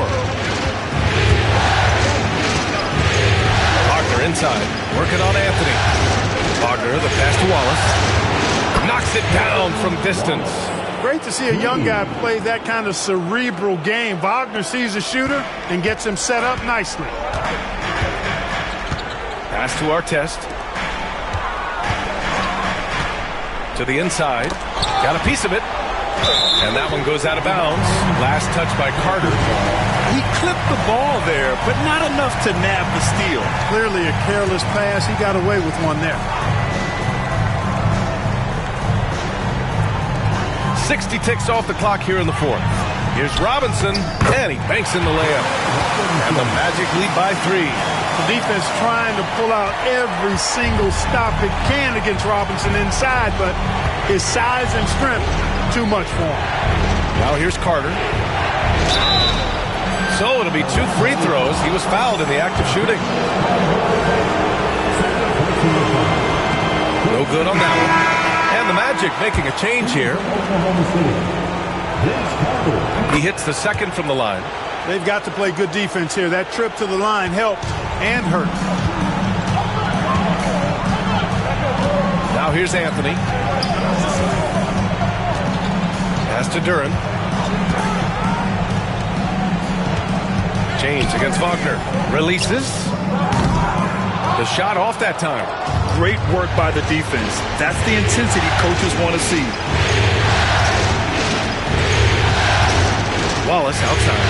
Wagner inside, working on Anthony. Wagner, the pass to Wallace. Knocks it down from distance. Great to see a young guy play that kind of cerebral game. Wagner sees a shooter and gets him set up nicely. Pass to Artest. To the inside. Got a piece of it. And that one goes out of bounds. Last touch by Carter. He clipped the ball there, but not enough to nab the steal. Clearly a careless pass. He got away with one there. 60 ticks off the clock here in the fourth. Here's Robinson, and he banks in the layup. And the Magic lead by 3. The defense trying to pull out every single stop it can against Robinson inside, but his size and strength, too much for him. Now here's Carter. So it'll be 2 free throws. He was fouled in the act of shooting. No good on that one. And the Magic making a change here. He hits the second from the line. They've got to play good defense here. That trip to the line helped and hurt. Now here's Anthony. Pass to Duren. James against Wagner. Releases. The shot off that time. Great work by the defense. That's the intensity coaches want to see. Wallace outside.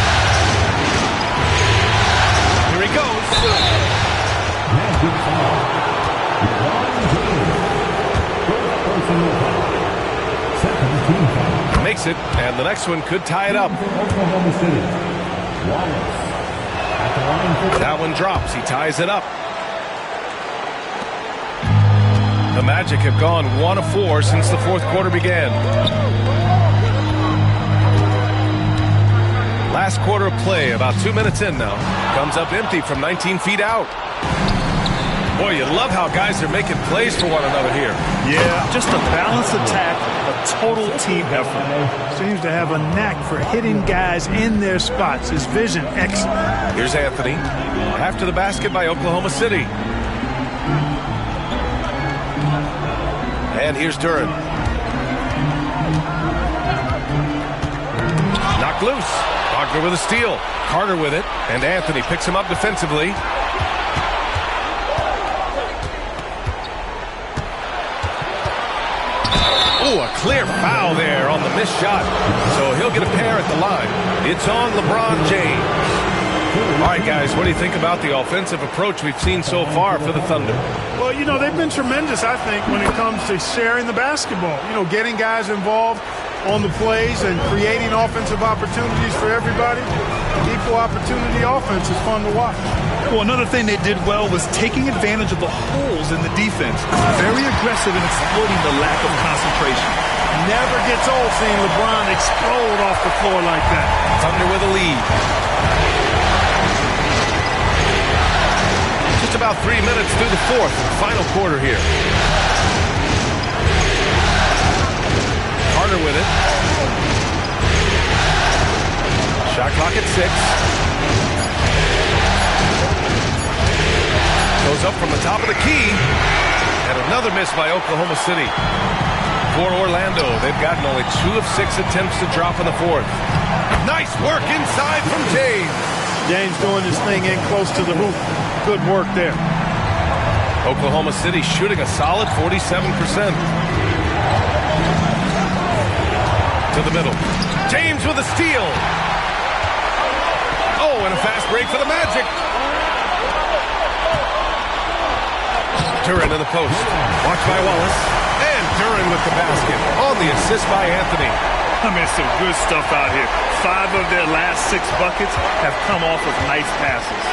Here he goes. Makes it, and the next one could tie it up. That one drops. He ties it up. The Magic have gone 1 of 4 since the fourth quarter began. Last quarter of play, about 2 minutes in now. Comes up empty from 19 feet out. Boy, you love how guys are making plays for one another here. Yeah, just a balanced attack, a total team effort. Seems to have a knack for hitting guys in their spots. His vision, excellent. Here's Anthony. After the basket by Oklahoma City. And here's Duren. Knocked loose. Wagner with a steal. Carter with it. And Anthony picks him up defensively. Oh, a clear foul there on the missed shot. So he'll get a pair at the line. It's on LeBron James. All right, guys, what do you think about the offensive approach we've seen so far for the Thunder? Well, you know, they've been tremendous, I think, when it comes to sharing the basketball. You know, getting guys involved on the plays and creating offensive opportunities for everybody. Equal opportunity offense is fun to watch. Well, another thing they did well was taking advantage of the holes in the defense. Very aggressive in exploiting the lack of concentration. Never gets old seeing LeBron explode off the floor like that. Thunder with a lead. Just about 3 minutes through the fourth and final quarter here. Carter with it. Shot clock at 6. Goes up from the top of the key. And another miss by Oklahoma City. For Orlando, they've gotten only 2 of 6 attempts to drop in the fourth. Nice work inside from James. James doing his thing in close to the hoop. Good work there. Oklahoma City shooting a solid 47%. To the middle. James with a steal. Oh, and a fast break for the Magic. Duren in the post. Watched by Wallace. And Duren with the basket. On the assist by Anthony. I mean, some good stuff out here. 5 of their last 6 buckets have come off of nice passes.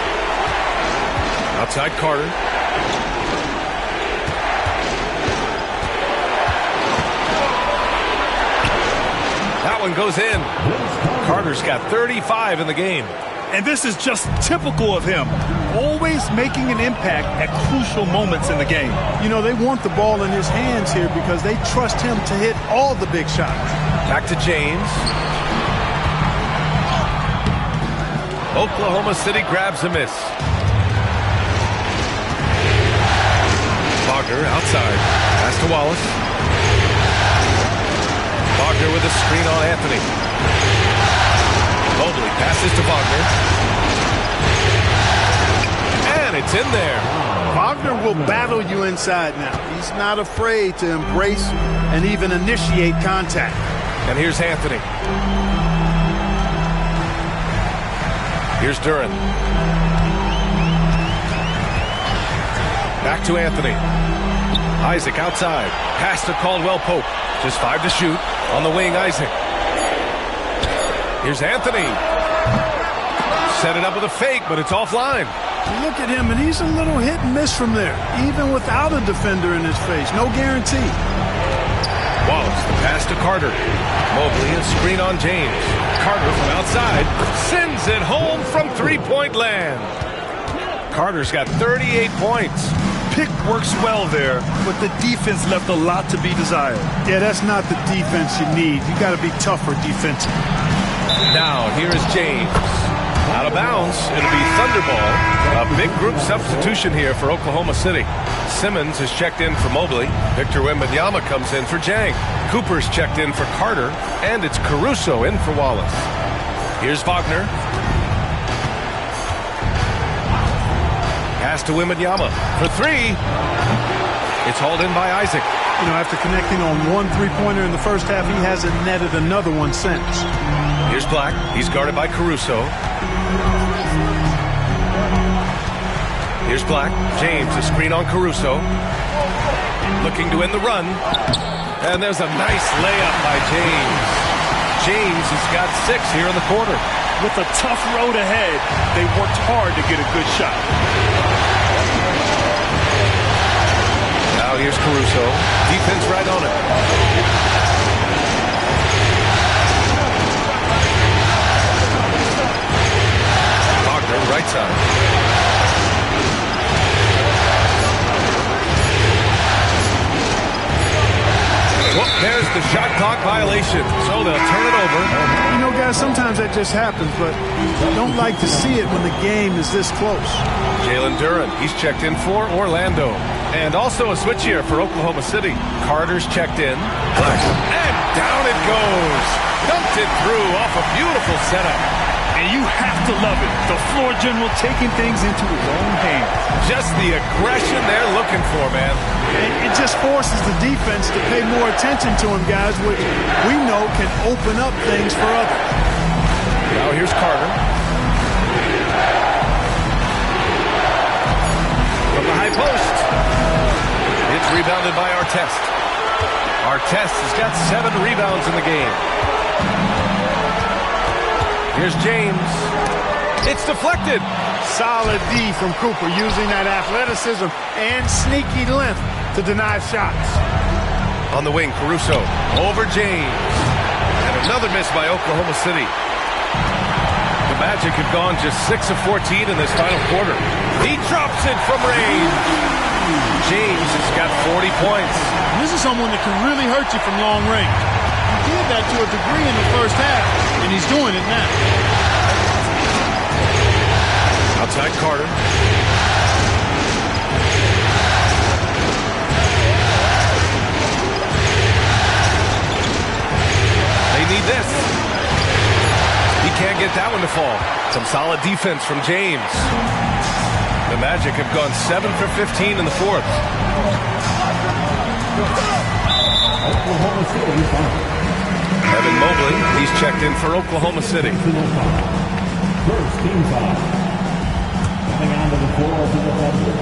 Outside Carter. one goes in. Carter's got 35 in the game. And this is just typical of him. Always making an impact at crucial moments in the game. You know, they want the ball in his hands here because they trust him to hit all the big shots. Back to James. Oklahoma City grabs a miss. Wagner outside. Pass to Wallace. Wagner with a screen on Anthony. Mobley passes to Wagner. And it's in there. Wagner will battle you inside now. He's not afraid to embrace and even initiate contact. And here's Anthony. Here's Duren. Back to Anthony. Isaac outside. Pass to Caldwell Pope. Just 5 to shoot. On the wing, Isaac. Here's Anthony. Set it up with a fake, but it's offline. You look at him, and he's a little hit and miss from there, even without a defender in his face. No guarantee. Wallace, the pass to Carter. Mobley, a screen on James. Carter from outside sends it home from three-point land. Carter's got 38 points. Pick works well there, but the defense left a lot to be desired. Yeah, that's not the defense you need. You got to be tougher defensively. Now, here is James. Out of bounds. It'll be Thunderball. A big group substitution here for Oklahoma City. Simmons is checked in for Mobley. Victor Wembanyama comes in for Jang. Cooper's checked in for Carter. And it's Caruso in for Wallace. Here's Wagner. Pass to Wembanyama for 3. It's hauled in by Isaac. You know, after connecting on one three-pointer in the first half, he hasn't netted another one since. Here's Black. He's guarded by Caruso. Here's Black. James, a screen on Caruso. Looking to end the run. And there's a nice layup by James. James has got 6 here in the quarter. With a tough road ahead, they worked hard to get a good shot. Now here's Caruso. Defense right on it. Wagner, right side. Well, there's the shot clock violation, so they'll turn it over. You know, guys, sometimes that just happens, but don't like to see it when the game is this close. Jalen Duren, he's checked in for Orlando. And also a switch here for Oklahoma City. Carter's checked in. And down it goes. Dumped it through off a beautiful setup. And you have to love it. The floor general taking things into his own hands. Just the aggression they're looking for, man. It just forces the defense to pay more attention to him, guys, which we know can open up things for others. Now here's Carter. From the high post. It's rebounded by Artest. Artest has got 7 rebounds in the game. Here's James. It's deflected. Solid D from Cooper, using that athleticism and sneaky length to deny shots. On the wing, Caruso. Over James. And another miss by Oklahoma City. The Magic have gone just 6 of 14 in this final quarter. He drops it from range. James has got 40 points. This is someone that can really hurt you from long range. He did that to a degree in the first half, and he's doing it now. Outside Carter. They need this. He can't get that one to fall. Some solid defense from James. The Magic have gone 7 for 15 in the fourth. Evan Mobley, he's checked in for Oklahoma City. First team foul. Coming onto the floor for the Thunder.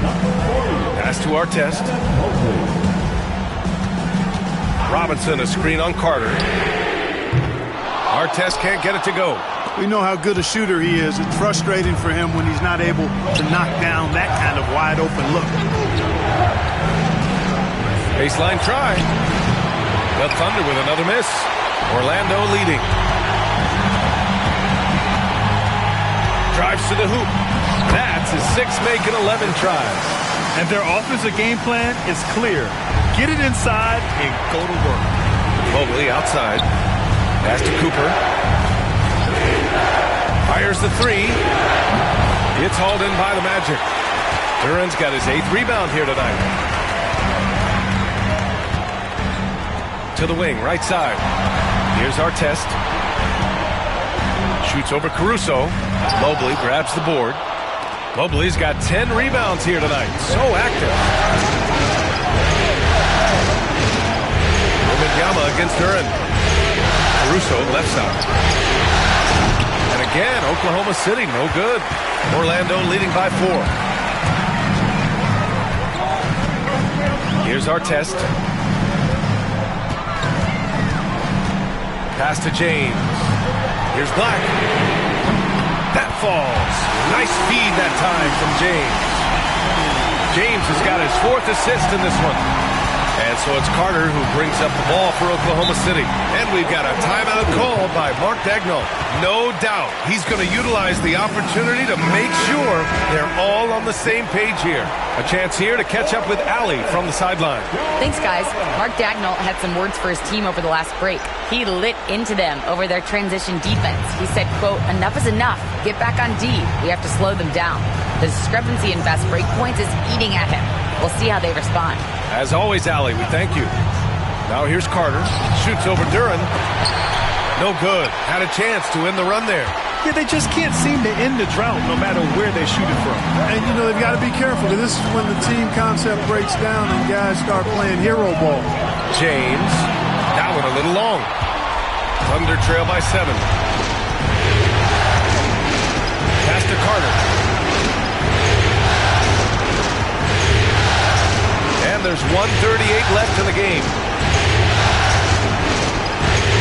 Number 40. Pass to Artest. Robinson, a screen on Carter. Artest can't get it to go. We know how good a shooter he is. It's frustrating for him when he's not able to knock down that kind of wide open look. Baseline try. The Thunder with another miss. Orlando leading. Drives to the hoop. That's his 6th make in 11 tries. And their offensive game plan is clear. Get it inside and go to work. Mobley outside. Pass to Cooper. Fires the 3. It's hauled in by the Magic. Duran's got his 8th rebound here tonight. To the wing, right side. Here's Artest. Shoots over Caruso. Mobley grabs the board. Mobley's got 10 rebounds here tonight. So active. Wembanyama against Duran. Caruso left side. And again, Oklahoma City, no good. Orlando leading by 4. Here's Artest. Pass to James. Here's Black. That falls. Nice feed that time from James. James has got his 4th assist in this one. And so it's Carter who brings up the ball for Oklahoma City. And we've got a timeout called by Mark Daigneault. No doubt he's going to utilize the opportunity to make sure they're all on the same page here. A chance here to catch up with Allie from the sideline. Thanks, guys. Mark Daigneault had some words for his team over the last break. He lit into them over their transition defense. He said, quote, "Enough is enough. Get back on D. We have to slow them down. The discrepancy in fast break points is eating at him. We'll see how they respond." As always, Allie, we thank you. Now here's Carter. Shoots over Duran. No good. Had a chance to end the run there. Yeah, they just can't seem to end the drought no matter where they shoot it from. And, you know, they've got to be careful, because this is when the team concept breaks down and guys start playing hero ball. James. That one a little long. Thunder trail by 7. Pass to Carter. And there's 1:38 left in the game.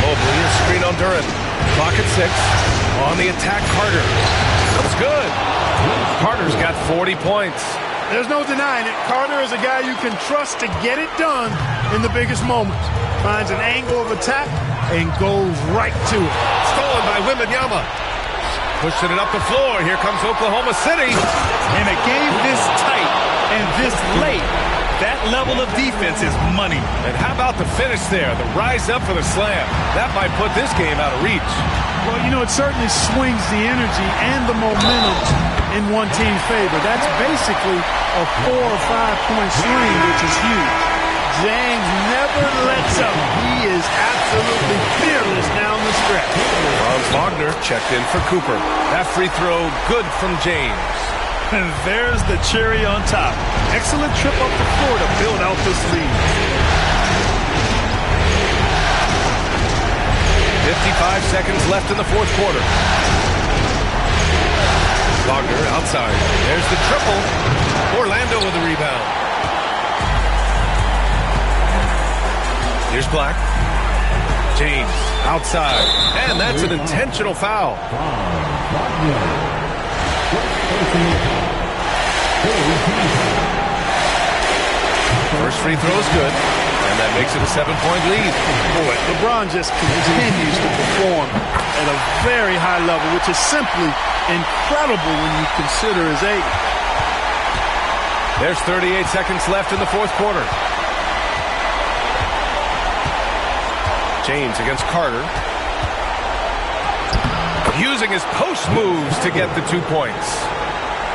Mobley is screen on Duran. Clock at 6. On the attack, Carter. That's good. Carter's got 40 points. There's no denying it. Carter is a guy you can trust to get it done in the biggest moments. Finds an angle of attack and goes right to it. Stolen by Wembanyama. Pushing it up the floor. Here comes Oklahoma City. In a game this tight and this late, that level of defense is money. And how about the finish there? The rise up for the slam. That might put this game out of reach. Well, you know, it certainly swings the energy and the momentum in one team's favor. That's basically a 4 or 5 point swing, which is huge. James never lets up. He is absolutely fearless down the stretch. Franz Wagner checked in for Cooper. That free throw good from James. And there's the cherry on top. Excellent trip up the floor to build out this lead. 55 seconds left in the 4th quarter. Wagner outside. There's the triple. Orlando with the rebound. Here's Black. James outside. And that's an intentional foul. First free throw is good, and that makes it a 7-point lead. Boy, LeBron just continues to perform at a very high level, which is simply incredible when you consider his age. There's 38 seconds left in the 4th quarter. James against Carter. Using his post moves to get the 2 points.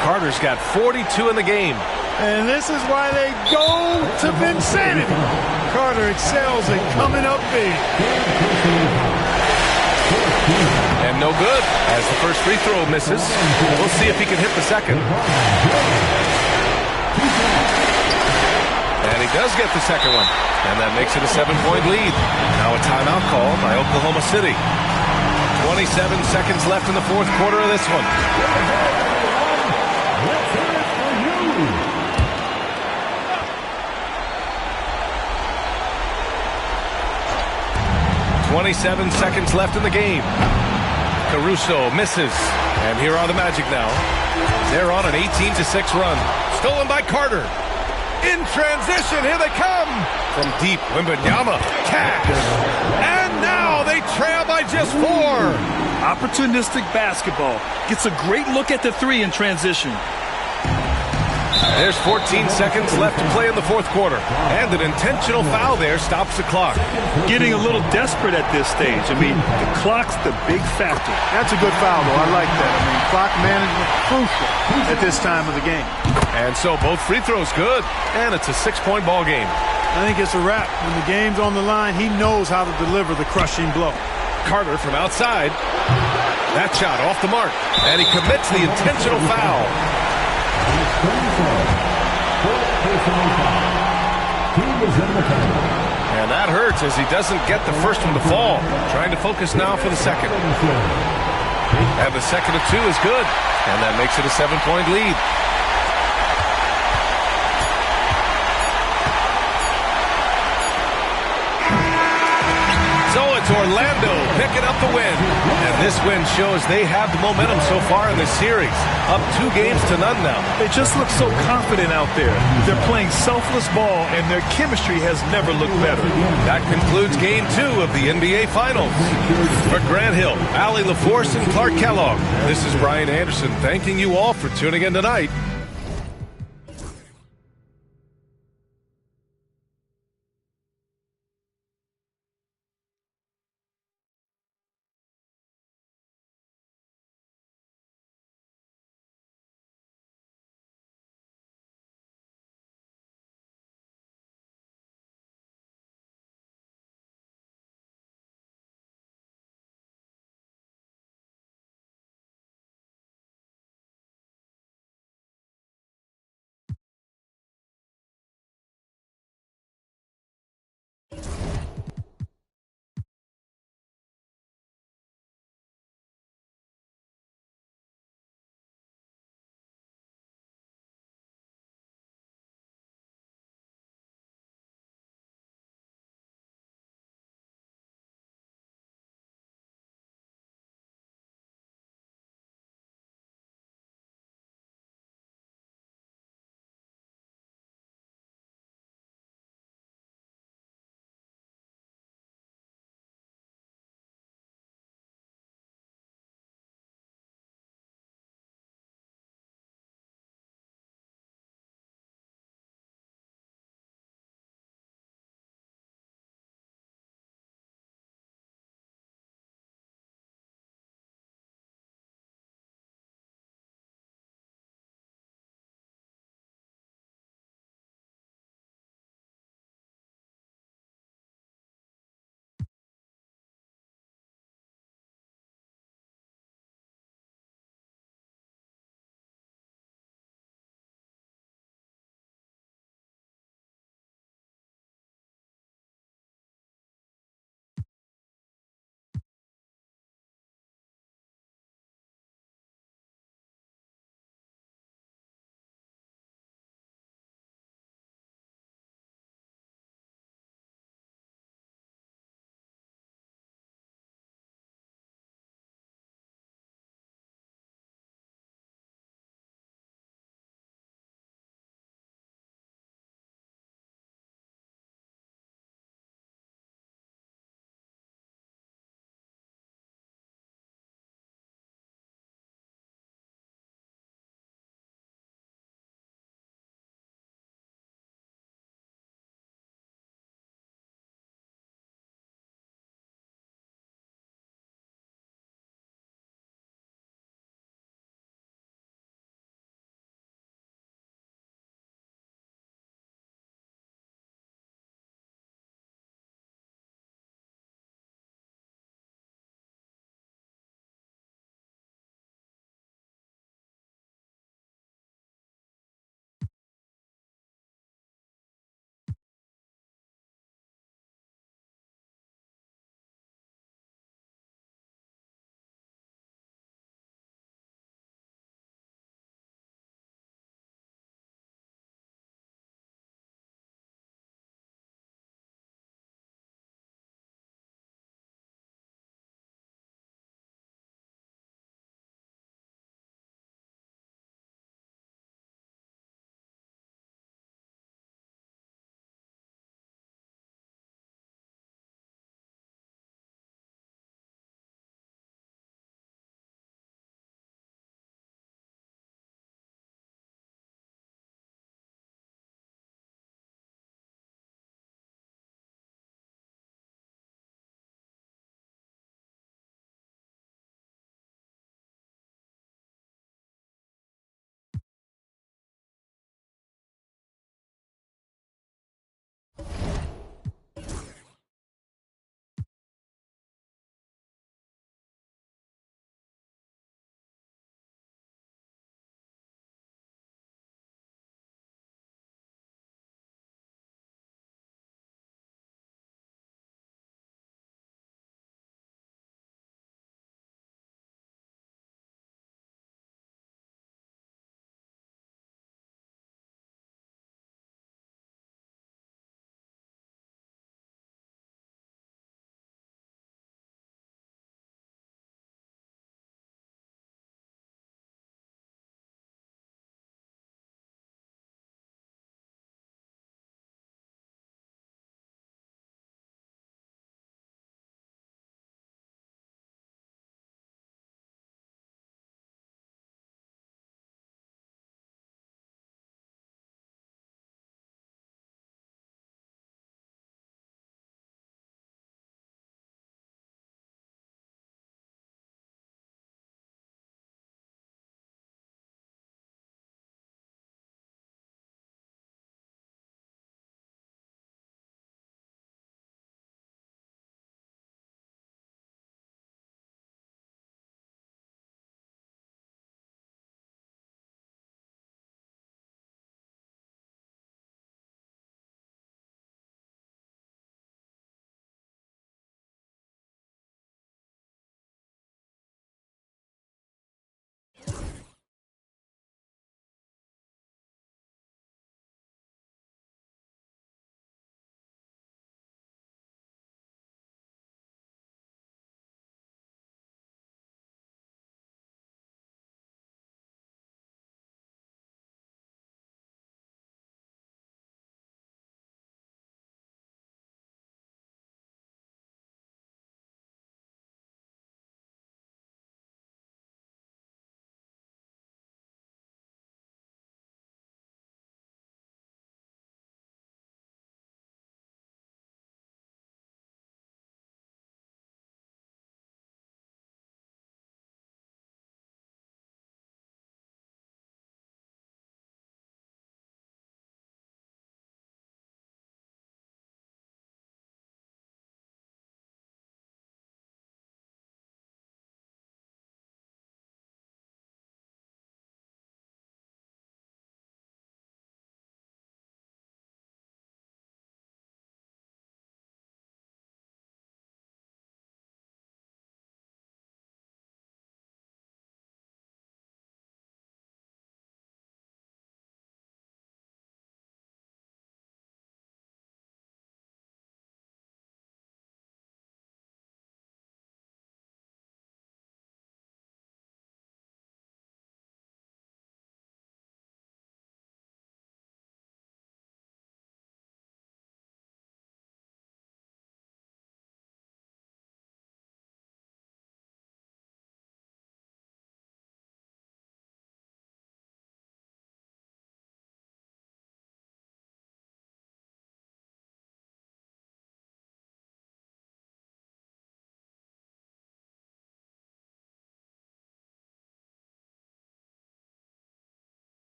Carter's got 42 in the game. And this is why they go to Vincennes. Carter excels at coming up big. And no good, as the first free throw misses. We'll see if he can hit the second. And he does get the second one. And that makes it a 7-point lead. Now a timeout call by Oklahoma City. 27 seconds left in the 4th quarter of this one. 27 seconds left in the game. Caruso misses. And here are the Magic now. They're on an 18-6 run. Stolen by Carter. In transition, here they come. From deep, Wembanyama. Cash. And now they trail by just 4. Opportunistic basketball. Gets a great look at the three in transition. There's 14 seconds left to play in the fourth quarter. And an intentional foul there stops the clock. Getting a little desperate at this stage. I mean, the clock's the big factor. That's a good foul, though. I like that. I mean, clock management crucial at this time of the game. And so both free throws good. And it's a 6-point ball game. I think it's a wrap. When the game's on the line, he knows how to deliver the crushing blow. Carter from outside. That shot off the mark. And he commits the intentional foul. And that hurts as he doesn't get the first one to fall. Trying to focus now for the second. And the second of 2 is good. And that makes it a 7-point lead. So it's Orlando picking up the win. And this win shows they have the momentum so far in this series. Up 2 games to none now. They just look so confident out there. They're playing selfless ball, and their chemistry has never looked better. That concludes Game 2 of the NBA Finals. For Grant Hill, Allie LaForce, and Clark Kellogg, this is Brian Anderson thanking you all for tuning in tonight.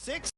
6.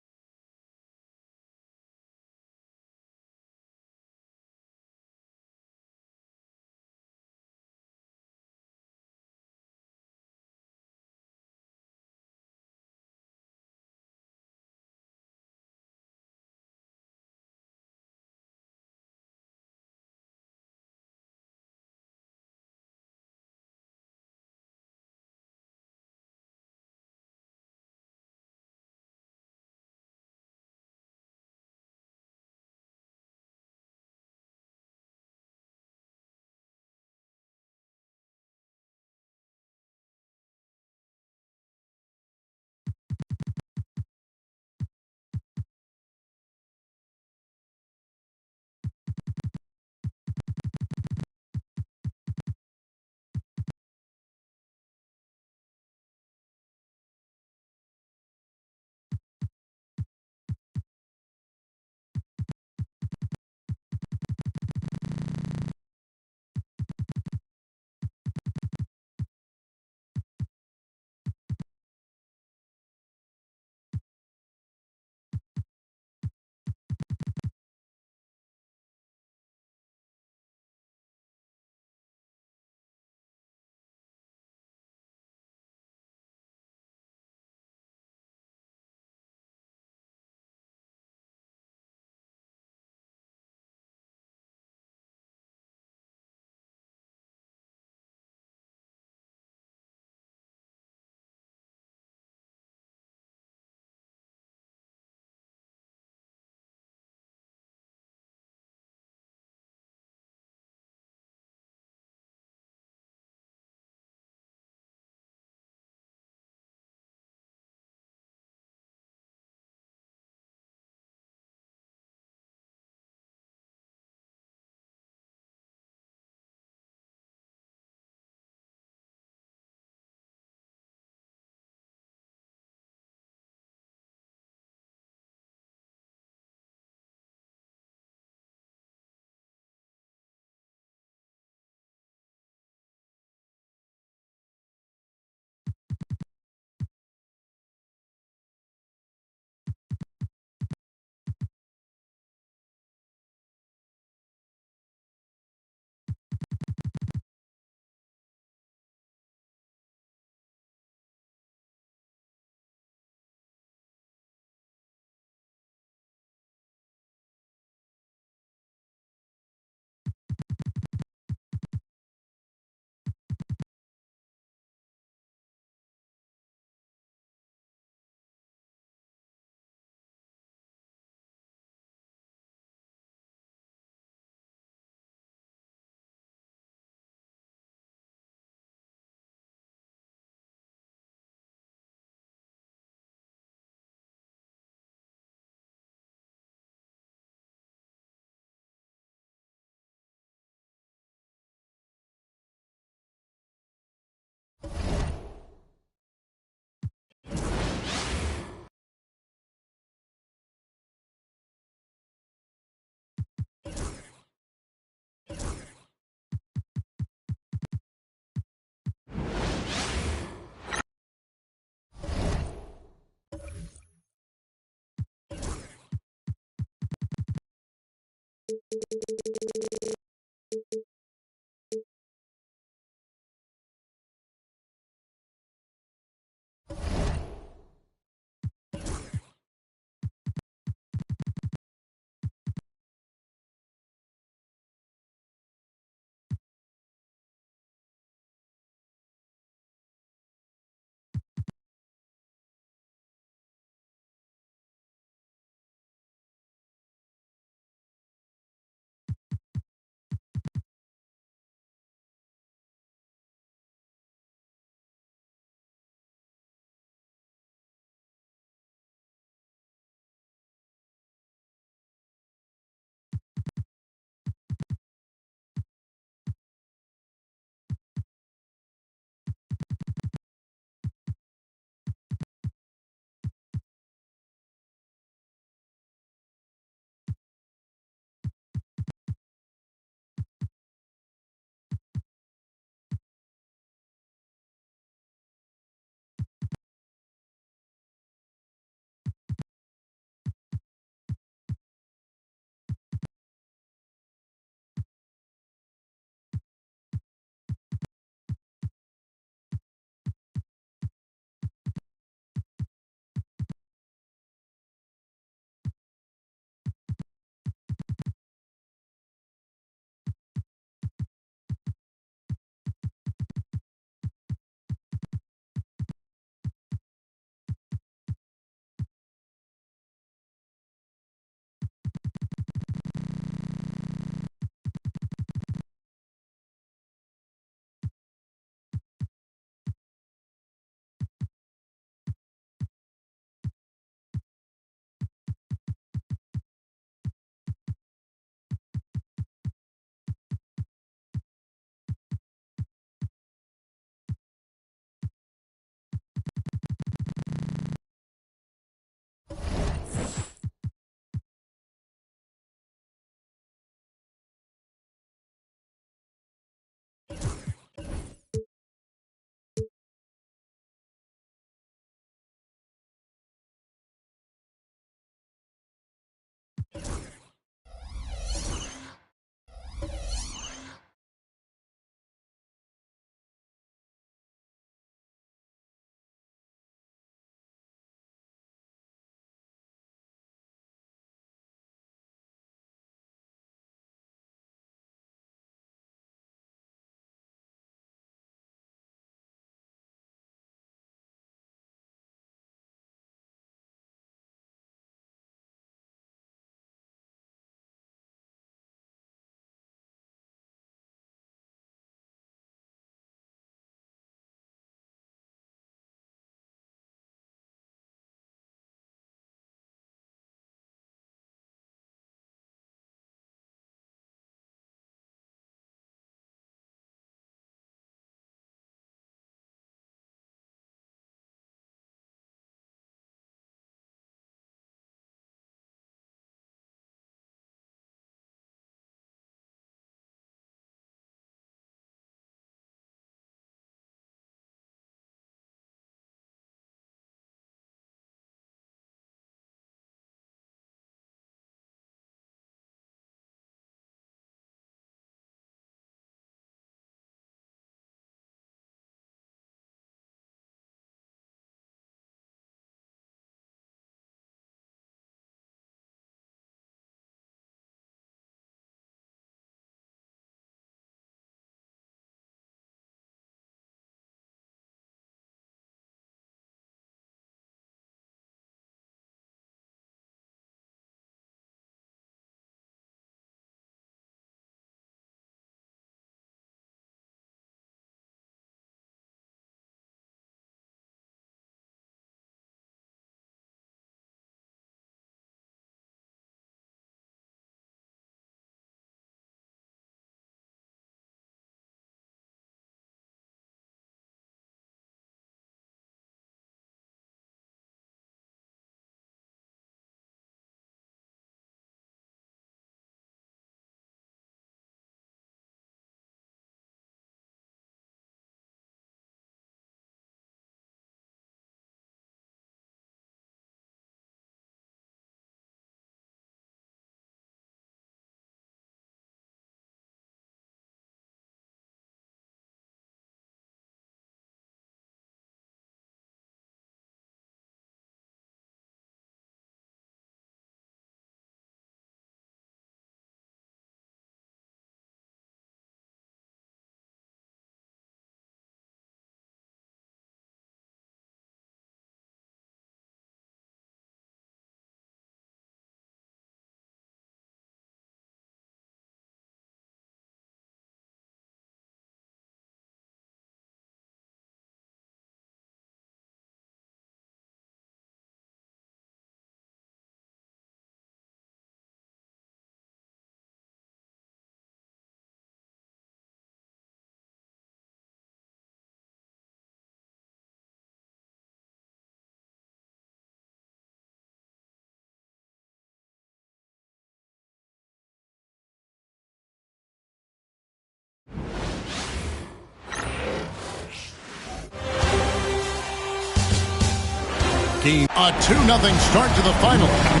Game a 2-0 start to the final.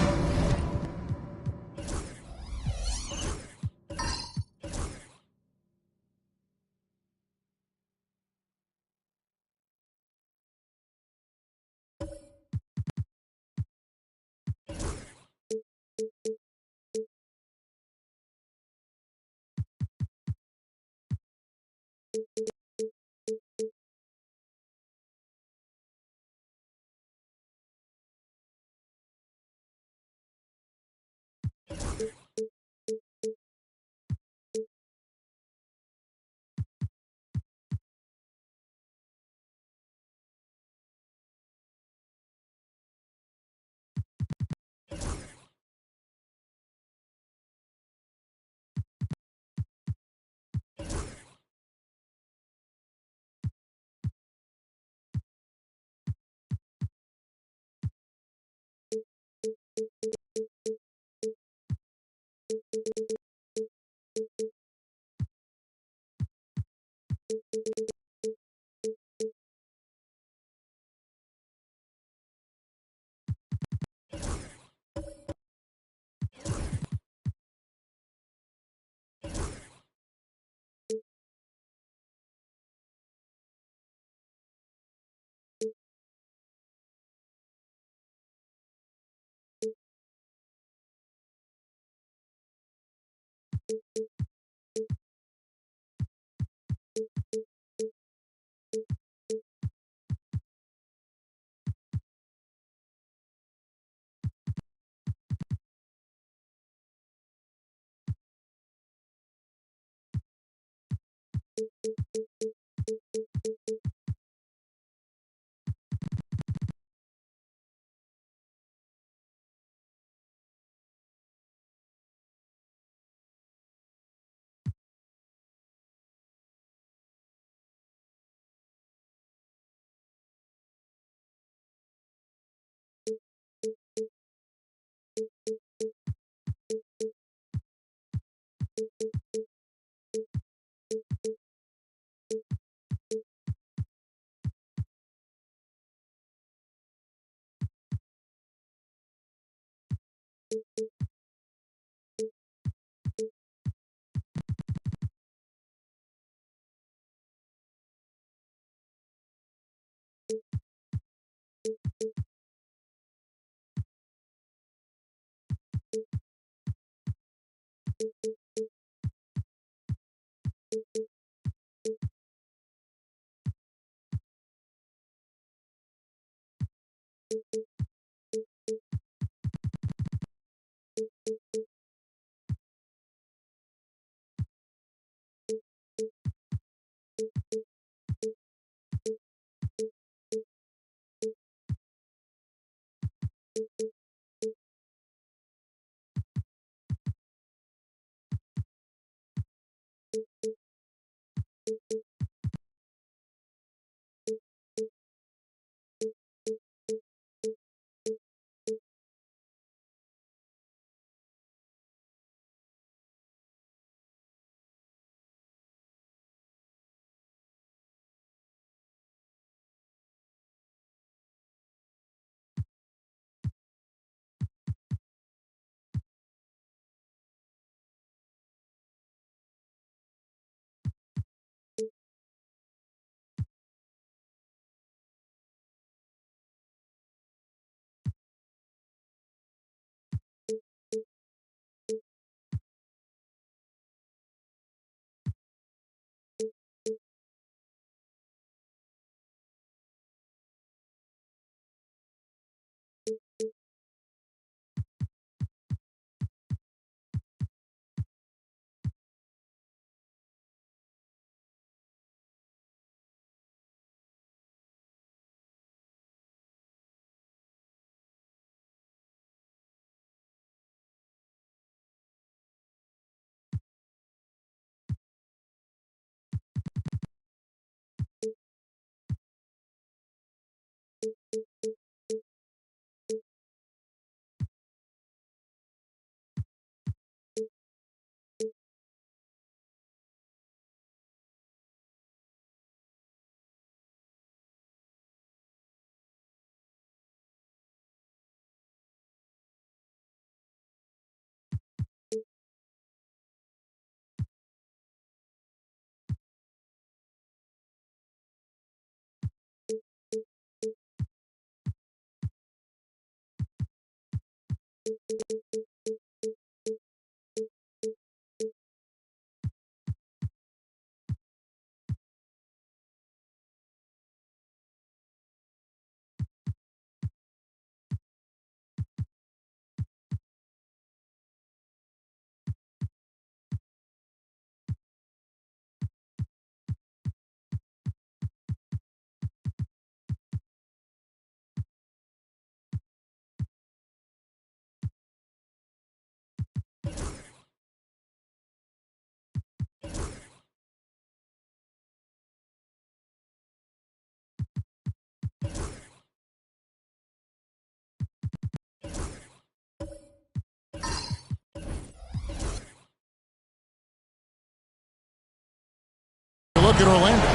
Look at Orlando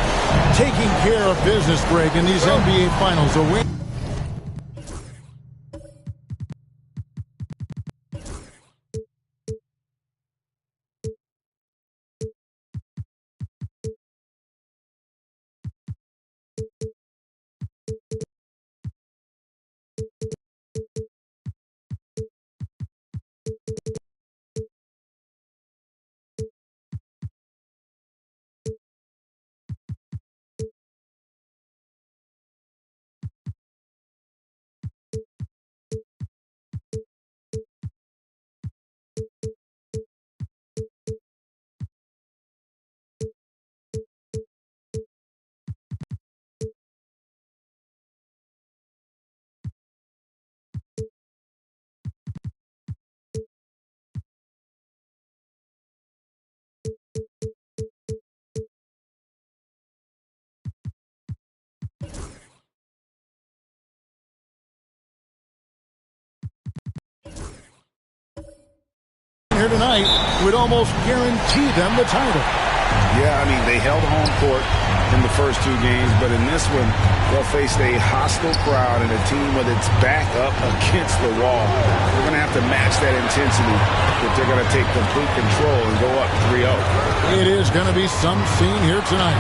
taking care of business, Greg, in these NBA Finals. A win. Here tonight would almost guarantee them the title. Yeah, I mean, they held home court in the first two games, but in this one, they'll face a hostile crowd and a team with its back up against the wall. They're going to have to match that intensity if they're going to take complete control and go up 3-0. It is going to be some scene here tonight.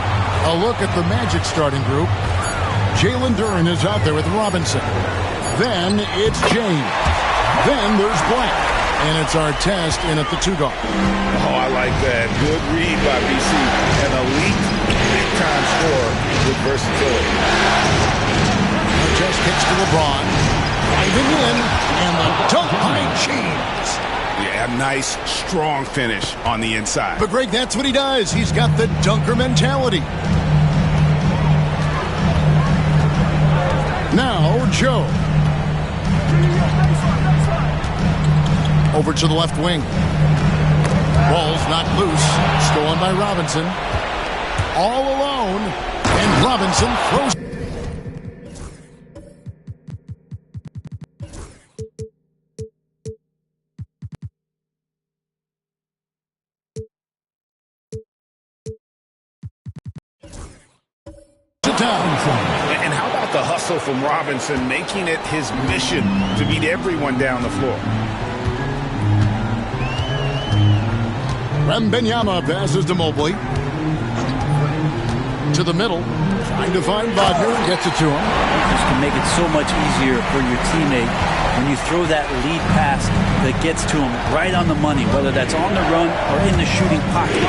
A look at the Magic starting group. Jalen Duren is out there with Robinson. Then it's James. Then there's Black. And it's Artest in at the 2 guard. Oh, I like that. Good read by BC. An elite, big-time scorer with versatility. Artest kicks to LeBron. Driving in, and the dunk by James. Yeah, nice, strong finish on the inside. But, Greg, that's what he does. He's got the dunker mentality. Now, Joe. Over to the left wing. Ball's not loose. Stolen by Robinson. All alone. And Robinson throws. And how about the hustle from Robinson, making it his mission to beat everyone down the floor? Wembanyama passes to Mobley. To the middle. Trying to find Wagner. Gets it to him. This can make it so much easier for your teammate when you throw that lead pass that gets to him right on the money, whether that's on the run or in the shooting pocket.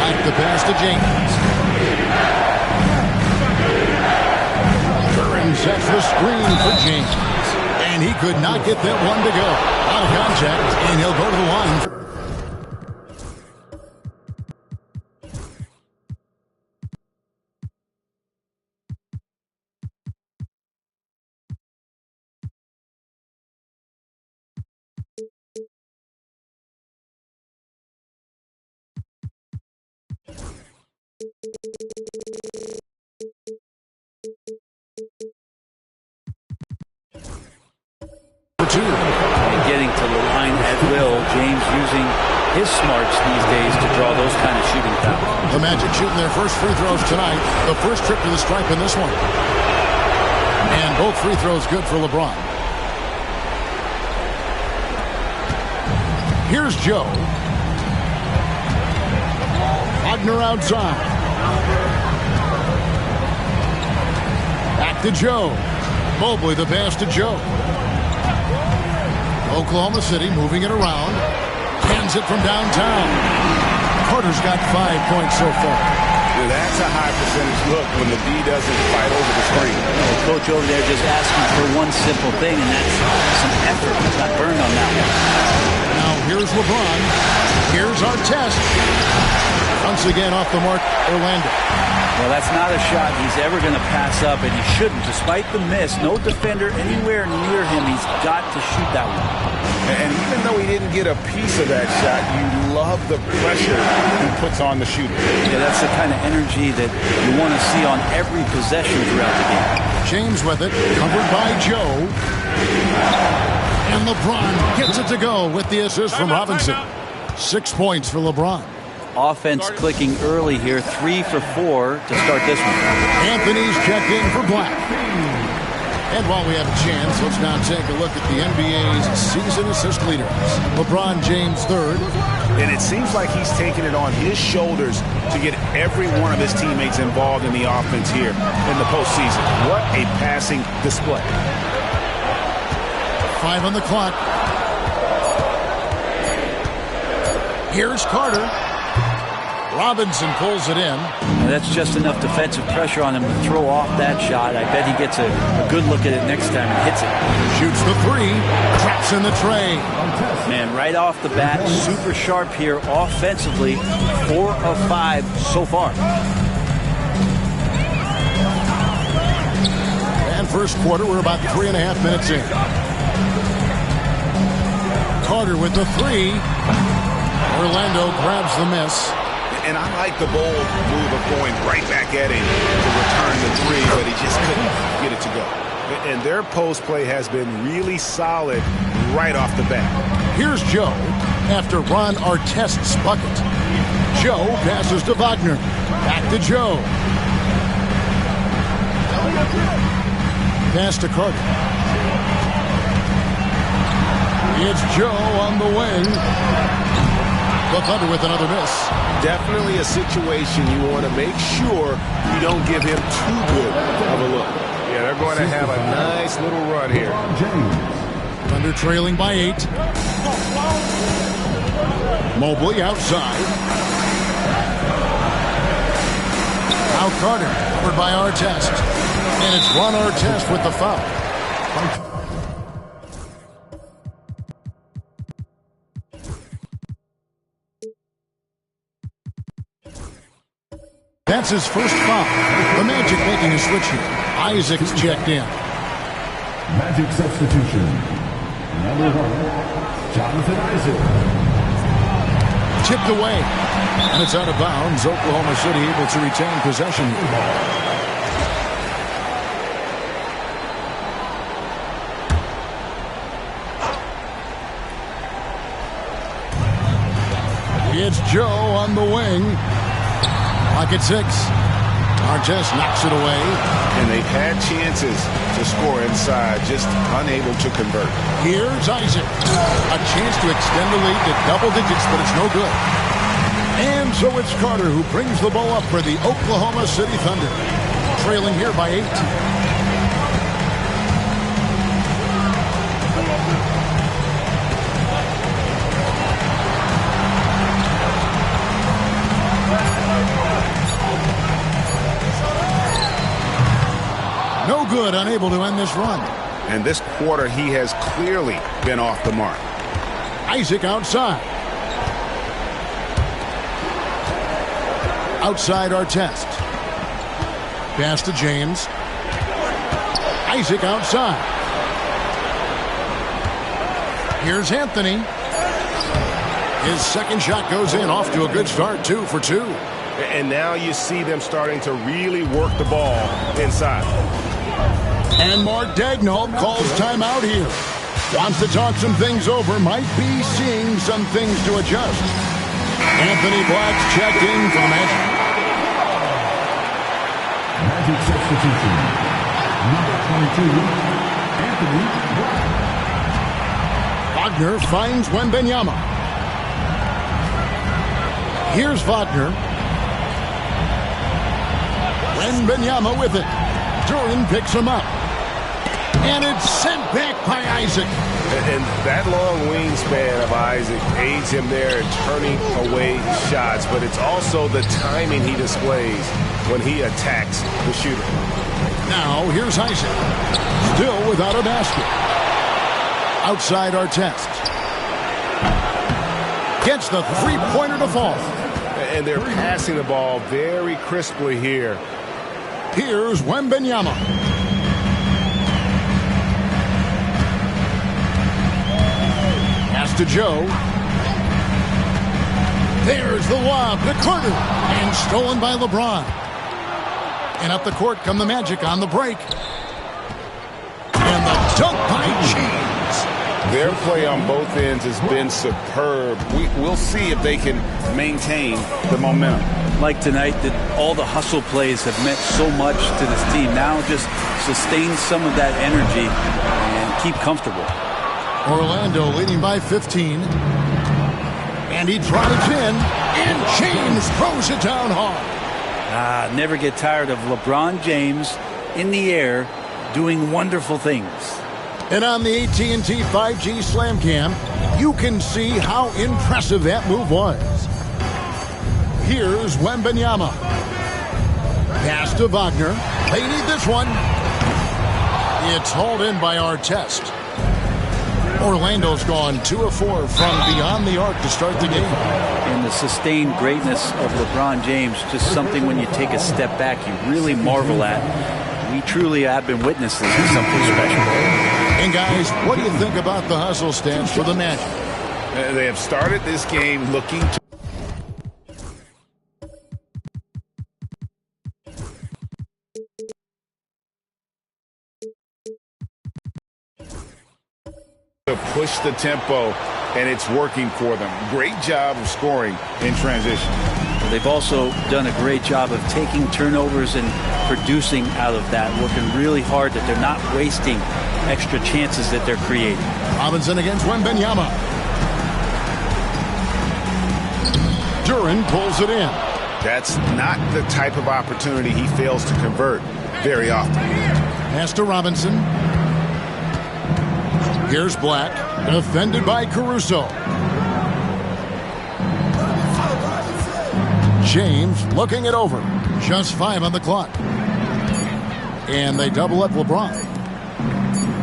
Like the pass to Jenkins. Duren sets the screen for James. And he could not get that one to go. Out of contact, and he'll go to the line. And getting to the line at will. James using his smarts these days to draw those kind of shooting fouls. The Magic shooting their first free throws tonight. The first trip to the stripe in this one. And both free throws good for LeBron. Here's Joe. Wagner outside. Back to Joe. Mobley, the pass to Joe. Oklahoma City moving it around. Hands it from downtown. Carter's got 5 points so far. That's a high percentage look when the D doesn't fight over the screen. The coach over there just asking for one simple thing, and that's some effort. He's got burned on that one. Now here's LeBron. Here's our test. Once again off the mark, Orlando. Well, that's not a shot he's ever going to pass up, and he shouldn't. Despite the miss, no defender anywhere near him. He's got to shoot that one. And even though he didn't get a piece of that shot, you love the pressure he puts on the shooter. Yeah, that's the kind of energy that you want to see on every possession throughout the game. James with it, covered by Joe. And LeBron gets it to go with the assist from Robinson. 6 points for LeBron. Offense clicking early here, 3 for 4 to start this one. Anthony's checked in for Black. And while we have a chance, let's now take a look at the NBA's season assist leaders. LeBron James third. And it seems like he's taking it on his shoulders to get every one of his teammates involved in the offense here in the postseason. What a passing display. 5 on the clock. Here's Carter. Robinson pulls it in. And that's just enough defensive pressure on him to throw off that shot. I bet he gets a good look at it next time and hits it. Shoots the 3. Traps in the tray. Man, right off the bat, super sharp here offensively. 4 of 5 so far. And first quarter, we're about 3.5 minutes in. Carter with the 3. Orlando grabs the miss. And I like the bold move of going right back at him to return the 3, but he just couldn't get it to go. And their post play has been really solid right off the bat. Here's Joe after Ron Artest's bucket. Joe passes to Wagner. Back to Joe. Pass to Carter. It's Joe on the wing. The Thunder with another miss. Definitely a situation you want to make sure you don't give him too good of a look. Yeah, they're going to have a nice little run here. Thunder trailing by 8. Mobley outside. Now Carter covered by Artest. And it's Ron Artest with the foul. That's his first foul. The Magic making a switch here. Isaac's checked in. Magic substitution. Number 1, Jonathan Isaac. Tipped away. And it's out of bounds. Oklahoma City able to retain possession. It's Joe on the wing. Clock at 6. Artest knocks it away. And they've had chances to score inside, just unable to convert. Here's Isaac. A chance to extend the lead to double digits, but it's no good. And so it's Carter who brings the ball up for the Oklahoma City Thunder. Trailing here by 8. No good, unable to end this run. And this quarter, he has clearly been off the mark. Isaac outside. Outside Artest. Pass to James. Isaac outside. Here's Anthony. His second shot goes in, off to a good start, 2 for 2. And now you see them starting to really work the ball inside. And Mark Daigneault calls timeout here. Wants to talk some things over. Might be seeing some things to adjust. Anthony Black's checked in for the Magic. Magic substitution. Number 22, Anthony Black. Wagner finds Wembanyama. Here's Wagner. Wembanyama with it. Duran picks him up. And it's sent back by Isaac. And that long wingspan of Isaac aids him there in turning away shots, but it's also the timing he displays when he attacks the shooter. Now, here's Isaac. Still without a basket. Outside Artest. Gets the three-pointer to fall. And they're passing the ball very crisply here. Here's Wembanyama. Pass to Joe. There's the lob to Carter. And stolen by LeBron. And up the court come the Magic on the break. And the dunk by James. Their play on both ends has been superb. We'll see if they can maintain the momentum. Like tonight, all the hustle plays have meant so much to this team. Now just sustain some of that energy and keep comfortable. Orlando leading by 15. And he drives in. And James throws it down hard. Never get tired of LeBron James in the air doing wonderful things. And on the AT&T 5G Slam Cam, you can see how impressive that move was. Here's Wembanyama. Pass to Wagner. They need this one. It's hauled in by Artest. Orlando's gone 2 of 4 from beyond the arc to start the game. And the sustained greatness of LeBron James, just something when you take a step back, you really marvel at. We truly have been witnesses to something special. And guys, what do you think about the hustle stats for the Magic? They have started this game looking to push the tempo, and it's working for them. Great job of scoring in transition. They've also done a great job of taking turnovers and producing out of that, working really hard that they're not wasting extra chances that they're creating. Robinson against Wembanyama. Duren pulls it in. That's not the type of opportunity he fails to convert very often. Pass to Robinson. Here's Black, defended by Caruso. James looking it over. Just 5 on the clock. And they double up LeBron.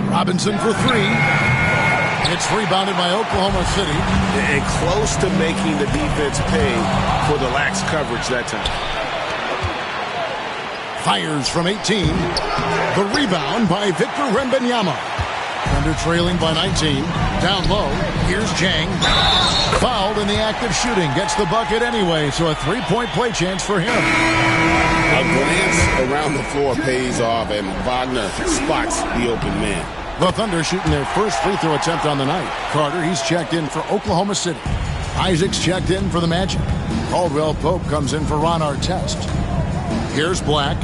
Robinson for 3. It's rebounded by Oklahoma City. And close to making the defense pay for the lax coverage that time. Fires from 18. The rebound by Victor Wembanyama. Thunder trailing by 19. Down low. Here's Jang. Fouled in the act of shooting. Gets the bucket anyway, so a 3-point play chance for him. A glance around the floor pays off, and Wagner spots the open man. The Thunder shooting their first free throw attempt on the night. Carter, he's checked in for Oklahoma City. Isaac's checked in for the Magic. Caldwell Pope comes in for Ron Artest. Here's Black.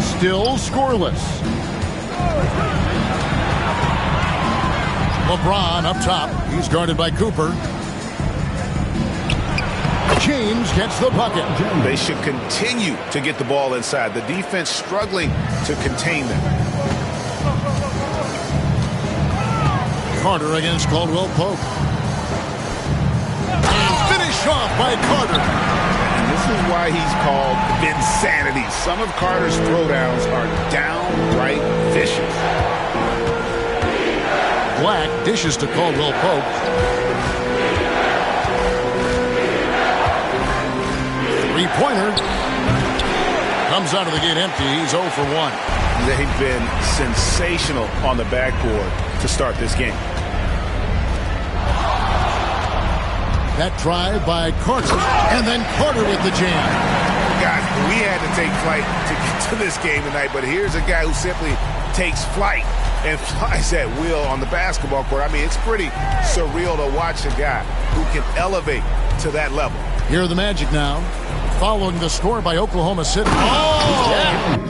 Still scoreless. LeBron up top. He's guarded by Cooper. James gets the bucket. They should continue to get the ball inside. The defense struggling to contain them. Carter against Caldwell Pope. And finished off by Carter. And this is why he's called Vinsanity. Some of Carter's throwdowns are downright vicious. Black dishes to Caldwell Pope. Three-pointer. Comes out of the gate empty. He's 0 for 1. They've been sensational on the backboard to start this game. That drive by Carter. And then Carter with the jam. Guys, we had to take flight to get to this game tonight, but here's a guy who simply takes flight and flies at will on the basketball court. I mean, it's pretty surreal to watch a guy who can elevate to that level. Here are the Magic now, following the score by Oklahoma City. Oh! Yeah.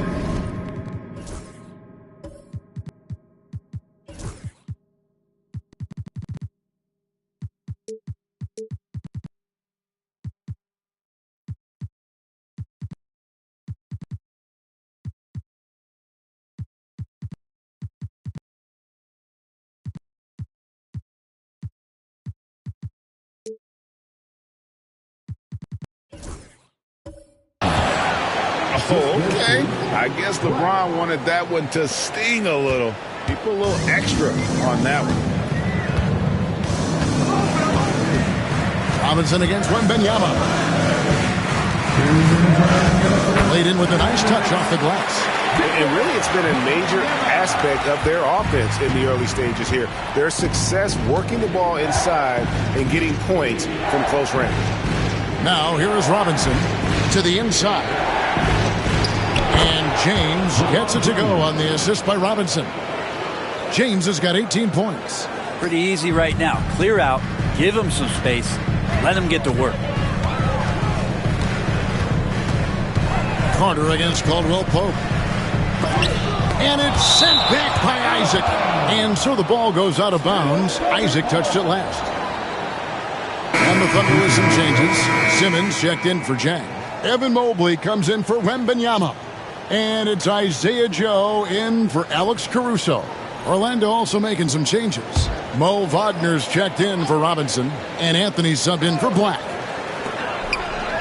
Oh, okay. I guess LeBron wanted that one to sting a little. He put a little extra on that one. Robinson against Wembanyama. Laid in with a nice touch off the glass. And really, it's been a major aspect of their offense in the early stages here. Their success working the ball inside and getting points from close range. Now, here is Robinson to the inside. And James gets it to go on the assist by Robinson. James has got 18 points. Pretty easy right now. Clear out, give him some space, let him get to work. Carter against Caldwell Pope. And it's sent back by Isaac. And so the ball goes out of bounds. Isaac touched it last. And the Thunder with some changes. Simmons checked in for Jang. Evan Mobley comes in for Wembanyama. And it's Isaiah Joe in for Alex Caruso. Orlando also making some changes. Mo Wagner's checked in for Robinson. And Anthony subbed in for Black.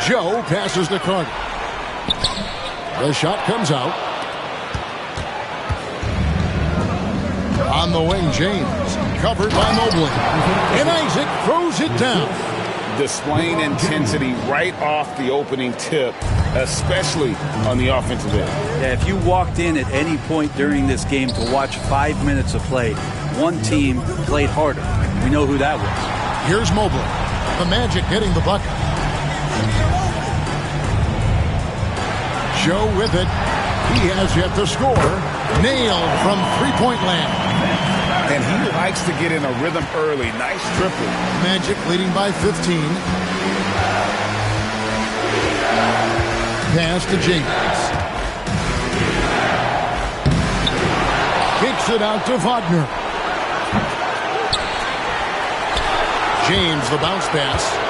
Joe passes to Carter. The shot comes out. On the wing, James. Covered by Mobley. And Isaac throws it down. Displaying intensity right off the opening tip, especially on the offensive end. Yeah, if you walked in at any point during this game to watch 5 minutes of play, one team played harder. We know who that was. Here's Mobley. The Magic getting the bucket. Joe with it. He has yet to score. Nailed from three-point land. And he likes to get in a rhythm early. Nice triple. Magic leading by 15. Pass to James. Kicks it out to Wagner. James, the bounce pass.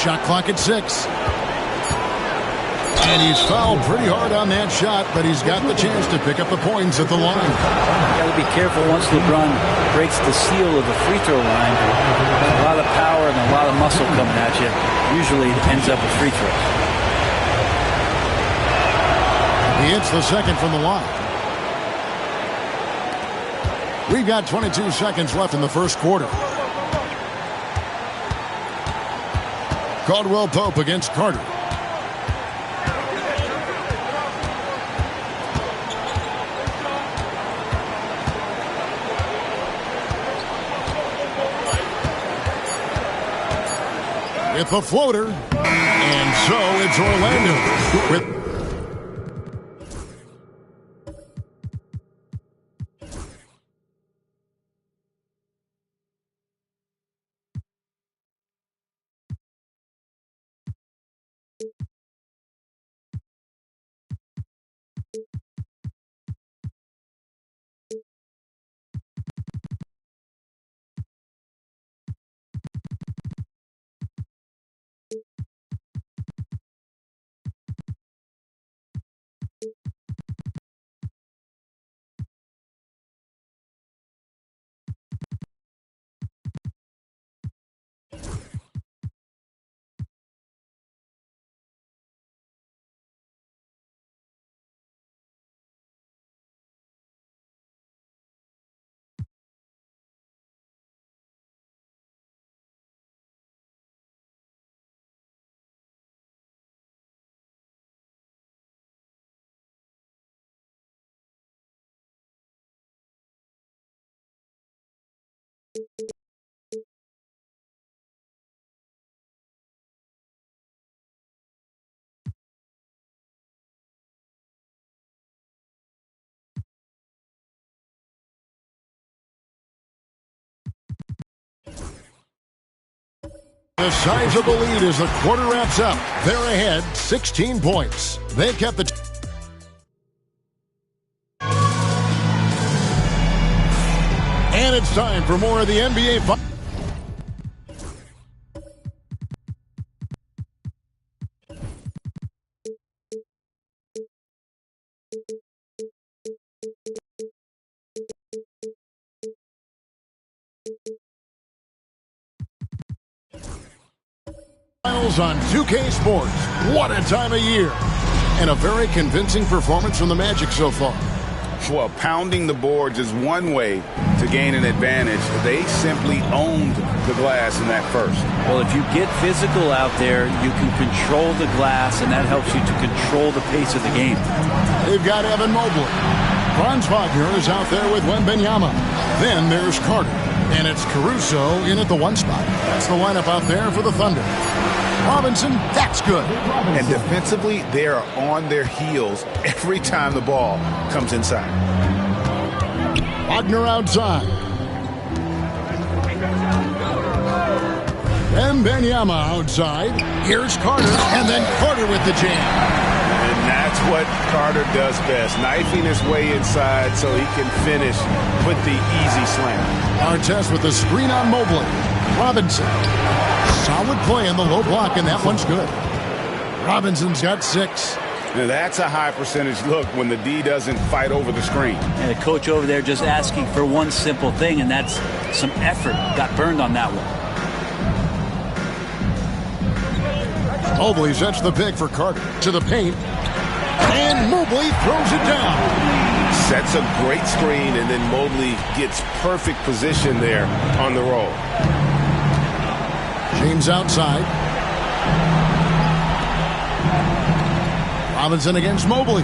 Shot clock at 6. And he's fouled pretty hard on that shot, but he's got the chance to pick up the points at the line. Got to be careful once LeBron breaks the seal of the free throw line. A lot of power and a lot of muscle coming at you. Usually it ends up with free throws. He hits the second from the line. We've got 22 seconds left in the first quarter. Caldwell Pope against Carter. With the floater. And so it's Orlando with the size of the lead as the quarter wraps up. They're ahead 16 points. They kept the and it's time for more of the NBA Finals. smiles on 2K Sports. What a time of year. And a very convincing performance from the Magic so far. Well, pounding the boards is one way to gain an advantage. They simply owned the glass in that first. Well, if you get physical out there, you can control the glass, and that helps you to control the pace of the game. They've got Evan Mobley. Franz Wagner is out there with Wembanyama. Then there's Carter. And it's Caruso in at the 1 spot. That's the lineup out there for the Thunder. Robinson, that's good. And defensively, they are on their heels every time the ball comes inside. Wagner outside. Wembanyama outside. Here's Carter, and then Carter with the jam. And that's what Carter does best, knifing his way inside so he can finish with the easy slam. Artest with the screen on Mobley. Robinson. Solid play in the low block, and that one's good. Robinson's got 6. Now that's a high percentage look when the D doesn't fight over the screen. And the coach over there just asking for one simple thing, and that's some effort. Got burned on that one. Mobley sets the pick for Carter to the paint. And Mobley throws it down. Sets a great screen, and then Mobley gets perfect position there on the roll. James outside. Robinson against Mobley.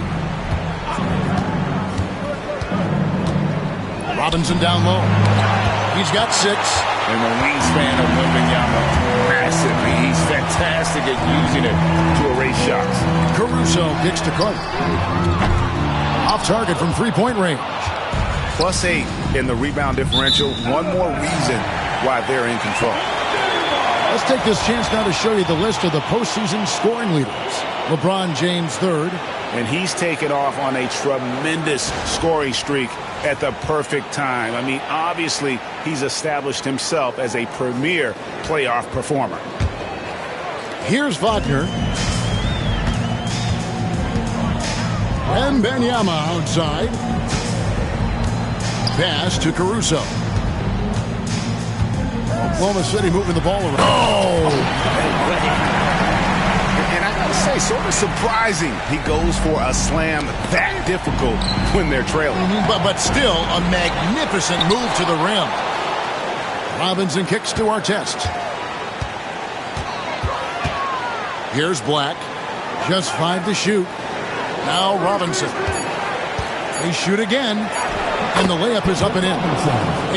Robinson down low. He's got 6. And the wingspan of Wembanyama, massively. He's fantastic at using it to erase shots. Caruso kicks to Carter. Off target from 3-point range. +8 in the rebound differential. One more reason why they're in control. Let's take this chance now to show you the list of the postseason scoring leaders. LeBron James 3rd. And he's taken off on a tremendous scoring streak at the perfect time. I mean, obviously, he's established himself as a premier playoff performer. Here's Wagner. Wembanyama outside. Pass to Caruso. Oklahoma City moving the ball around. Oh! And I gotta say, sort of surprising he goes for a slam that difficult when they're trailing. But still, a magnificent move to the rim. Robinson kicks to Artest. Here's Black. Just 5 to shoot. Now Robinson. They shoot again. And the layup is up and in.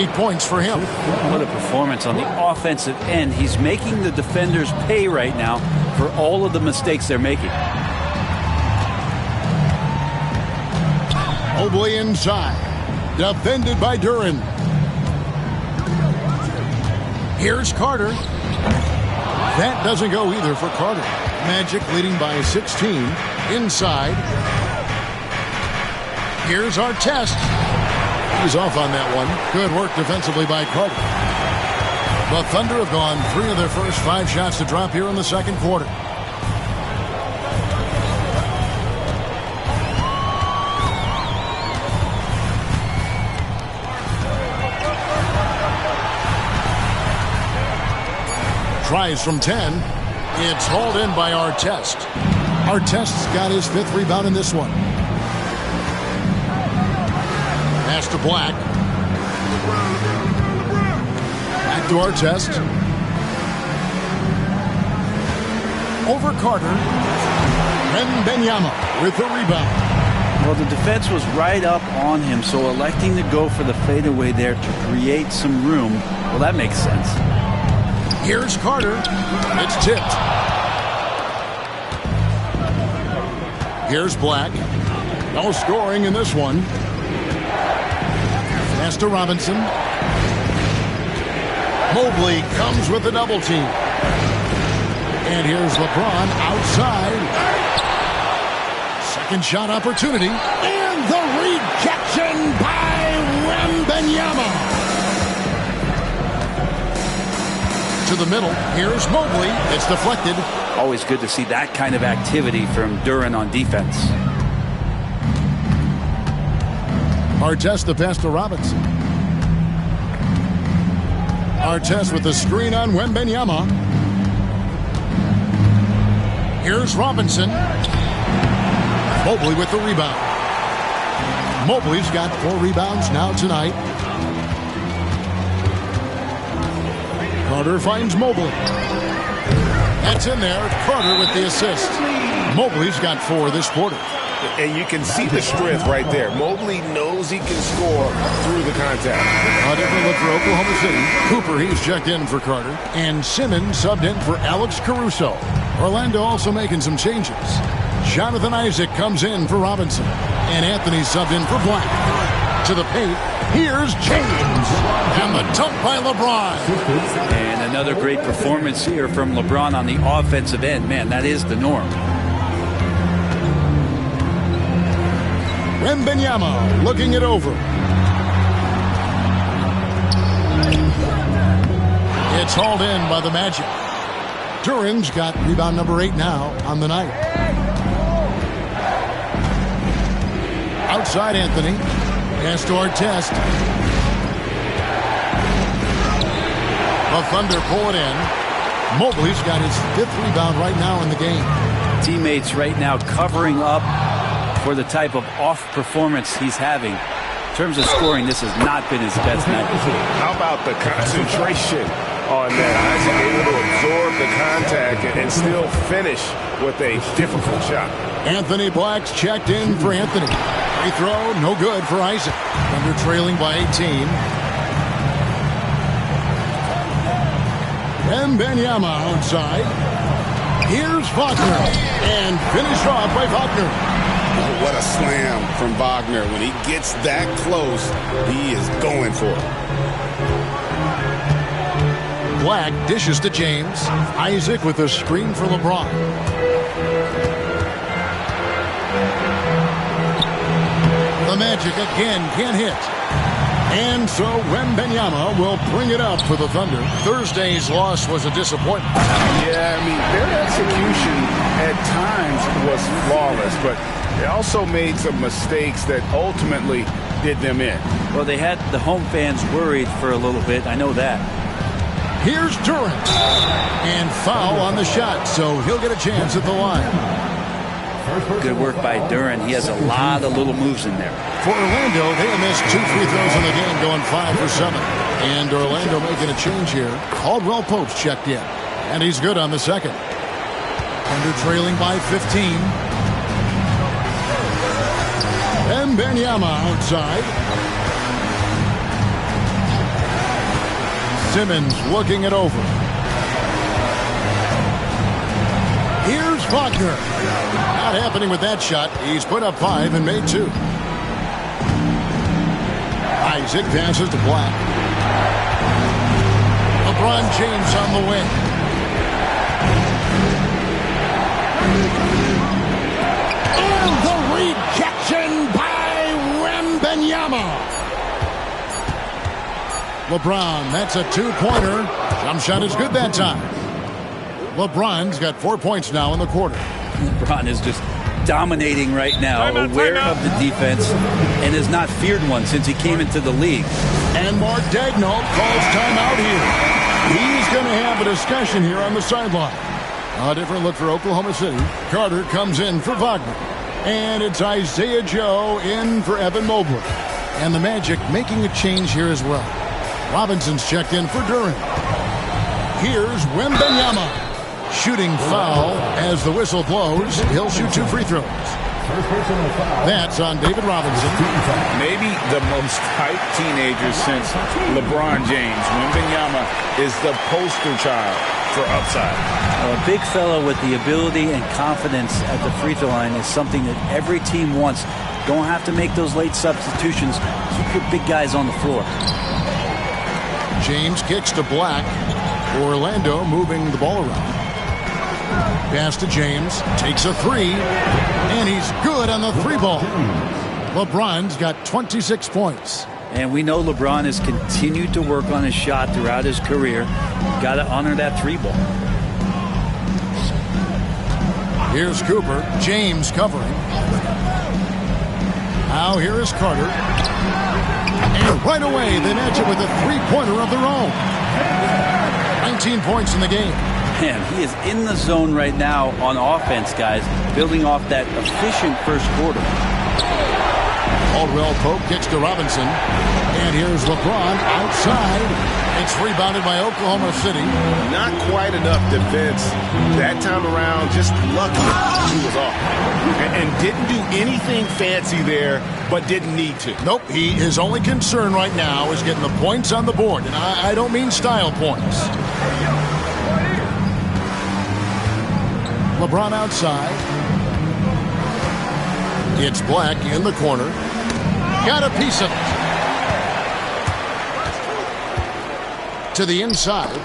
8 points for him. What a performance on the offensive end. He's making the defenders pay right now for all of the mistakes they're making. Mobley inside. Defended by Duren. Here's Carter. That doesn't go either for Carter. Magic leading by 16. Inside. Here's Artest. He's off on that one. Good work defensively by Carter. The Thunder have gone 3 of their first 5 shots to drop here in the second quarter. Tries from 10. It's hauled in by Artest. Artest's got his 5th rebound in this one. Pass to Black. Back to Artest. Over Carter. Wembanyama with the rebound. Well, the defense was right up on him, so electing to go for the fadeaway there to create some room, well, that makes sense. Here's Carter. It's tipped. Here's Black. No scoring in this one. Pass to Robinson. Mobley comes with a double team. And here's LeBron outside. Second shot opportunity. And the rejection by Wembanyama. To the middle. Here's Mobley. It's deflected. Always good to see that kind of activity from Duren on defense. Artest the pass to Robinson. Artest with the screen on Wembanyama. Here's Robinson. Mobley with the rebound. Mobley's got 4 rebounds now tonight. Carter finds Mobley. That's in there. Carter with the assist. Mobley's got 4 this quarter. And you can see the strength right there. Mobley knows he can score through the contact. A different look for Oklahoma City. Cooper, he's checked in for Carter. And Simmons subbed in for Alex Caruso. Orlando also making some changes. Jonathan Isaac comes in for Robinson. And Anthony subbed in for Black. To the paint. Here's James. And the dunk by LeBron. And another great performance here from LeBron on the offensive end. Man, that is the norm. Wembanyama looking it over. It's hauled in by the Magic. Duran's got rebound number 8 now on the night. Outside Anthony. Pass to Artest. The Thunder pull it in. Mobley's got his 5th rebound right now in the game. Teammates right now covering up for the type of off performance he's having. In terms of scoring, this has not been his best night. How about the concentration on that? Isaac able to absorb the contact and still finish with a difficult shot. Anthony Black's checked in for Anthony. Free throw, no good for Isaac. Thunder trailing by 18. Wembanyama outside. Here's Wagner. And finished off by Wagner. Oh, what a slam from Wagner. When he gets that close, he is going for it. Black dishes to James. Isaac with a screen for LeBron. The Magic again can't hit. And so Wembanyama will bring it up for the Thunder. Thursday's loss was a disappointment. Yeah, I mean, their execution at times was flawless, but they also made some mistakes that ultimately did them in. Well, they had the home fans worried for a little bit. I know that. Here's Durant. And foul on the shot, so he'll get a chance at the line. Good work by Durant. He has a lot of little moves in there. For Orlando, they have missed 2 free throws in the game, going 5 for 7. And Orlando making a change here. Caldwell Pope's checked in. And he's good on the second. Thunder trailing by 15. Wembanyama outside. Simmons looking it over. Here's Wagner. Not happening with that shot. He's put up 5 and made 2. Isaac passes to Black. LeBron James on the wing. And the rejection by Wembanyama. LeBron, that's a 2-pointer. Jump shot is good that time. LeBron's got 4 points now in the quarter. LeBron is just dominating right now, aware of the defense, and has not feared one since he came into the league. And Mark Daigneault calls timeout here. He's going to have a discussion here on the sideline. A different look for Oklahoma City. Carter comes in for Wagner. And it's Isaiah Joe in for Evan Mobley. And the Magic making a change here as well. Robinson's checked in for Durant. Here's Wembanyama. Shooting foul as the whistle blows. He'll shoot 2 free throws. That's on David Robinson. Maybe the most hyped teenager since LeBron James. Wembanyama is the poster child for upside. A big fellow with the ability and confidence at the free throw line is something that every team wants. Don't have to make those late substitutions. Keep your big guys on the floor. James kicks to Black. Orlando moving the ball around. Pass to James, takes a 3, and he's good on the 3-ball. LeBron's got 26 points. And we know LeBron has continued to work on his shot throughout his career. Got to honor that 3-ball. Here's Cooper, James covering. Now here is Carter. And right away they match it with a 3-pointer of their own. 19 points in the game. Man, he is in the zone right now on offense, guys, building off that efficient first quarter. Caldwell Pope kicks to Robinson. And here's LeBron outside. It's rebounded by Oklahoma City. Not quite enough defense that time around. Just lucky he was off. And didn't do anything fancy there, but didn't need to. Nope, his only concern right now is getting the points on the board. And I don't mean style points. LeBron outside. It's Black in the corner. Got a piece of it. To the inside.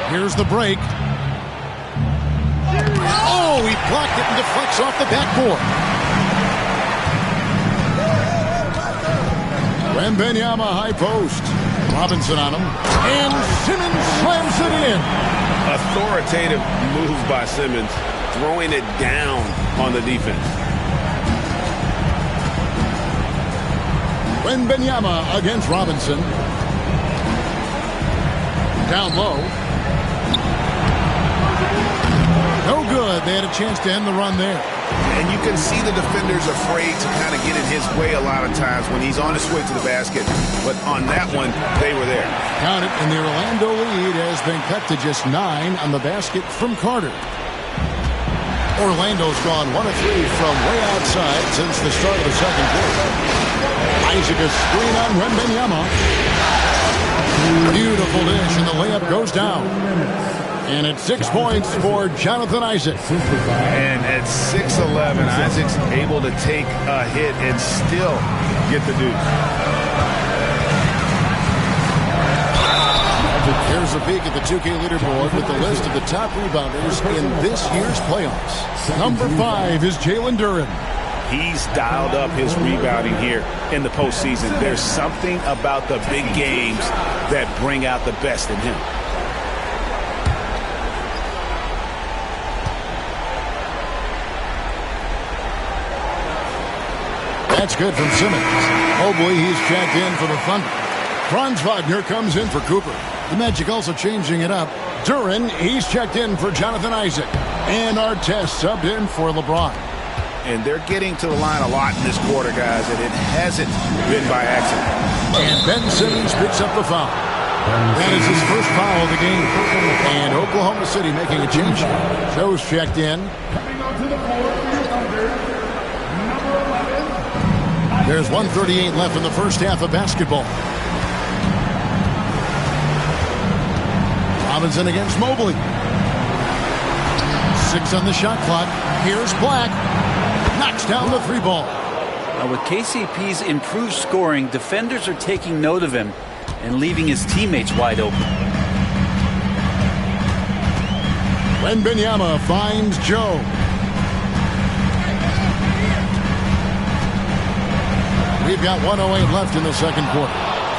Here's the break. Oh, he blocked it and deflects off the backboard. Wembanyama high post. Robinson on him. And Simmons slams it in. Authoritative move by Simmons, throwing it down on the defense. Wembanyama against Robinson. Down low. No good. They had a chance to end the run there. And you can see the defenders afraid to kind of get in his way a lot of times when he's on his way to the basket. But on that one, they were there. Count it, and the Orlando lead has been cut to just 9 on the basket from Carter. Orlando's gone 1 of 3 from way outside since the start of the second quarter. Isaac a screen on Wembanyama. Beautiful dish, and the layup goes down. And it's 6 points for Jonathan Isaac. And at 6'11", Isaac's able to take a hit and still get the deuce. Here's a peek at the 2K leaderboard with the list of the top rebounders in this year's playoffs. Number 5 is Jalen Duren. He's dialed up his rebounding here in the postseason. There's something about the big games that bring out the best in him. That's good from Simmons. Mobley, he's checked in for the Thunder. Franz Wagner comes in for Cooper. The Magic also changing it up. Duren, he's checked in for Jonathan Isaac. And Artest subbed in for LeBron. And they're getting to the line a lot in this quarter, guys, and it hasn't been by accident. And Ben Simmons picks up the foul. That is his first foul of the game. And Oklahoma City making a change. Joe's checked in. There's 1:38 left in the first half of basketball. Robinson against Mobley. 6 on the shot clock. Here's Black. Knocks down the 3 ball. Now with KCP's improved scoring, defenders are taking note of him and leaving his teammates wide open. Wembanyama finds Joe. We've got 1:08 left in the second quarter.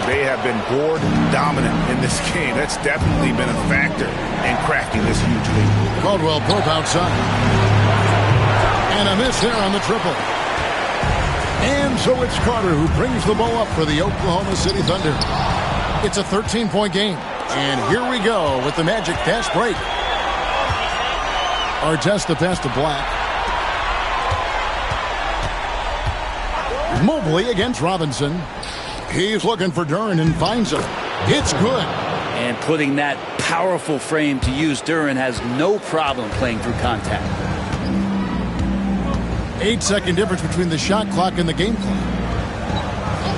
They have been board dominant in this game. That's definitely been a factor in cracking this huge lead. Caldwell Pope outside. And a miss there on the triple. And so it's Carter who brings the ball up for the Oklahoma City Thunder. It's a 13-point game. And here we go with the Magic fast break. Artest the pass to Black. Mobley against Robinson. He's looking for Duren and finds him. It's good. And putting that powerful frame to use, Duren has no problem playing through contact. 8-second difference between the shot clock and the game clock.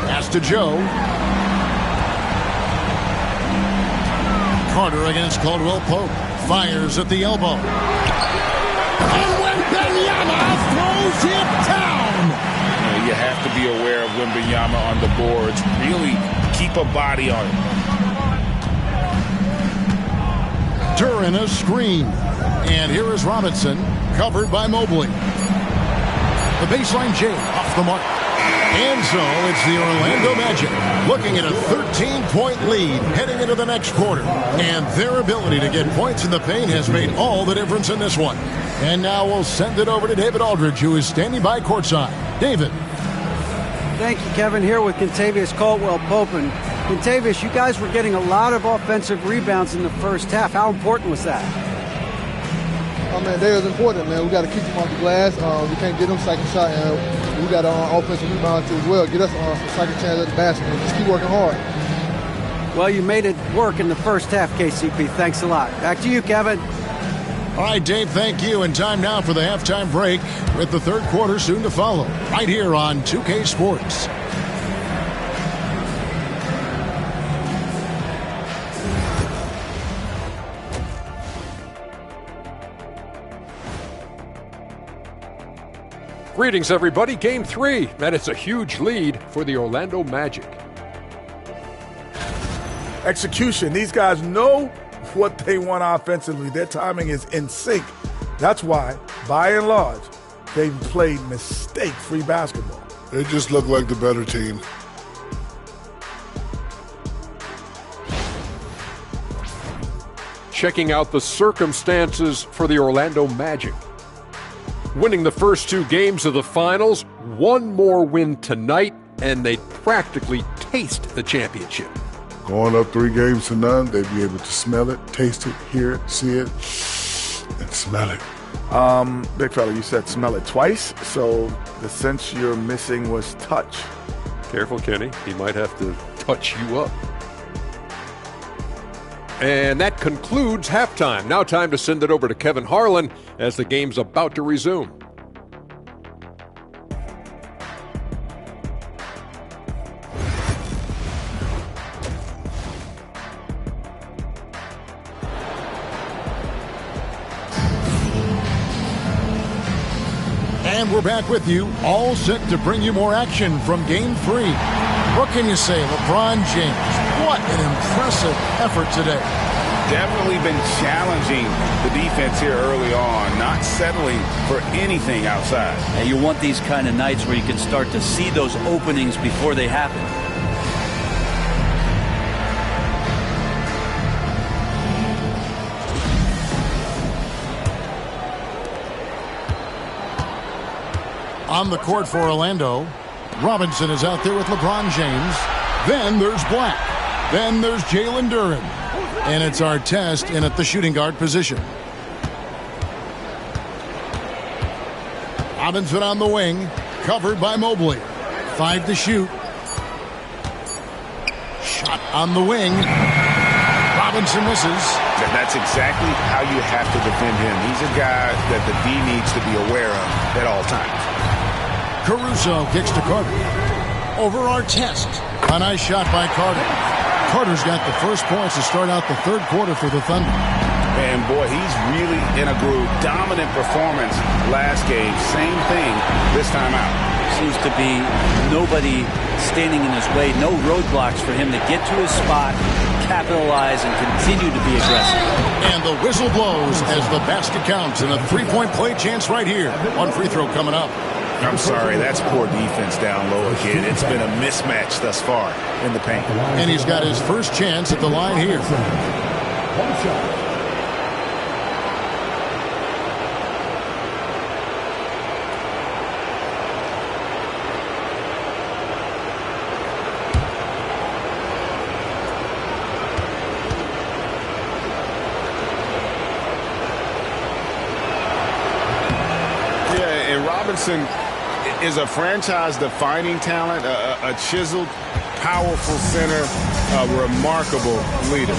Pass to Joe. Carter against Caldwell Pope. Fires at the elbow. And Wembanyama throws it down. You have to be aware of Wembanyama on the boards. Really keep a body on him. Duren a screen. And here is Robinson, covered by Mobley. The baseline J off the mark. And so it's the Orlando Magic looking at a 13-point lead heading into the next quarter. And their ability to get points in the paint has made all the difference in this one. And now we'll send it over to David Aldridge, who is standing by courtside. David. Thank you, Kevin. Here with Kentavious Caldwell-Pope. And Contavious, you guys were getting a lot of offensive rebounds in the first half. How important was that? Oh, man, that is important, man. We got to keep them off the glass. We can't get them second shot, and we got offensive rebounds too as well. Get us some second chance at the basket, and just keep working hard. Well, you made it work in the first half, KCP. Thanks a lot. Back to you, Kevin. All right, Dave, thank you. And time now for the halftime break with the third quarter soon to follow right here on 2K Sports. Greetings, everybody. Game 3, and it's a huge lead for the Orlando Magic. Execution. These guys know what they want offensively. Their timing is in sync. That's why, by and large, they've played mistake-free basketball. They just look like the better team. Checking out the circumstances for the Orlando Magic. Winning the first 2 games of the finals, one more win tonight, and they'd practically taste the championship. Going up 3 games to none, they'd be able to smell it, taste it, hear it, see it, and smell it. Big fella, you said smell it twice, so the sense you're missing was touch. Careful, Kenny. He might have to touch you up. And that concludes halftime. Now time to send it over to Kevin Harlan as the game's about to resume. And we're back with you, all set to bring you more action from Game 3. What can you say, LeBron James? What an impressive effort today. Definitely been challenging the defense here early on, not settling for anything outside. And you want these kind of nights where you can start to see those openings before they happen. On the court for Orlando, Robinson is out there with LeBron James. Then there's Black. Then there's Jalen Duren. And it's Artest in at the shooting guard position. Robinson on the wing, covered by Mobley. 5 to shoot. Shot on the wing. Robinson misses. That's exactly how you have to defend him. He's a guy that the D needs to be aware of at all times. Caruso kicks to Carter. Over Artest. A nice shot by Carter. Carter's got the first points to start out the third quarter for the Thunder. And boy, he's really in a groove. Dominant performance last game. Same thing this time out. Seems to be nobody standing in his way. No roadblocks for him to get to his spot, capitalize, and continue to be aggressive. And the whistle blows as the basket counts and a three-point play chance right here. One free throw coming up. I'm sorry, that's poor defense down low again. It's been a mismatch thus far in the paint. And he's got his first chance at the line here. One shot. Yeah, and Robinson is a franchise-defining talent, a chiseled, powerful center, a remarkable leader.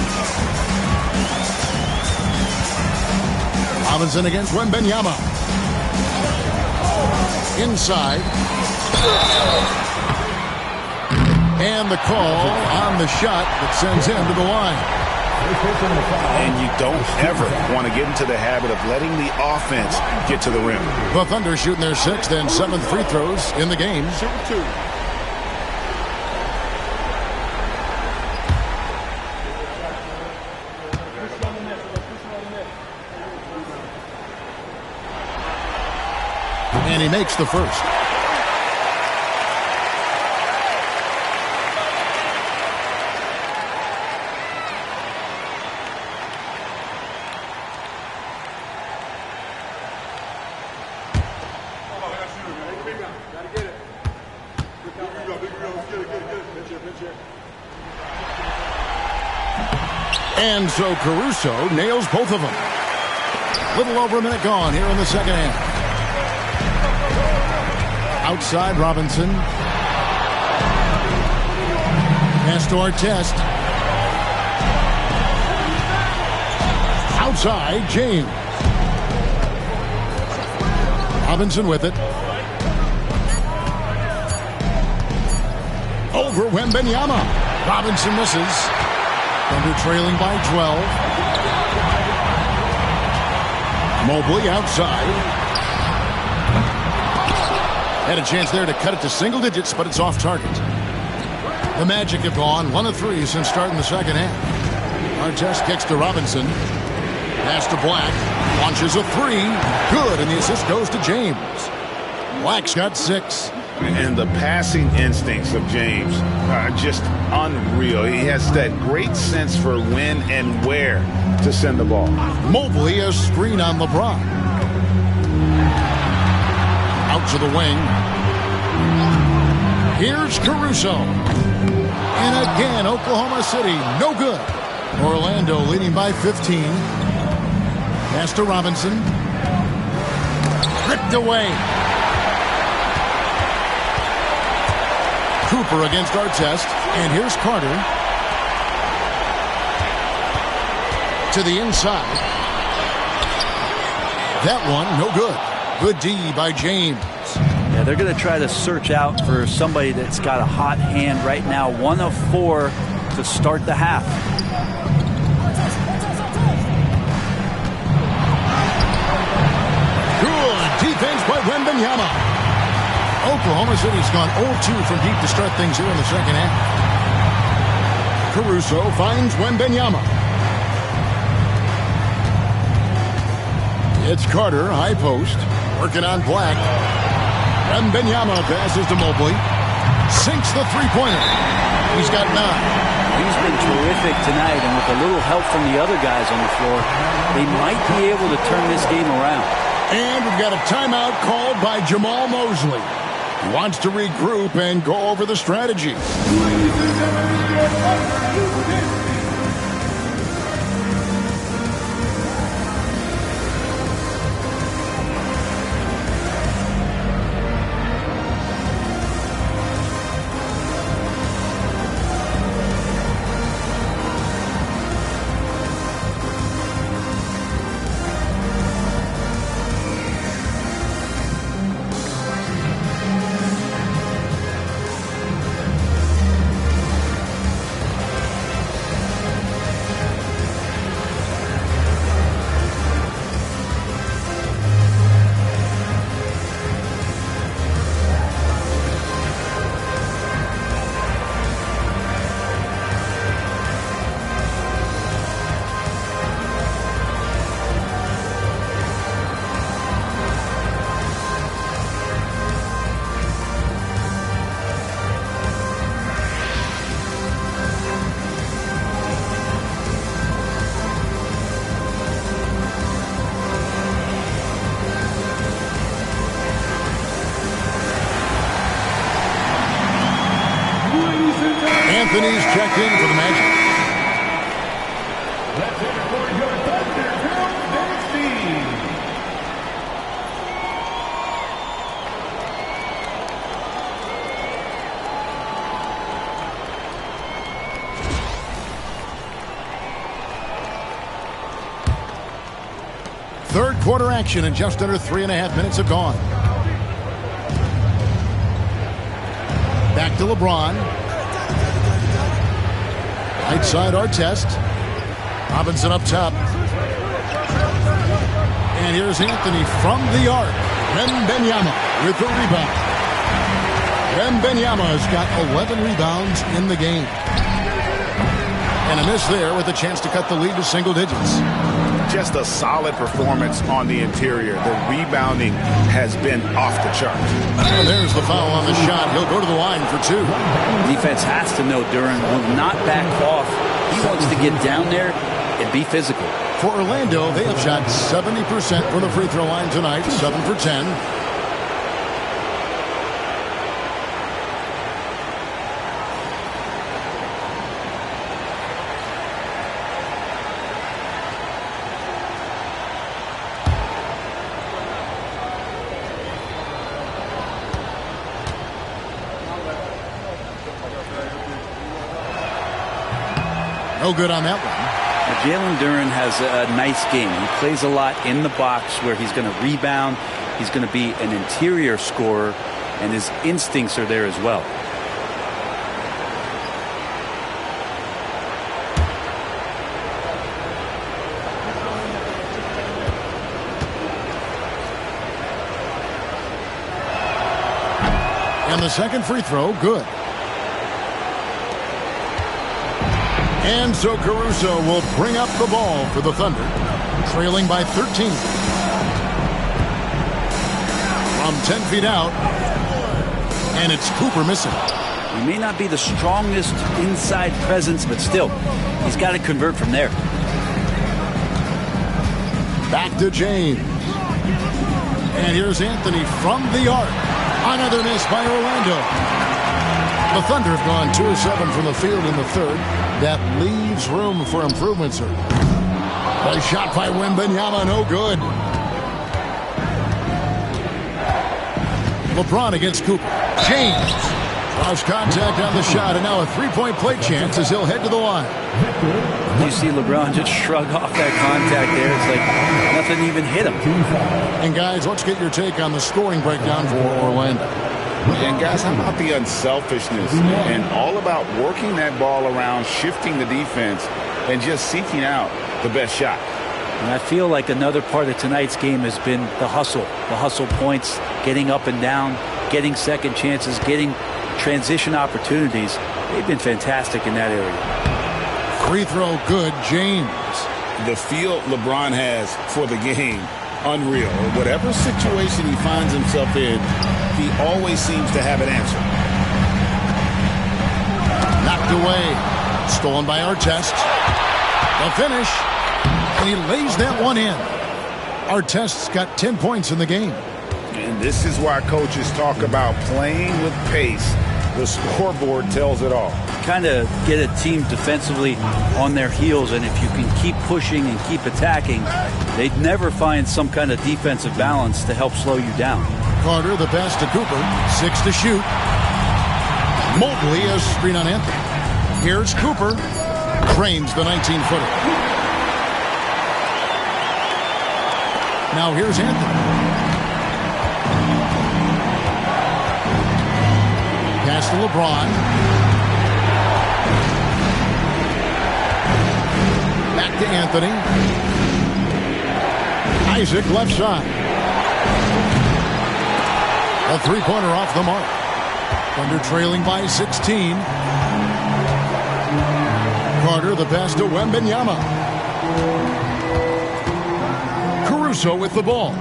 Robinson against Wembanyama. Inside. And the call on the shot that sends him to the line. And you don't ever want to get into the habit of letting the offense get to the rim. The Thunder shooting their 6th and 7th free throws in the game. And he makes the first. And so Caruso nails both of them. Little over a minute gone here in the second half. Outside Robinson. Pass to Artest. Outside James. Robinson with it. Over Wembanyama. Robinson misses. Thunder trailing by 12. Mobley outside. Had a chance there to cut it to single digits, but it's off target. The Magic have gone 1 of 3 since starting the second half. Artest kicks to Robinson. Pass to Black. Launches a 3. Good, and the assist goes to James. Black's got 6. And the passing instincts of James are just unreal. He has that great sense for when and where to send the ball. Mobley a screen on LeBron. Out to the wing. Here's Caruso. And again, Oklahoma City, no good. Orlando leading by 15. Pass to Robinson. Ripped away. Cooper against Artest. And here's Carter. To the inside. That one, no good. Good D by James. Yeah, they're going to try to search out for somebody that's got a hot hand right now. 1 of 4 to start the half. Good defense by Wembanyama. Oklahoma City's gone 0-2 from deep to start things here in the second half. Caruso finds Wembanyama. It's Carter, high post, working on Black. Wembanyama passes to Mobley. Sinks the three-pointer. He's got 9. He's been terrific tonight, and with a little help from the other guys on the floor, they might be able to turn this game around. And we've got a timeout called by Jamal Mosley. He wants to regroup and go over the strategy. Anthony's checked in for the Magic. That's it for your Thunderville Dynasty. Third quarter action, and just under 3.5 minutes have gone. Back to LeBron. Right side Artest. Robinson up top. And here's Anthony from the arc. Wembanyama with the rebound. Wembanyama has got 11 rebounds in the game. And a miss there with a chance to cut the lead to single digits. Just a solid performance on the interior. The rebounding has been off the charts. And there's the foul on the shot. He'll go to the line for 2. Defense has to know Duren will not back off. He wants to get down there and be physical. For Orlando, they have shot 70% from the free throw line tonight, 7 for 10. No good on that one. Jalen Duren has a nice game. He plays a lot in the box where he's going to rebound. He's going to be an interior scorer, and his instincts are there as well. And the second free throw, good. And so Caruso will bring up the ball for the Thunder, trailing by 13. From 10 feet out, and it's Cooper missing. He may not be the strongest inside presence, but still, he's got to convert from there. Back to James. And here's Anthony from the arc. Another miss by Orlando. The Thunder have gone 2 of 7 from the field in the third. That leaves room for improvement, sir. A shot by Wembanyama, no good. LeBron against Cooper. James lost contact on the shot, and now a three-point play chance as he'll head to the line. You see LeBron just shrug off that contact there. It's like nothing even hit him. And guys, let's get your take on the scoring breakdown for Orlando. And guys, how about the unselfishness and all about working that ball around, shifting the defense, and just seeking out the best shot. And I feel like another part of tonight's game has been the hustle points, getting up and down, getting second chances, getting transition opportunities. They've been fantastic in that area. Free throw good, James. The feel LeBron has for the game, unreal. Whatever situation he finds himself in, he always seems to have an answer. Knocked away. Stolen by Artest. The finish. And he lays that one in. Artest's got 10 points in the game. And this is why coaches talk about playing with pace. The scoreboard tells it all. Kind of get a team defensively on their heels, and if you can keep pushing and keep attacking, they'd never find some kind of defensive balance to help slow you down. Carter, the pass to Cooper. 6 to shoot. Mobley a screen on Anthony. Here's Cooper. Drains the 19-footer. Now here's Anthony. Pass to LeBron. Back to Anthony. Isaac left side. A three-pointer off the mark. Thunder trailing by 16. Carter, the pass to Wembanyama. Caruso with the ball.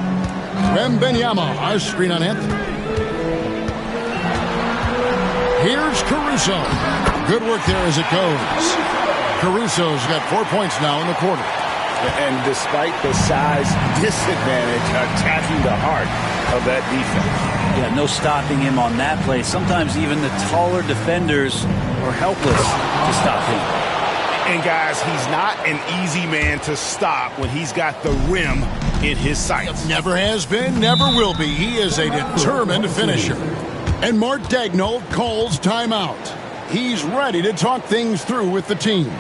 Wembanyama, a screen on Anthony. Here's Caruso. Good work there as it goes. Caruso's got 4 points now in the quarter. And despite the size disadvantage, attacking the heart of that defense. Yeah, no stopping him on that play. Sometimes even the taller defenders are helpless to stop him. And guys, he's not an easy man to stop when he's got the rim in his sights. Never has been, never will be. He is a determined finisher. And Mark Daigneault calls timeout. He's ready to talk things through with the team.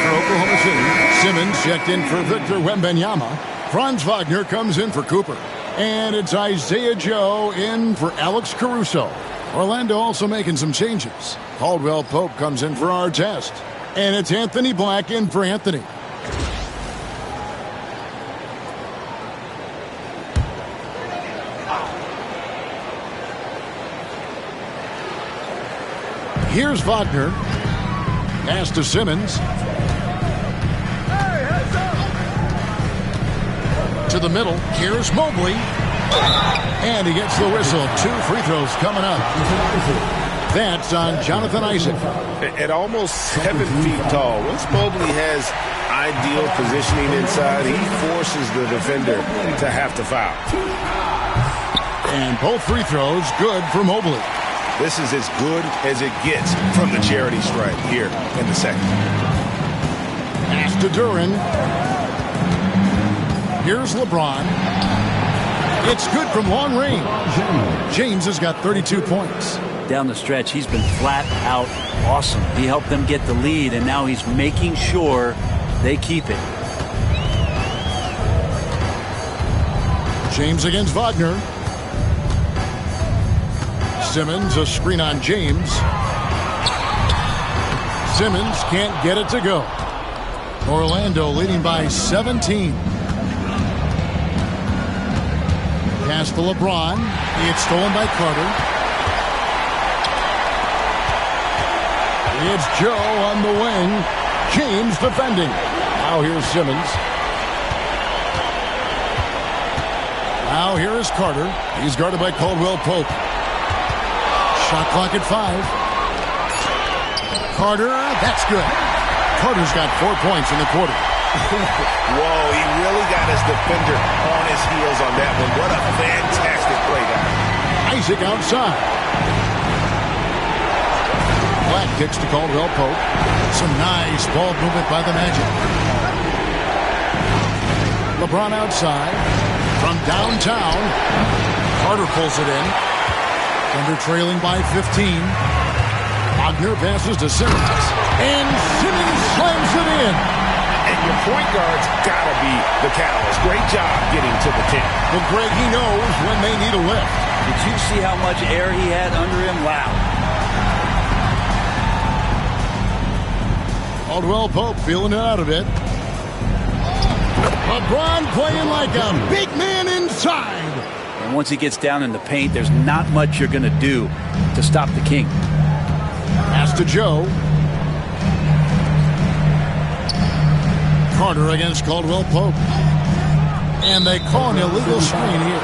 for Oklahoma City. Simmons checked in for Victor Wembanyama. Franz Wagner comes in for Cooper. And it's Isaiah Joe in for Alex Caruso. Orlando also making some changes. Caldwell Pope comes in for Artest. And it's Anthony Black in for Anthony. Here's Wagner. Pass to Simmons. To the middle. Here's Mobley. And he gets the whistle. 2 free throws coming up. That's on Jonathan Isaac. At almost 7 feet tall, once Mobley has ideal positioning inside, he forces the defender to have to foul. And both free throws good for Mobley. This is as good as it gets from the charity stripe here in the second. Pass to Duren. Here's LeBron. It's good from long range. James has got 32 points. Down the stretch, he's been flat out awesome. He helped them get the lead, and now he's making sure they keep it. James against Wagner. Simmons, a screen on James. Simmons can't get it to go. Orlando leading by 17. Pass to LeBron. It's stolen by Carter. It's Joe on the wing. James defending. Now here's Simmons. Now here is Carter. He's guarded by Caldwell Pope. Shot clock at 5. Carter, that's good. Carter's got 4 points in the quarter. Whoa, he really got his defender on his heels on that one. What a fantastic play there. Isaac outside. Black kicks to Caldwell Pope. Some nice ball movement by the Magic. LeBron outside. From downtown. Carter pulls it in. Thunder trailing by 15. Wagner passes to Simmons. And Simmons slams it in. And your point guard's got to be the catalyst. Great job getting to the 10. Well, Greg, he knows when they need a lift. Did you see how much air he had under him? Wow. Caldwell Pope feeling it out a bit. LeBron playing like a big man inside. And once he gets down in the paint, there's not much you're going to do to stop the King. Pass to Joe. Carter against Caldwell Pope. And they call an illegal screen here.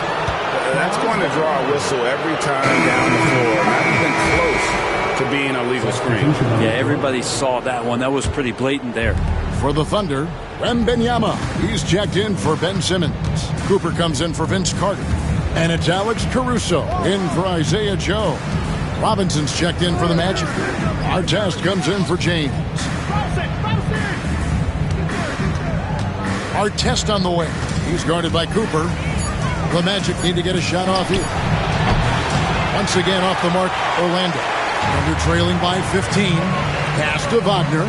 That's going to draw a whistle every time down the floor. Not even close to being a legal screen. Yeah, everybody saw that one. That was pretty blatant there. For the Thunder, Wembanyama. He's checked in for Ben Simmons. Cooper comes in for Vince Carter. And it's Alex Caruso in for Isaiah Joe. Robinson's checked in for the Magic. Artest comes in for James. Artest on the way. He's guarded by Cooper. The Magic need to get a shot off here. Once again off the mark, Orlando. Thunder trailing by 15. Pass to Wagner.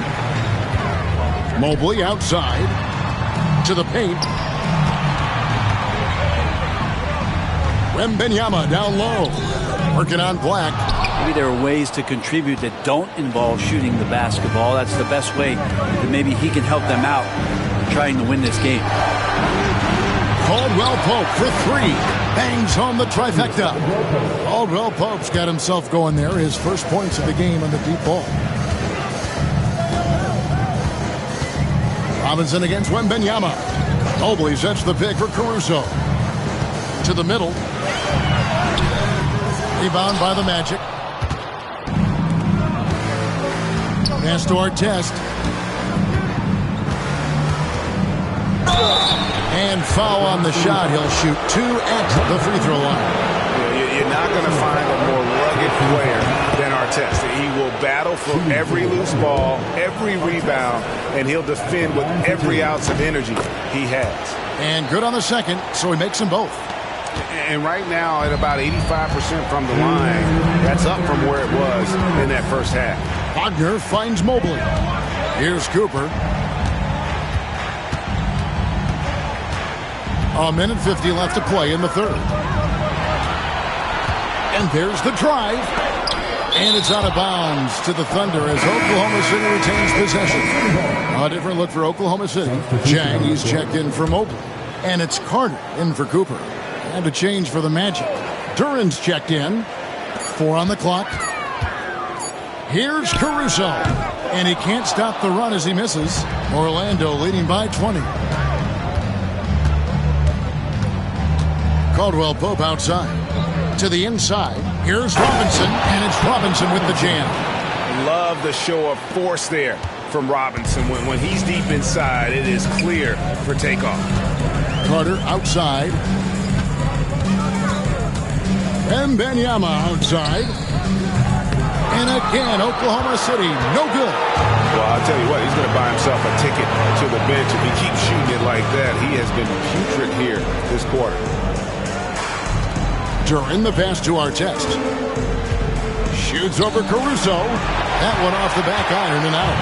Mobley outside. To the paint. Wembanyama down low. Working on Black. Maybe there are ways to contribute that don't involve shooting the basketball. That's the best way that maybe he can help them out trying to win this game. Caldwell Pope for 3. Bangs home the trifecta. Caldwell Pope's got himself going there. His first points of the game on the deep ball. Robinson against Wembanyama. Mobley sets the pick for Caruso. To the middle. Rebound by the Magic. Pass to Artest. And foul on the shot. He'll shoot 2 at the free throw line. You're not going to find a more rugged player than Artest. He will battle for every loose ball, every rebound, and he'll defend with every ounce of energy he has. And good on the second, so he makes them both. And right now, at about 85% from the line, that's up from where it was in that first half. Wagner finds Mobley. Here's Cooper. A minute 50 left to play in the third. And there's the drive. And it's out of bounds to the Thunder as Oklahoma City retains possession. A different look for Oklahoma City. Jang, he's checked in for Mobley. And it's Carter in for Cooper. And a change for the Magic. Duran's checked in. 4 on the clock. Here's Caruso. And he can't stop the run as he misses. Orlando leading by 20. Caldwell Pope outside. To the inside. Here's Robinson. And it's Robinson with the jam. Love the show of force there from Robinson. When he's deep inside, it is clear for takeoff. Carter outside. And Benyama outside. And again, Oklahoma City, no good. Well, I'll tell you what, he's going to buy himself a ticket to the bench. If he keeps shooting it like that, he has been putrid here this quarter. Duran, the pass to Artest. Shoots over Caruso. That one off the back iron and out.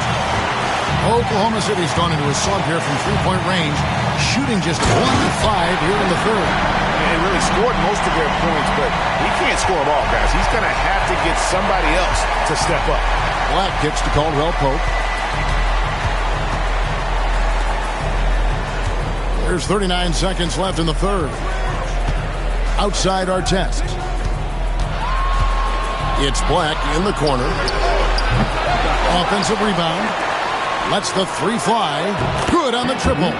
Oklahoma City's gone into a slump here from three-point range, shooting just 1 of 5 here in the third. They really scored most of their points, but he can't score them all, guys. He's going to have to get somebody else to step up. Black kicks to Caldwell Pope. There's 39 seconds left in the third. Outside Artest. It's Black in the corner. Offensive rebound. Lets the three fly. Good on the triple.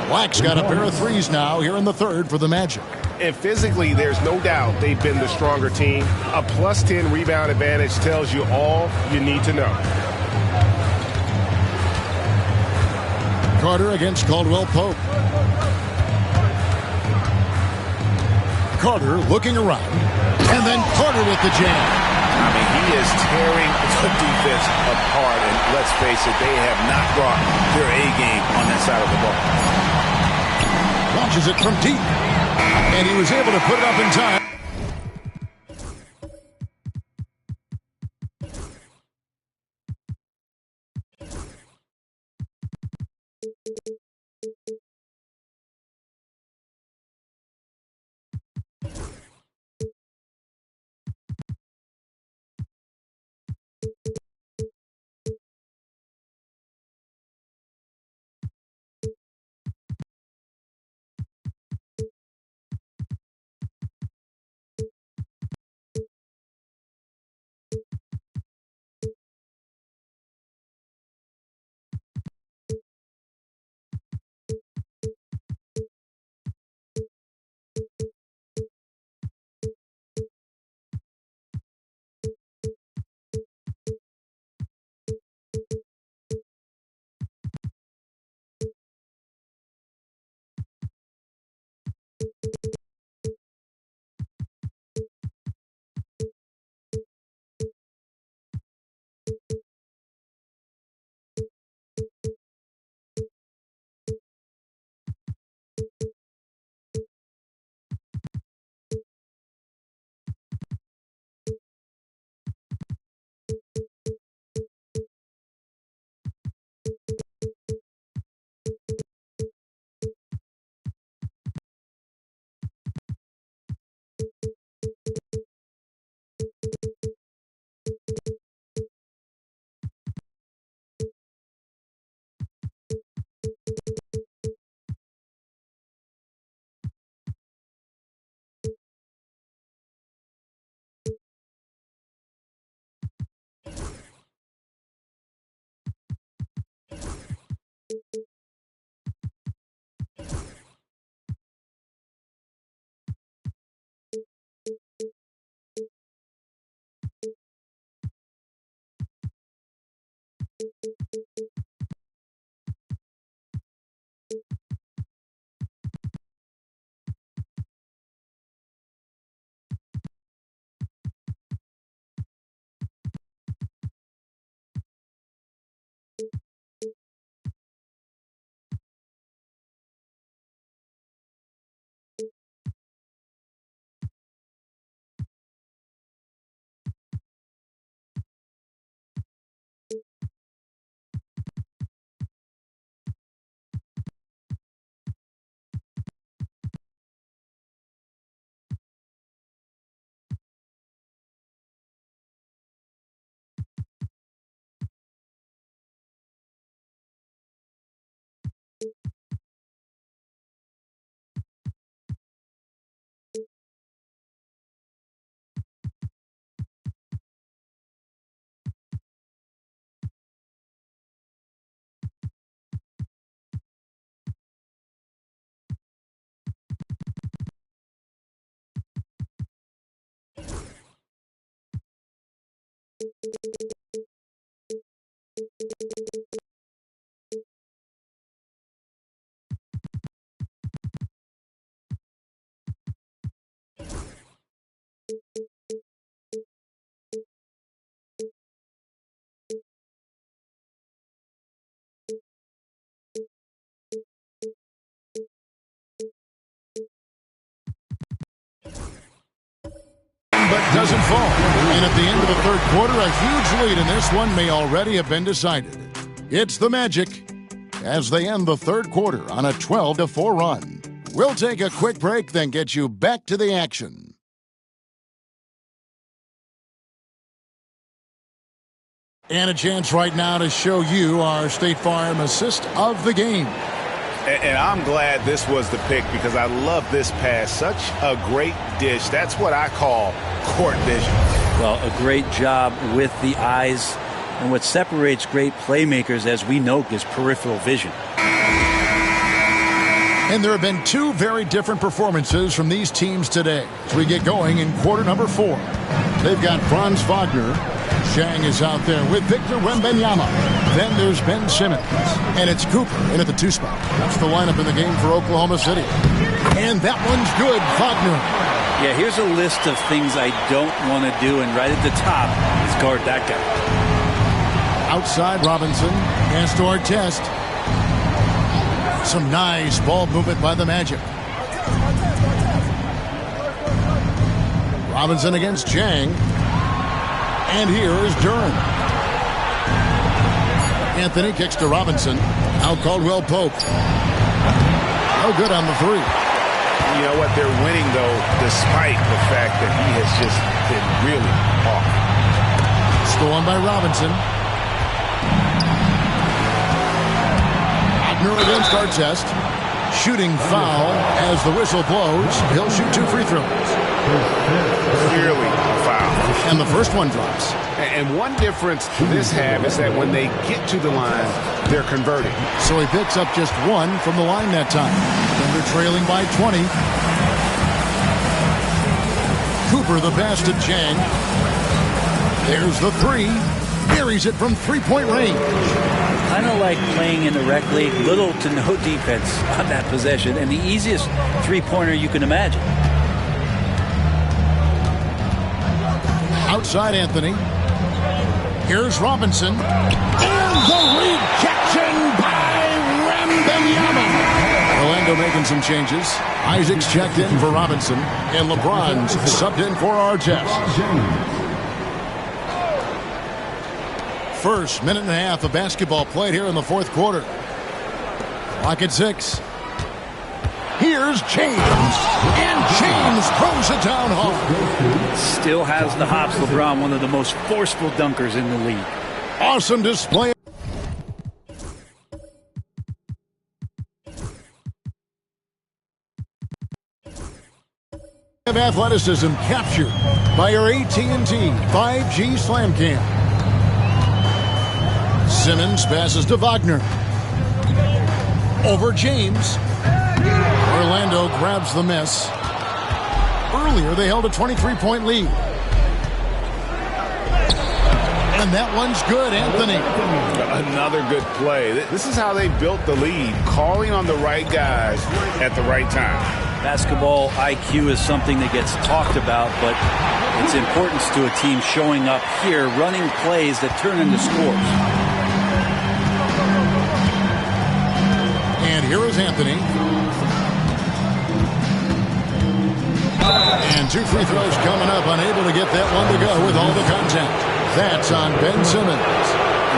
Black's got a pair of threes now here in the third for the Magic. And physically, there's no doubt they've been the stronger team. A plus 10 rebound advantage tells you all you need to know. Carter against Caldwell Pope. Carter looking around. And then Carter with the jam. I mean, he is tearing the defense apart. And let's face it, they have not brought their A game on that side of the ball. Launches it from deep. And he was able to put it up in time. But doesn't fall. And at the end of the third quarter, a huge lead in this one may already have been decided. It's the Magic as they end the third quarter on a 12-4 run. We'll take a quick break, then get you back to the action. And a chance right now to show you our State Farm assist of the game. And I'm glad this was the pick because I love this pass. Such a great dish. That's what I call court vision. Well, a great job with the eyes. And what separates great playmakers, as we know, is peripheral vision. And there have been two very different performances from these teams today as we get going in quarter number 4. They've got Franz Wagner. Chang is out there with Victor Wembanyama. Then there's Ben Simmons. And it's Cooper in at the 2 spot. That's the lineup in the game for Oklahoma City. And that one's good, Wagner. Yeah, here's a list of things I don't want to do, and right at the top is guard that guy. Outside Robinson. Pass to Artest. Some nice ball movement by the Magic. Robinson against Chang. And here is Duren. Anthony kicks to Robinson. Now Caldwell Pope. No good on the 3. You know what? They're winning, though, despite the fact that he has just been really off. Stolen by Robinson. Wagner against Artest. Shooting foul as the whistle blows. He'll shoot 2 free throws. Clearly a foul. And the first one drops. And one difference this half is that when they get to the line, they're converting. So he picks up just 1 from the line that time. Thunder trailing by 20. Cooper the pass to Chang. There's the 3. Buries it from 3-point range. Kind of like playing in the rec league, little to no defense on that possession, and the easiest 3-pointer you can imagine. Outside Anthony. Here's Robinson. And the rejection by Wembanyama. Orlando making some changes. Isaac's checked in for Robinson. And LeBron's subbed in for Artest. First minute and a half of basketball played here in the fourth quarter. Clock at 6. Here's James. And James throws it down hard. Still has the hops, LeBron, one of the most forceful dunkers in the league. Awesome display. Of athleticism captured by our AT&T 5G Slam Cam. Simmons passes to Wagner. Over James. Orlando grabs the miss. Earlier, they held a 23-point lead. And that one's good, Anthony. Another good play. This is how they built the lead, calling on the right guys at the right time. Basketball IQ is something that gets talked about, but its importance to a team showing up here, running plays that turn into scores. And here is Anthony. And 2 free throws coming up, unable to get that one to go with all the contact. That's on Ben Simmons.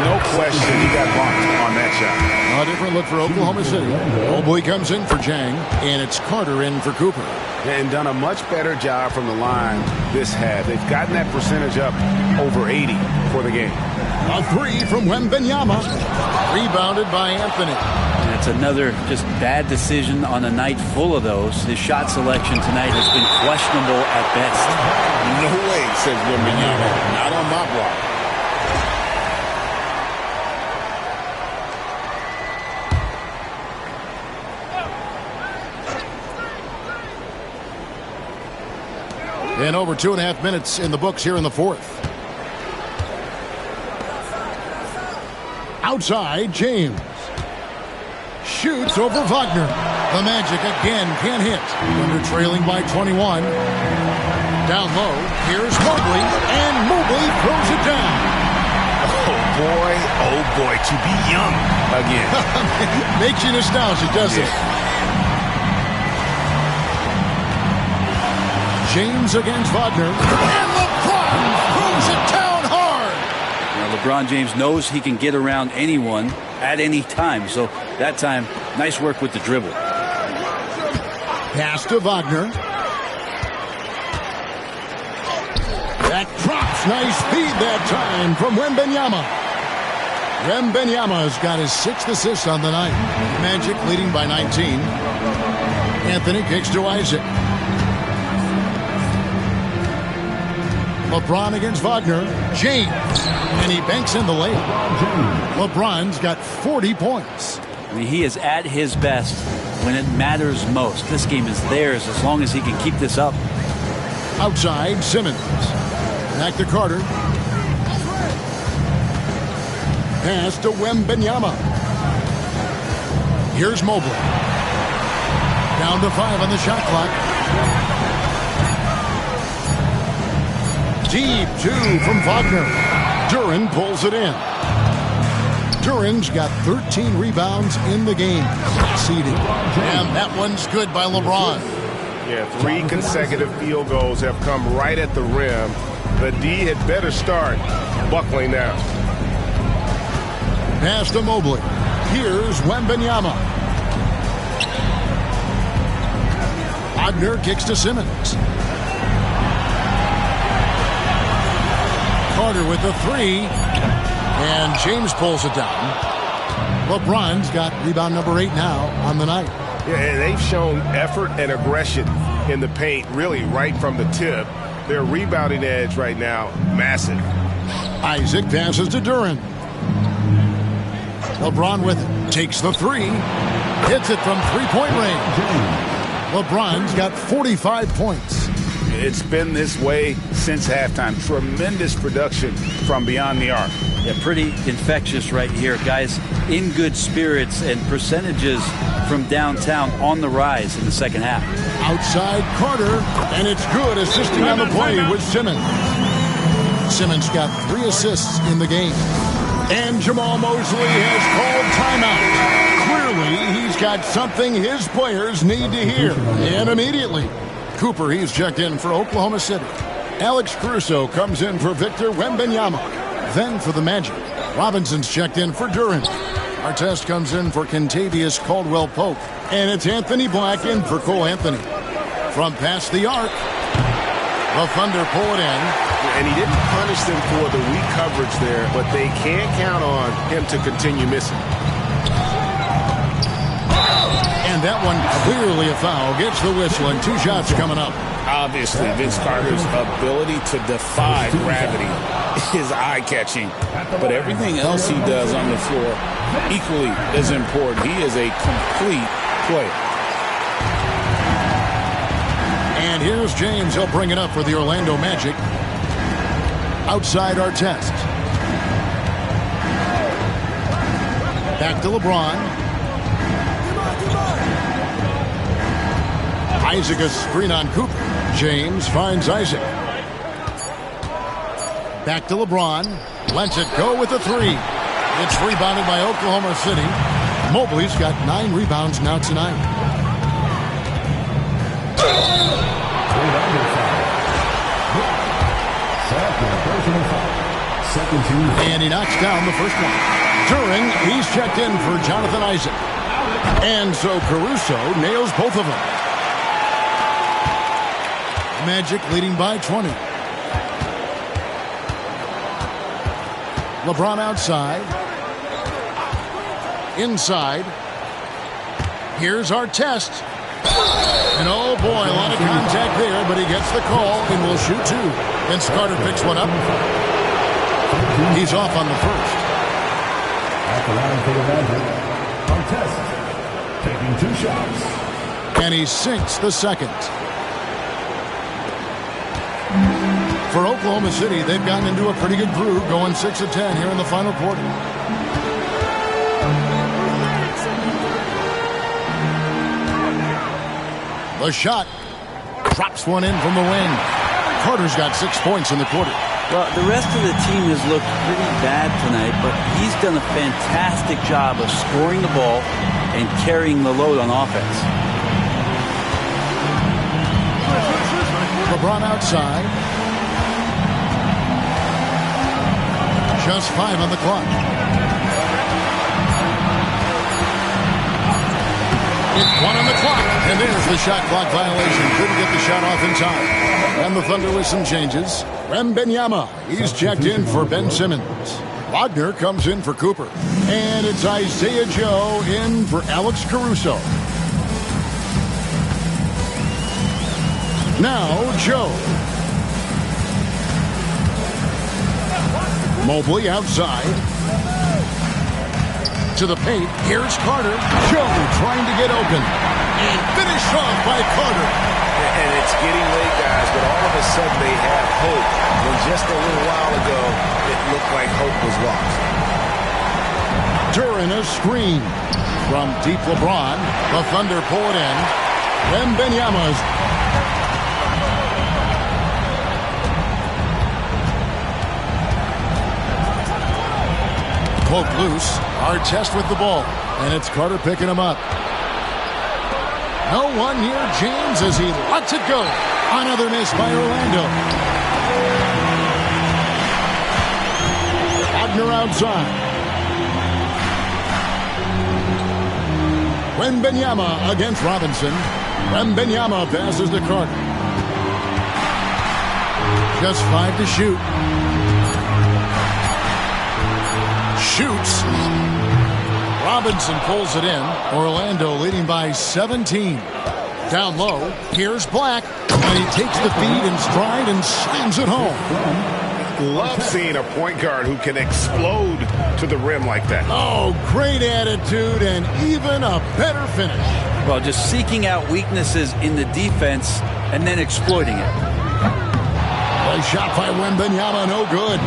No question he got bumped on that shot. A different look for Oklahoma City. Mobley comes in for Chang, and it's Carter in for Cooper. And done a much better job from the line this half. They've gotten that percentage up over 80 for the game. A 3 from Wembanyama. Rebounded by Anthony. And it's another just bad decision on a night full of those. His shot selection tonight has been questionable at best. No way, says Wembanyama. Not on my block. And over 2.5 minutes in the books here in the fourth. Outside, James. Shoots over Wagner. The Magic again can't hit. Thunder trailing by 21. Down low, here's Mobley, and Mobley throws it down. Oh boy, to be young again. Makes you nostalgic, doesn't it? James against Wagner. And LeBron throws it down hard. Now, LeBron James knows he can get around anyone at any time. So that time, nice work with the dribble. Pass to Wagner. That drops. Nice feed that time from Wembanyama. Wembanyama's got his 6th assist on the night. Magic leading by 19. Anthony kicks to Isaac. LeBron against Wagner. James. And he banks in the layup. LeBron's got 40 points. I mean, he is at his best when it matters most. This game is theirs as long as he can keep this up. Outside, Simmons. Back to Carter. Pass to Wembanyama. Here's Mobley. Down to 5 on the shot clock. Deep 2 from Wagner. Duren pulls it in. Duren's got 13 rebounds in the game. Succeeding. And that one's good by LeBron. Yeah, 3 consecutive field goals have come right at the rim. The D had better start buckling now. Pass to Mobley. Here's Wembanyama. Wagner kicks to Simmons. Carter with the 3. And James pulls it down. LeBron's got rebound number 8 now on the night. Yeah, they've shown effort and aggression in the paint, really right from the tip. Their rebounding edge right now, massive. Isaac passes to Duren. LeBron with it. Takes the 3. Hits it from 3-point range. LeBron's got 45 points. It's been this way since halftime. Tremendous production from beyond the arc. Yeah, pretty infectious right here. Guys in good spirits and percentages from downtown on the rise in the second half. Outside Carter, and it's good, assisting on the play with Simmons. Simmons got 3 assists in the game. And Jamal Mosley has called timeout. Clearly, he's got something his players need to hear. And immediately, Cooper, he's checked in for Oklahoma City. Alex Caruso comes in for Victor Wembanyama. Then for the Magic, Robinson's checked in for Duren. Artest comes in for Kentavious Caldwell-Pope. And it's Anthony Black in for Cole Anthony. From past the arc, the Thunder pull it in. And he didn't punish them for the weak coverage there, but they can't count on him to continue missing. And that one clearly a foul. Gets the whistle and 2 shots coming up. Obviously, Vince Carter's ability to defy gravity is eye-catching. But everything else he does on the floor equally is important. He is a complete player. And here's James. He'll bring it up for the Orlando Magic. Outside Artest. Back to LeBron. Isaac a screen on Cooper. James finds Isaac. Back to LeBron. Lets it go with the 3. It's rebounded by Oklahoma City. Mobley's got 9 rebounds now tonight. And he knocks down the first one. Duren, he's checked in for Jonathan Isaac. And so Caruso nails both of them. Magic leading by 20. LeBron outside. Inside. Here's Artest. And oh boy, a lot of contact there, but he gets the call and will shoot 2. And Carter picks one up. He's off on the first. At the line for the Magic, Artest taking 2 shots. And he sinks the second. For Oklahoma City, they've gotten into a pretty good groove, going 6 of 10 here in the final quarter. The shot drops one in from the wing. Carter's got 6 points in the quarter. Well, the rest of the team has looked pretty bad tonight, but he's done a fantastic job of scoring the ball and carrying the load on offense. LeBron outside. Just 5 on the clock. It's 1 on the clock. And there's the shot clock violation. Couldn't get the shot off in time. And the Thunder with some changes. Wembanyama, he's checked in for Ben Simmons. Wagner comes in for Cooper. And it's Isaiah Joe in for Alex Caruso. Now, Joe. Mobley outside. To the paint. Here's Carter. Joe trying to get open. And finished off by Carter. And it's getting late, guys, but all of a sudden they have hope. When just a little while ago, it looked like hope was lost. During a screen from deep LeBron, the Thunder pull it in. Wembanyama's poke loose. Artest with the ball, and it's Carter picking him up. No one near James as he lets it go. Another miss by Orlando. Wagner outside. Wembanyama against Robinson. Wembanyama passes to Carter. Just 5 to shoot. Shoots. Robinson pulls it in. Orlando leading by 17. Down low. Here's Black. And he takes the feed in stride and slams it home. Love seeing a point guard who can explode to the rim like that. Oh, great attitude and even a better finish. Well, just seeking out weaknesses in the defense and then exploiting it. A shot by Wembanyama, no good.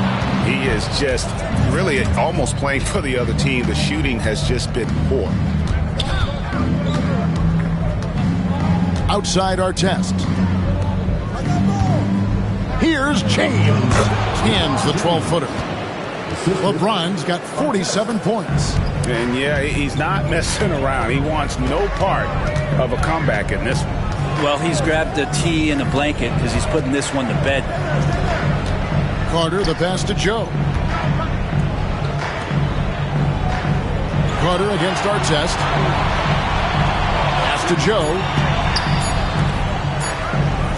He is just really almost playing for the other team. The shooting has just been poor. Outside Artest. Here's James. Hands the 12-footer. LeBron's got 47 points. And yeah, he's not messing around. He wants no part of a comeback in this one. Well, he's grabbed a tee and a blanket because he's putting this one to bed. Carter, the pass to Joe. Carter against Artest. Pass to Joe.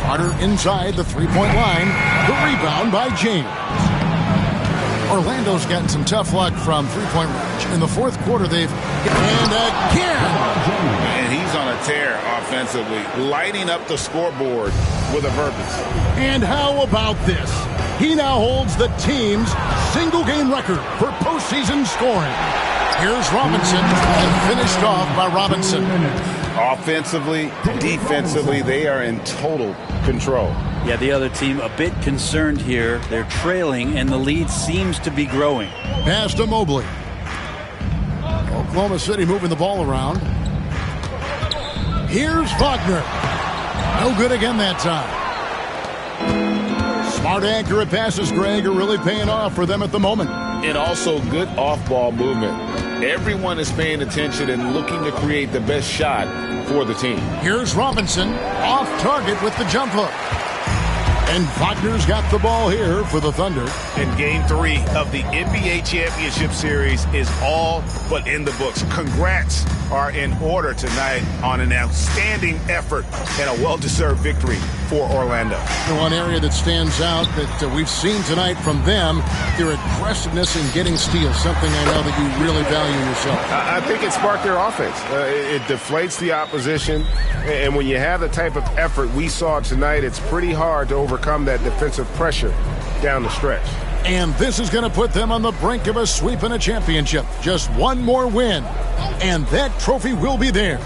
Carter inside the three-point line. The rebound by James. Orlando's gotten some tough luck from three-point range. In the fourth quarter, they've... And again! And he's on a tear offensively, lighting up the scoreboard with a purpose. And how about this? He now holds the team's single-game record for postseason scoring. Here's Robinson, and finished off by Robinson. Offensively, defensively, they are in total control. Yeah, the other team a bit concerned here. They're trailing, and the lead seems to be growing. Pass to Mobley. Oklahoma City moving the ball around. Here's Wagner. No good again that time. Smart, accurate passes, Greg, are really paying off for them at the moment. And also good off-ball movement. Everyone is paying attention and looking to create the best shot for the team. Here's Robinson, off target with the jump hook. And Wagner's got the ball here for the Thunder. And Game 3 of the NBA Championship Series is all but in the books. Congrats are in order tonight on an outstanding effort and a well-deserved victory for Orlando. The one area that stands out that we've seen tonight from them, their aggressiveness in getting steals, something I know that you really value yourself. I think it sparked their offense. It deflates the opposition, and when you have the type of effort we saw tonight, it's pretty hard to overcome that defensive pressure down the stretch. And this is going to put them on the brink of a sweep and a championship. Just one more win, and that trophy will be theirs.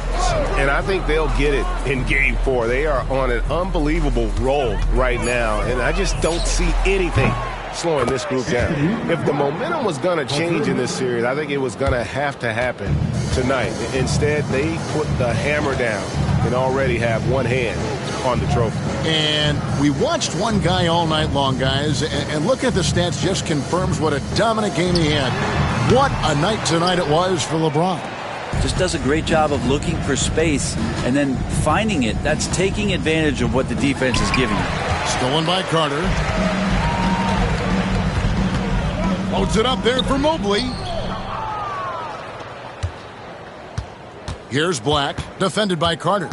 And I think they'll get it in Game 4. They are on an unbelievable roll right now, and I just don't see anything slowing this group down. If the momentum was going to change in this series, I think it was going to happen tonight. Instead, they put the hammer down and already have one hand on the trophy. And we watched one guy all night long, guys, and look at the stats just confirms what a dominant game he had. What a night tonight it was for LeBron. Just does a great job of looking for space and then finding it. That's taking advantage of what the defense is giving you. Stolen by Carter. Loads it up there for Mobley. Here's Black, defended by Carter.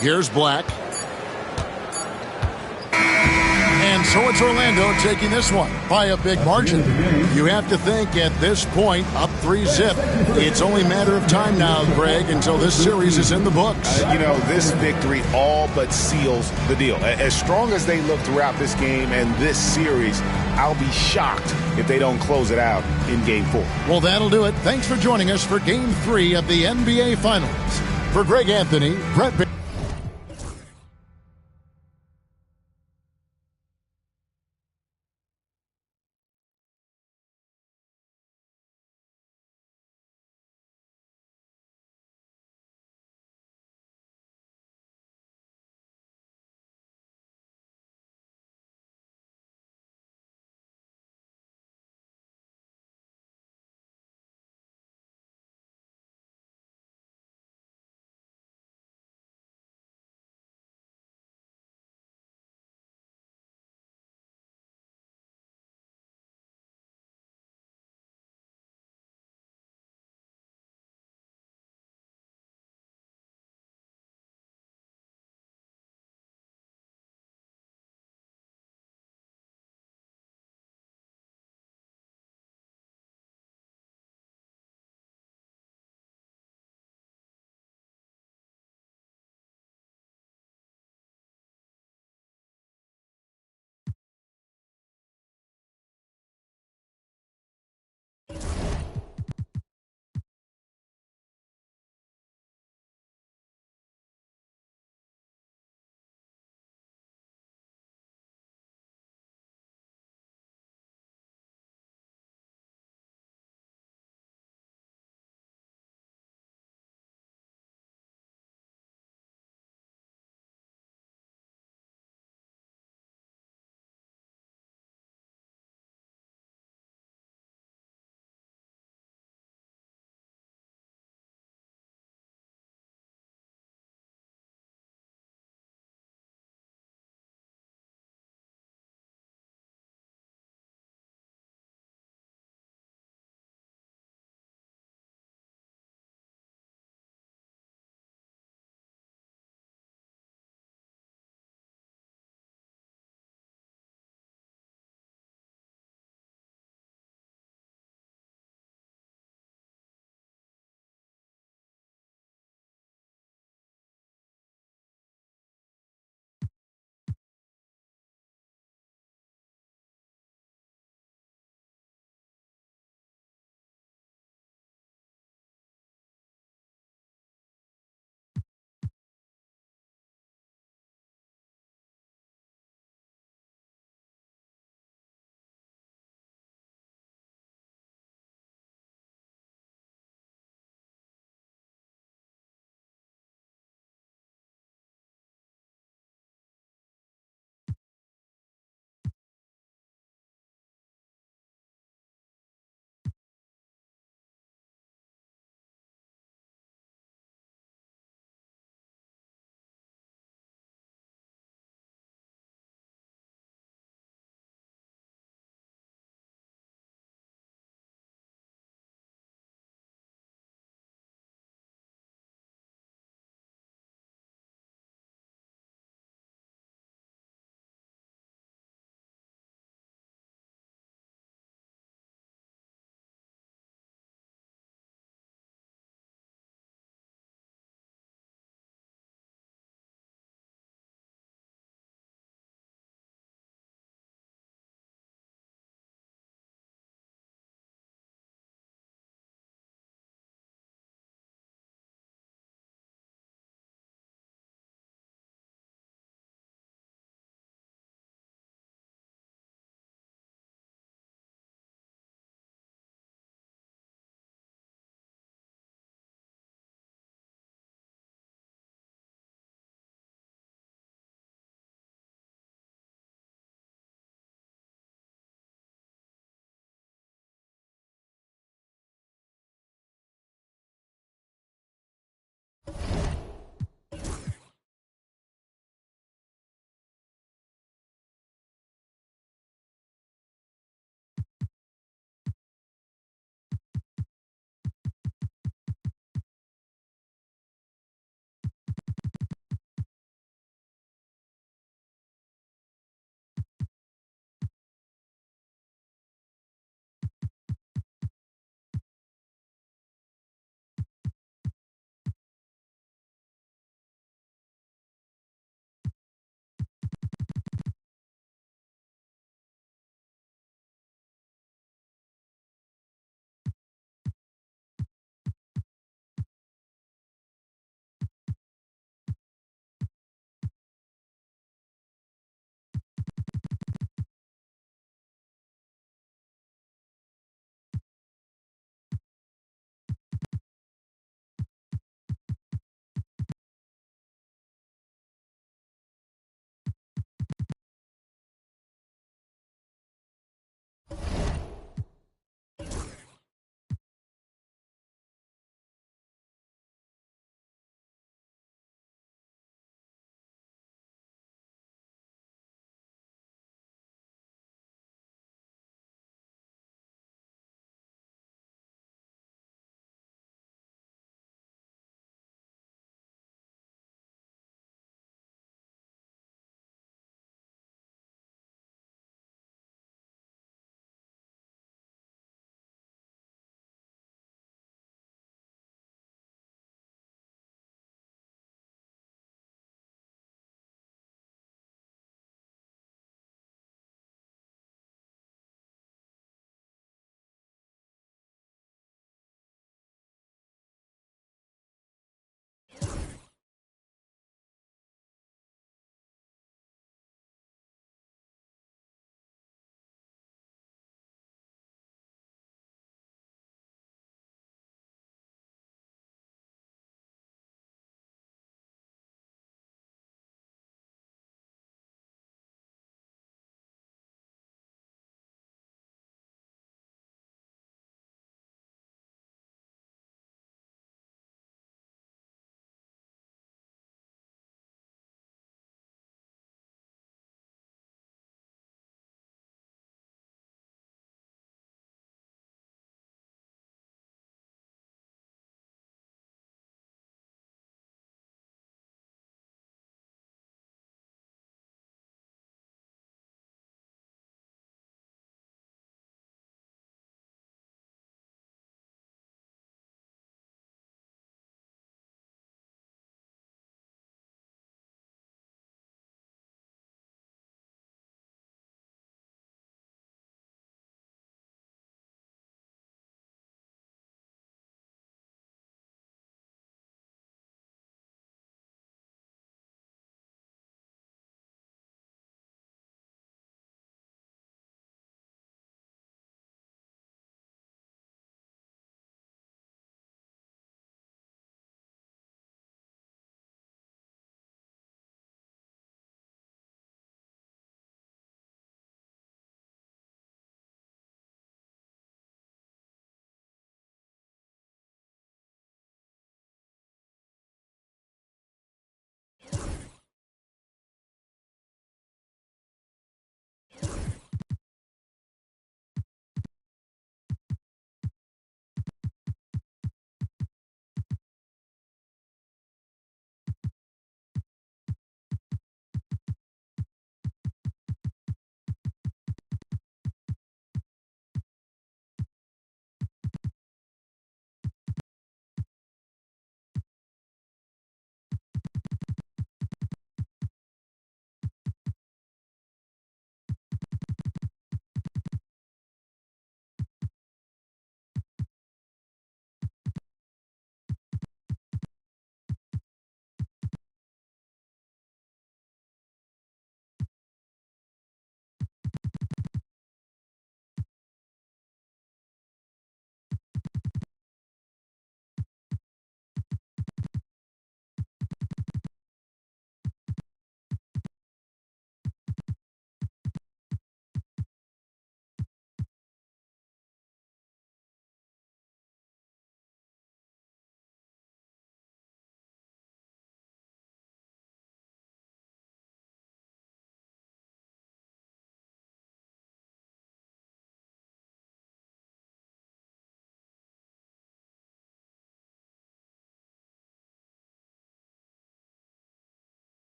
Here's Black. And so it's Orlando taking this one by a big margin. You have to think at this point, up 3-zip, it's only a matter of time now, Greg, until this series is in the books. This victory all but seals the deal. As strong as they look throughout this game and this series, I'll be shocked if they don't close it out in Game 4. Well, that'll do it. Thanks for joining us for Game 3 of the NBA Finals. For Greg Anthony, Brett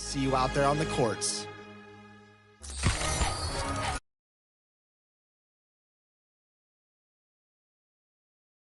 see you out there on the courts.